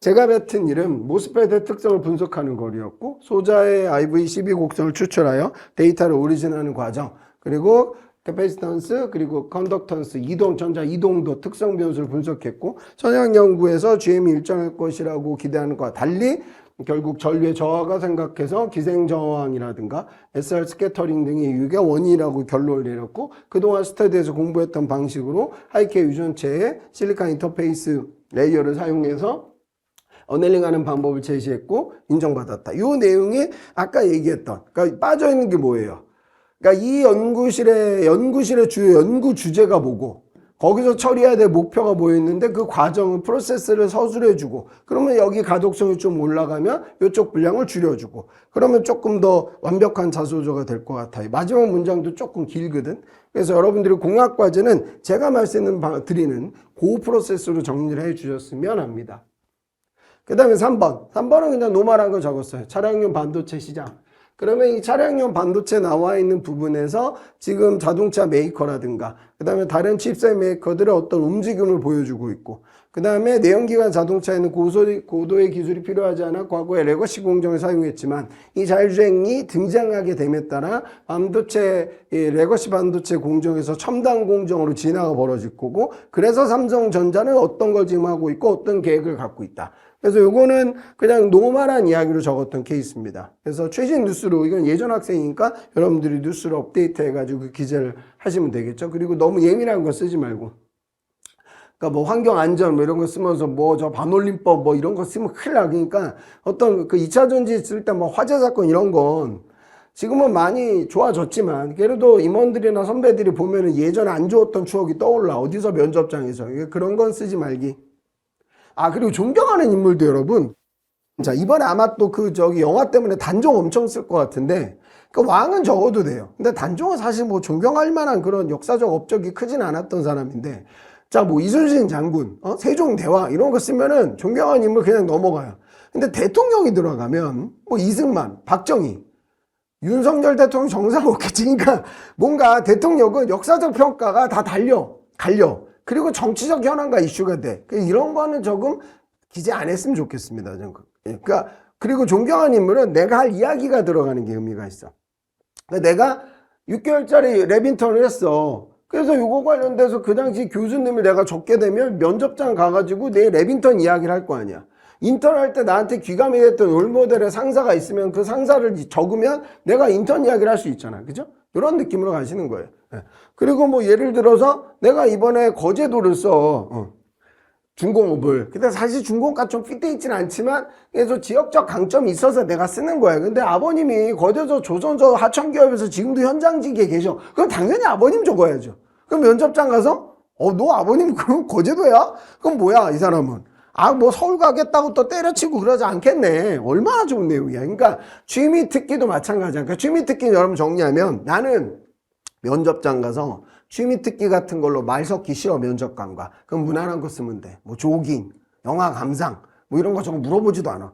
제가 뱉은 일은 모스펫의 특성을 분석하는 거리였고 소자의 IV12 곡선을 추출하여 데이터를 오리진하는 과정 그리고 캐패시턴스 그리고 컨덕턴스 이동 전자 이동도 특성 변수를 분석했고 선형 연구에서 GM이 일정할 것이라고 기대하는 것과 달리 결국 전류의 저하가 생각해서 기생 저항이라든가 SR 스캐터링 등의 이유가 원인이라고 결론을 내렸고 그동안 스터디에서 공부했던 방식으로 하이케 유전체에 실리콘 인터페이스 레이어를 사용해서 어넬링하는 방법을 제시했고 인정받았다. 이 내용이 아까 얘기했던 그러니까 빠져있는 게 뭐예요? 그러니까 이 연구실의 주요 연구 주제가 뭐고 거기서 처리해야 될 목표가 뭐였는데 그 과정을 프로세스를 서술해주고 그러면 여기 가독성이 좀 올라가면 이쪽 분량을 줄여주고 그러면 조금 더 완벽한 자소조가 될 것 같아요. 마지막 문장도 조금 길거든. 그래서 여러분들이 공학과제는 제가 말씀드리는 그 프로세스로 정리를 해주셨으면 합니다. 그 다음에 3번. 3번은 그냥 노멀한 거 적었어요. 차량용 반도체 시장. 그러면 이 차량용 반도체 나와 있는 부분에서 지금 자동차 메이커라든가 그 다음에 다른 칩셋 메이커들의 어떤 움직임을 보여주고 있고 그 다음에 내연기관 자동차에는 고도의 기술이 필요하지 않아 과거에 레거시 공정을 사용했지만 이 자율주행이 등장하게 됨에 따라 레거시 반도체 공정에서 첨단 공정으로 진화가 벌어질 거고 그래서 삼성전자는 어떤 걸 지금 하고 있고 어떤 계획을 갖고 있다. 그래서 요거는 그냥 노멀한 이야기로 적었던 케이스입니다. 그래서 최신 뉴스로 이건 예전 학생이니까 여러분들이 뉴스를 업데이트 해가지고 그 기재를 하시면 되겠죠. 그리고 너무 예민한 거 쓰지 말고. 그러니까 뭐 환경 안전 뭐 이런 거 쓰면서 뭐 저 반올림법 뭐 이런 거 쓰면 큰일 나니까 어떤 그 2차 전지 쓸 때 뭐 화재 사건 이런 건 지금은 많이 좋아졌지만 그래도 임원들이나 선배들이 보면은 예전에 안 좋았던 추억이 떠올라. 어디서 면접장에서. 그런 건 쓰지 말기. 그리고 존경하는 인물도 여러분. 자, 이번에 아마 또 영화 때문에 단종 엄청 쓸 것 같은데, 왕은 적어도 돼요. 근데 단종은 사실 뭐 존경할 만한 그런 역사적 업적이 크진 않았던 사람인데, 자, 뭐 이순신 장군, 세종대왕 이런 거 쓰면은 존경하는 인물 그냥 넘어가요. 근데 대통령이 들어가면, 뭐 이승만, 박정희, 윤석열 대통령 정상 없겠지. 그러니까 뭔가 대통령은 역사적 평가가 다 갈려. 그리고 정치적 현안과 이슈가 돼. 이런 거는 조금 기재 안 했으면 좋겠습니다. 그러니까 그리고 존경하는 인물은 내가 할 이야기가 들어가는 게 의미가 있어. 그러니까 내가 6개월짜리 랩 인턴을 했어. 그래서 이거 관련돼서 그 당시 교수님을 내가 적게 되면 면접장 가가지고 내 랩 인턴 이야기를 할 거 아니야. 인턴할 때 나한테 귀감이 됐던 롤모델의 상사가 있으면 그 상사를 적으면 내가 인턴 이야기를 할 수 있잖아. 그죠? 이런 느낌으로 가시는 거예요. 그리고 뭐 예를 들어서 내가 이번에 거제도를 써. 중공업을. 근데 사실 중공업과 좀 핏돼 있지는 않지만 그래서 지역적 강점이 있어서 내가 쓰는 거예요. 근데 아버님이 거제도 조선저 하천기업에서 지금도 현장직에 계셔. 그럼 당연히 아버님 적어야죠. 그럼 면접장 가서 너 아버님 그럼 거제도야? 그럼 뭐야 이 사람은. 뭐 서울 가겠다고 또 때려치고 그러지 않겠네. 얼마나 좋은 내용이야. 그러니까 취미 특기도 마찬가지야. 그러니까 취미 특기는 여러분 정리하면 나는 면접장 가서 취미 특기 같은 걸로 말 섞기 싫어. 면접관과. 그럼 무난한 거 쓰면 돼. 뭐 조깅, 영화 감상 뭐 이런 거 저거 물어보지도 않아.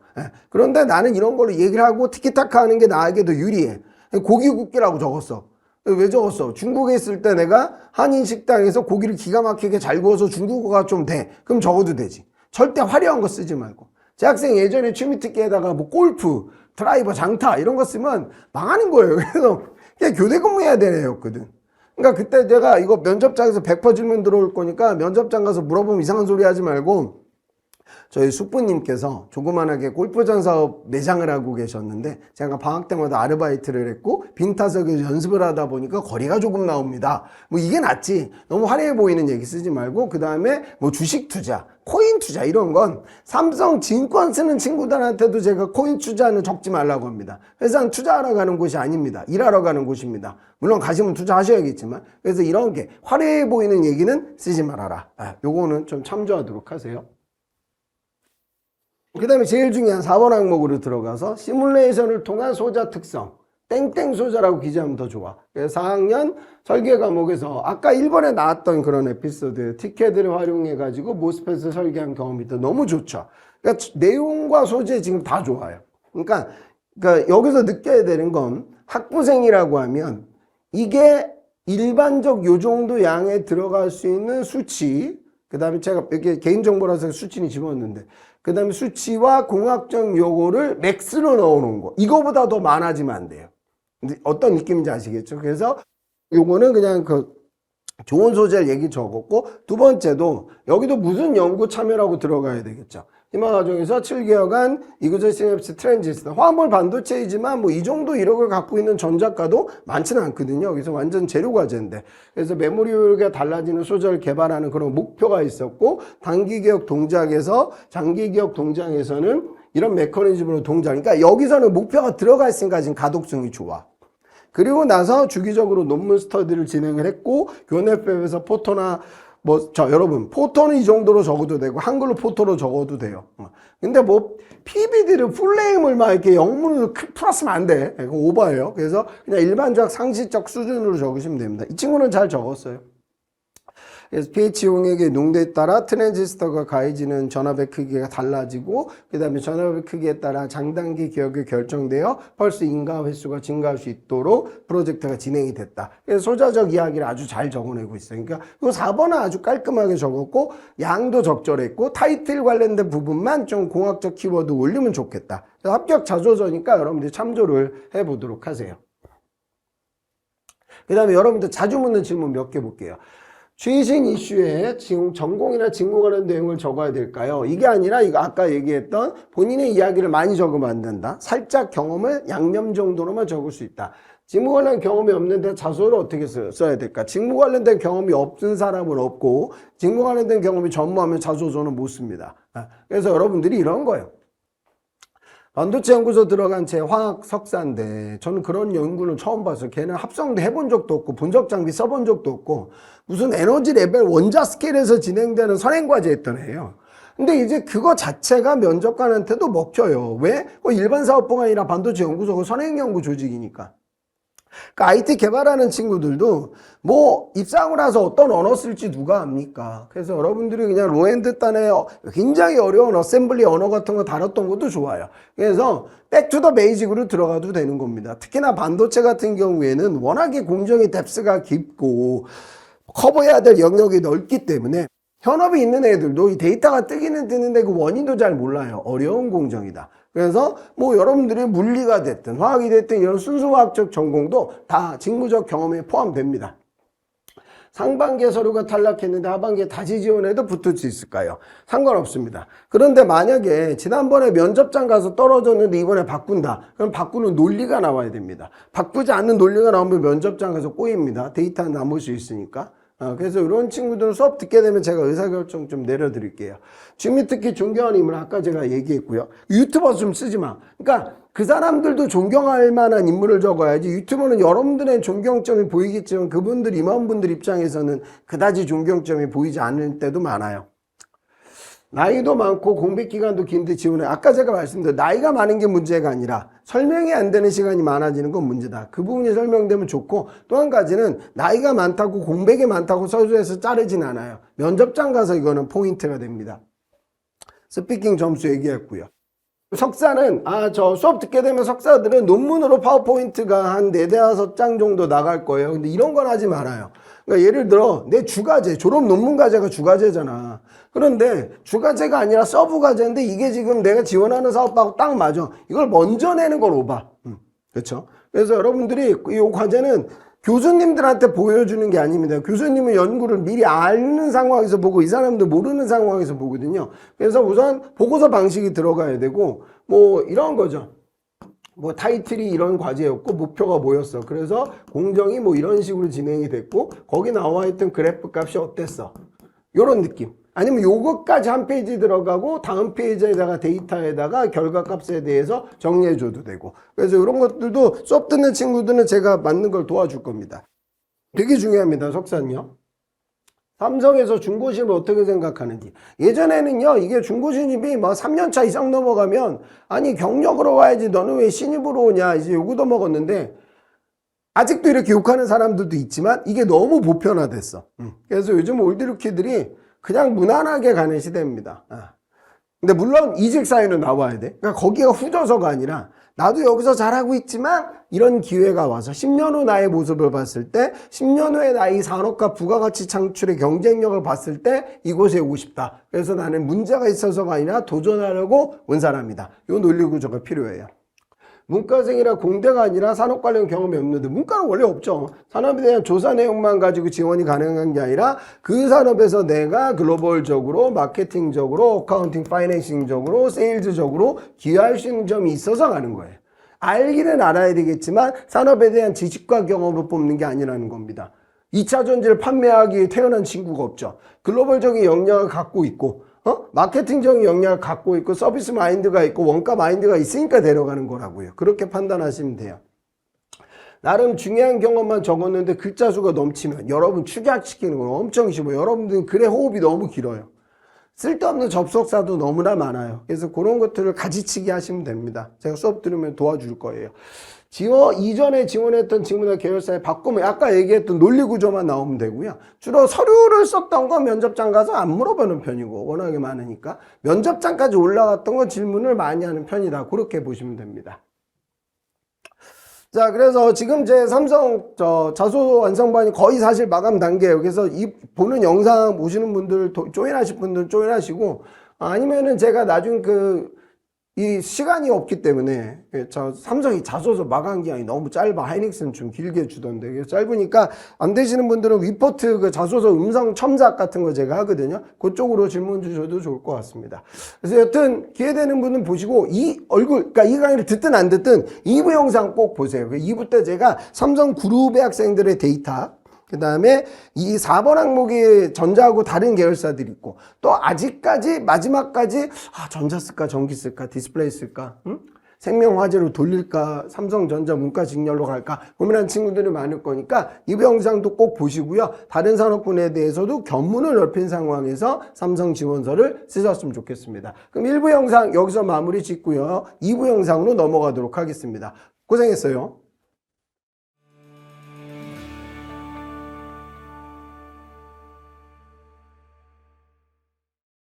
그런데 나는 이런 걸로 얘기를 하고 티키타카 하는 게 나에게도 유리해. 고기 굽기라고 적었어. 왜 적었어? 중국에 있을 때 내가 한인 식당에서 고기를 기가 막히게 잘 구워서 중국어가 좀 돼. 그럼 적어도 되지. 절대 화려한 거 쓰지 말고. 제 학생 예전에 취미 특기에다가 뭐 골프, 드라이버, 장타 이런 거 쓰면 망하는 거예요. 그래서 그냥 교대 근무해야 되는 애였거든. 그러니까 그때 제가 이거 면접장에서 100% 질문 들어올 거니까 면접장 가서 물어보면 이상한 소리 하지 말고 저희 숙부님께서 조그만하게 골프장 사업 매장을 하고 계셨는데 제가 방학 때마다 아르바이트를 했고 빈타석에서 연습을 하다 보니까 거리가 조금 나옵니다. 뭐 이게 낫지. 너무 화려해 보이는 얘기 쓰지 말고 그 다음에 뭐 주식 투자, 코인 투자 이런 건 삼성 증권 쓰는 친구들한테도 제가 코인 투자는 적지 말라고 합니다. 회사는 투자하러 가는 곳이 아닙니다. 일하러 가는 곳입니다. 물론 가시면 투자하셔야겠지만 그래서 이런 게 화려해 보이는 얘기는 쓰지 말아라. 요거는 좀 참조하도록 하세요. 그 다음에 제일 중요한 4번 항목으로 들어가서 시뮬레이션을 통한 소자 특성. 땡땡 소자라고 기재하면 더 좋아. 그래서 4학년 설계 과목에서 아까 1번에 나왔던 그런 에피소드 티켓을 활용해 가지고 모스펫을 설계한 경험이 또 너무 좋죠. 그러니까 내용과 소재 지금 다 좋아요. 그러니까 여기서 느껴야 되는 건 학부생이라고 하면 이게 일반적 요 정도 양에 들어갈 수 있는 수치, 그 다음에 제가 이렇게 개인정보라서 수치는 집어넣는데, 그 다음에 수치와 공학적 요거를 맥스로 넣어놓은 거. 이거보다 더 많아지면 안 돼요. 근데 어떤 느낌인지 아시겠죠? 그래서 요거는 그냥 좋은 소재를 얘기 적었고, 두 번째도 여기도 무슨 연구 참여라고 들어가야 되겠죠. 희망과정에서 7개월간 이그저 시냅스 트랜지스터 화합물 반도체이지만 뭐 이 정도 이력을 갖고 있는 전작가도 많지는 않거든요. 그래서 완전 재료 과제인데, 그래서 메모리가 달라지는 소재를 개발하는 그런 목표가 있었고, 단기 기억 동작에서 장기 기억 동작에서는 이런 메커니즘으로 동작. 그러니까 여기서는 목표가 들어가 있으니까 지금 가독성이 좋아. 그리고 나서 주기적으로 논문 스터디를 진행을 했고, 교내법에서 포토나 여러분, 포토는 이 정도로 적어도 되고, 한글로 포토로 적어도 돼요. 근데 PBD를 풀네임을 막 이렇게 영문으로 풀었으면 안 돼. 그거 오버예요. 그래서 그냥 일반적 상식적 수준으로 적으시면 됩니다. 이 친구는 잘 적었어요. 그래서 pH 용액의 농도에 따라 트랜지스터가 가해지는 전압의 크기가 달라지고, 그 다음에 전압의 크기에 따라 장단기 기억이 결정되어 펄스 인가 횟수가 증가할 수 있도록 프로젝트가 진행이 됐다. 그래서 소자적 이야기를 아주 잘 적어내고 있어요. 그러니까 이 4번은 아주 깔끔하게 적었고, 양도 적절했고, 타이틀 관련된 부분만 좀 공학적 키워드 올리면 좋겠다. 그래서 합격 자소서니까 여러분들이 참조를 해보도록 하세요. 그 다음에 여러분들 자주 묻는 질문 몇 개 볼게요. 최신 이슈에 전공이나 직무 관련 내용을 적어야 될까요? 이게 아니라 이거 아까 얘기했던 본인의 이야기를 많이 적으면 안 된다. 살짝 경험을 양념 정도로만 적을 수 있다. 직무 관련 경험이 없는데 자소를 어떻게 써야 될까? 직무 관련된 경험이 없는 사람은 없고, 직무 관련된 경험이 전무하면 자소서는 못 씁니다. 그래서 여러분들이 이런 거예요. 반도체 연구소 들어간 제 화학 석사인데 저는 그런 연구는 처음 봤어요. 걔는 합성도 해본 적도 없고 분석 장비 써본 적도 없고 무슨 에너지 레벨 원자 스케일에서 진행되는 선행과제 했던 애예요. 근데 이제 그거 자체가 면접관한테도 먹혀요. 왜? 일반 사업부가 아니라 반도체 연구소가 선행연구 조직이니까. 그러니까 IT 개발하는 친구들도 입사하고 나서 어떤 언어 쓸지 누가 압니까? 그래서 여러분들이 그냥 로엔드 단의 굉장히 어려운 어셈블리 언어 같은 거 다뤘던 것도 좋아요. 그래서 백투더 베이직으로 들어가도 되는 겁니다. 특히나 반도체 같은 경우에는 워낙에 공정의 뎁스가 깊고 커버해야 될 영역이 넓기 때문에 현업이 있는 애들도 이 데이터가 뜨기는 뜨는데 그 원인도 잘 몰라요. 어려운 공정이다. 그래서 여러분들이 물리가 됐든 화학이 됐든 이런 순수화학적 전공도 다 직무적 경험에 포함됩니다. 상반기에 서류가 탈락했는데 하반기에 다시 지원해도 붙을 수 있을까요? 상관없습니다. 그런데 만약에 지난번에 면접장 가서 떨어졌는데 이번에 바꾼다. 그럼 바꾸는 논리가 나와야 됩니다. 바꾸지 않는 논리가 나오면 면접장 가서 꼬입니다. 데이터 남을 수 있으니까. 그래서 이런 친구들은 수업 듣게 되면 제가 의사결정 좀 내려드릴게요. 지금 특히 존경하는 인물 아까 제가 얘기했고요. 유튜버 좀 쓰지 마. 그러니까 그 사람들도 존경할 만한 인물을 적어야지. 유튜버는 여러분들의 존경점이 보이겠지만 그분들 임원분들 입장에서는 그다지 존경점이 보이지 않을 때도 많아요. 나이도 많고 공백 기간도 긴데 지원해. 아까 제가 말씀드린 나이가 많은 게 문제가 아니라 설명이 안 되는 시간이 많아지는 건 문제다. 그 부분이 설명되면 좋고, 또 한 가지는 나이가 많다고 공백이 많다고 서류에서 자르진 않아요. 면접장 가서 이거는 포인트가 됩니다. 스피킹 점수 얘기했고요. 석사는 저 수업 듣게 되면 석사들은 논문으로 파워포인트가 한 4-5장 정도 나갈 거예요. 근데 이런 건 하지 말아요. 그러니까 예를 들어 내 주과제, 졸업 논문 과제가 주과제잖아. 그런데 주과제가 아니라 서브 과제인데 이게 지금 내가 지원하는 사업하고 딱 맞아. 이걸 먼저 내는 건 오바. 그렇죠? 그래서 여러분들이 이 과제는 교수님들한테 보여주는 게 아닙니다. 교수님은 연구를 미리 아는 상황에서 보고 이 사람들 모르는 상황에서 보거든요. 그래서 우선 보고서 방식이 들어가야 되고 이런 거죠. 타이틀이 이런 과제였고 목표가 뭐였어. 그래서 공정이 이런 식으로 진행이 됐고 거기 나와 있던 그래프 값이 어땠어. 이런 느낌. 아니면 요것까지 한 페이지 들어가고 다음 페이지에다가 데이터에다가 결과값에 대해서 정리해줘도 되고. 그래서 이런 것들도 수업 듣는 친구들은 제가 맞는 걸 도와줄 겁니다. 되게 중요합니다. 석사는요. 삼성에서 중고신입을 어떻게 생각하는지. 예전에는요, 이게 중고신입이 뭐 3년차 이상 넘어가면, 아니, 경력으로 와야지, 너는 왜 신입으로 오냐, 이제 요구도 먹었는데, 아직도 이렇게 욕하는 사람들도 있지만, 이게 너무 보편화됐어. 그래서 요즘 올드루키들이 그냥 무난하게 가는 시대입니다. 근데 물론 이직 사유는 나와야 돼. 그러니까 거기가 후져서가 아니라 나도 여기서 잘하고 있지만 이런 기회가 와서 10년 후 나의 모습을 봤을 때 10년 후에 나의 산업과 부가가치 창출의 경쟁력을 봤을 때 이곳에 오고 싶다. 그래서 나는 문제가 있어서가 아니라 도전하려고 온 사람이다. 이 논리 구조가 필요해요. 문과생이라 공대가 아니라 산업 관련 경험이 없는데 문과는 원래 없죠. 산업에 대한 조사 내용만 가지고 지원이 가능한 게 아니라 그 산업에서 내가 글로벌적으로 마케팅적으로 어카운팅 파이낸싱적으로 세일즈적으로 기여할 수 있는 점이 있어서 가는 거예요. 알기는 알아야 되겠지만 산업에 대한 지식과 경험을 뽑는 게 아니라는 겁니다. 2차 전지를 판매하기 위해 태어난 친구가 없죠. 글로벌적인 역량을 갖고 있고 마케팅적인 역량을 갖고 있고 서비스 마인드가 있고 원가 마인드가 있으니까 데려가는 거라고요. 그렇게 판단하시면 돼요. 나름 중요한 경험만 적었는데 글자 수가 넘치면 여러분 축약시키는 건 엄청 쉬워요. 여러분들은 글의 호흡이 너무 길어요. 쓸데없는 접속사도 너무나 많아요. 그래서 그런 것들을 가지치기 하시면 됩니다. 제가 수업 들으면 도와줄 거예요. 이전에 지원했던 직무나 계열사에 바꾸면 아까 얘기했던 논리 구조만 나오면 되고요. 주로 서류를 썼던 건 면접장 가서 안 물어보는 편이고 워낙에 많으니까 면접장까지 올라갔던 건 질문을 많이 하는 편이다. 그렇게 보시면 됩니다. 자, 그래서 지금 제 삼성 자소 완성반이 거의 사실 마감 단계예요. 그래서 이 보는 영상 보시는 분들 조인하실 분들 조인하시고 아니면은 제가 나중 이 시간이 없기 때문에 삼성이 자소서 마감 기한이 너무 짧아. 하이닉스는 좀 길게 주던데 그래서 짧으니까 안 되시는 분들은 위포트 자소서 음성 첨삭 같은 거 제가 하거든요. 그쪽으로 질문 주셔도 좋을 것 같습니다. 그래서 여튼 기회되는 분은 보시고 그러니까 이 강의를 듣든 안 듣든 2부 영상 꼭 보세요. 2부 때 제가 삼성 그룹의 학생들의 데이터 그 다음에 이 4번 항목이 전자하고 다른 계열사들이 있고 또 아직까지 마지막까지 전자 쓸까 전기 쓸까 디스플레이 쓸까 생명화재로 돌릴까 삼성전자 문과직렬로 갈까 고민하는 친구들이 많을 거니까 이 영상도 꼭 보시고요. 다른 산업군에 대해서도 견문을 넓힌 상황에서 삼성 지원서를 쓰셨으면 좋겠습니다. 그럼 1부 영상 여기서 마무리 짓고요. 2부 영상으로 넘어가도록 하겠습니다. 고생했어요.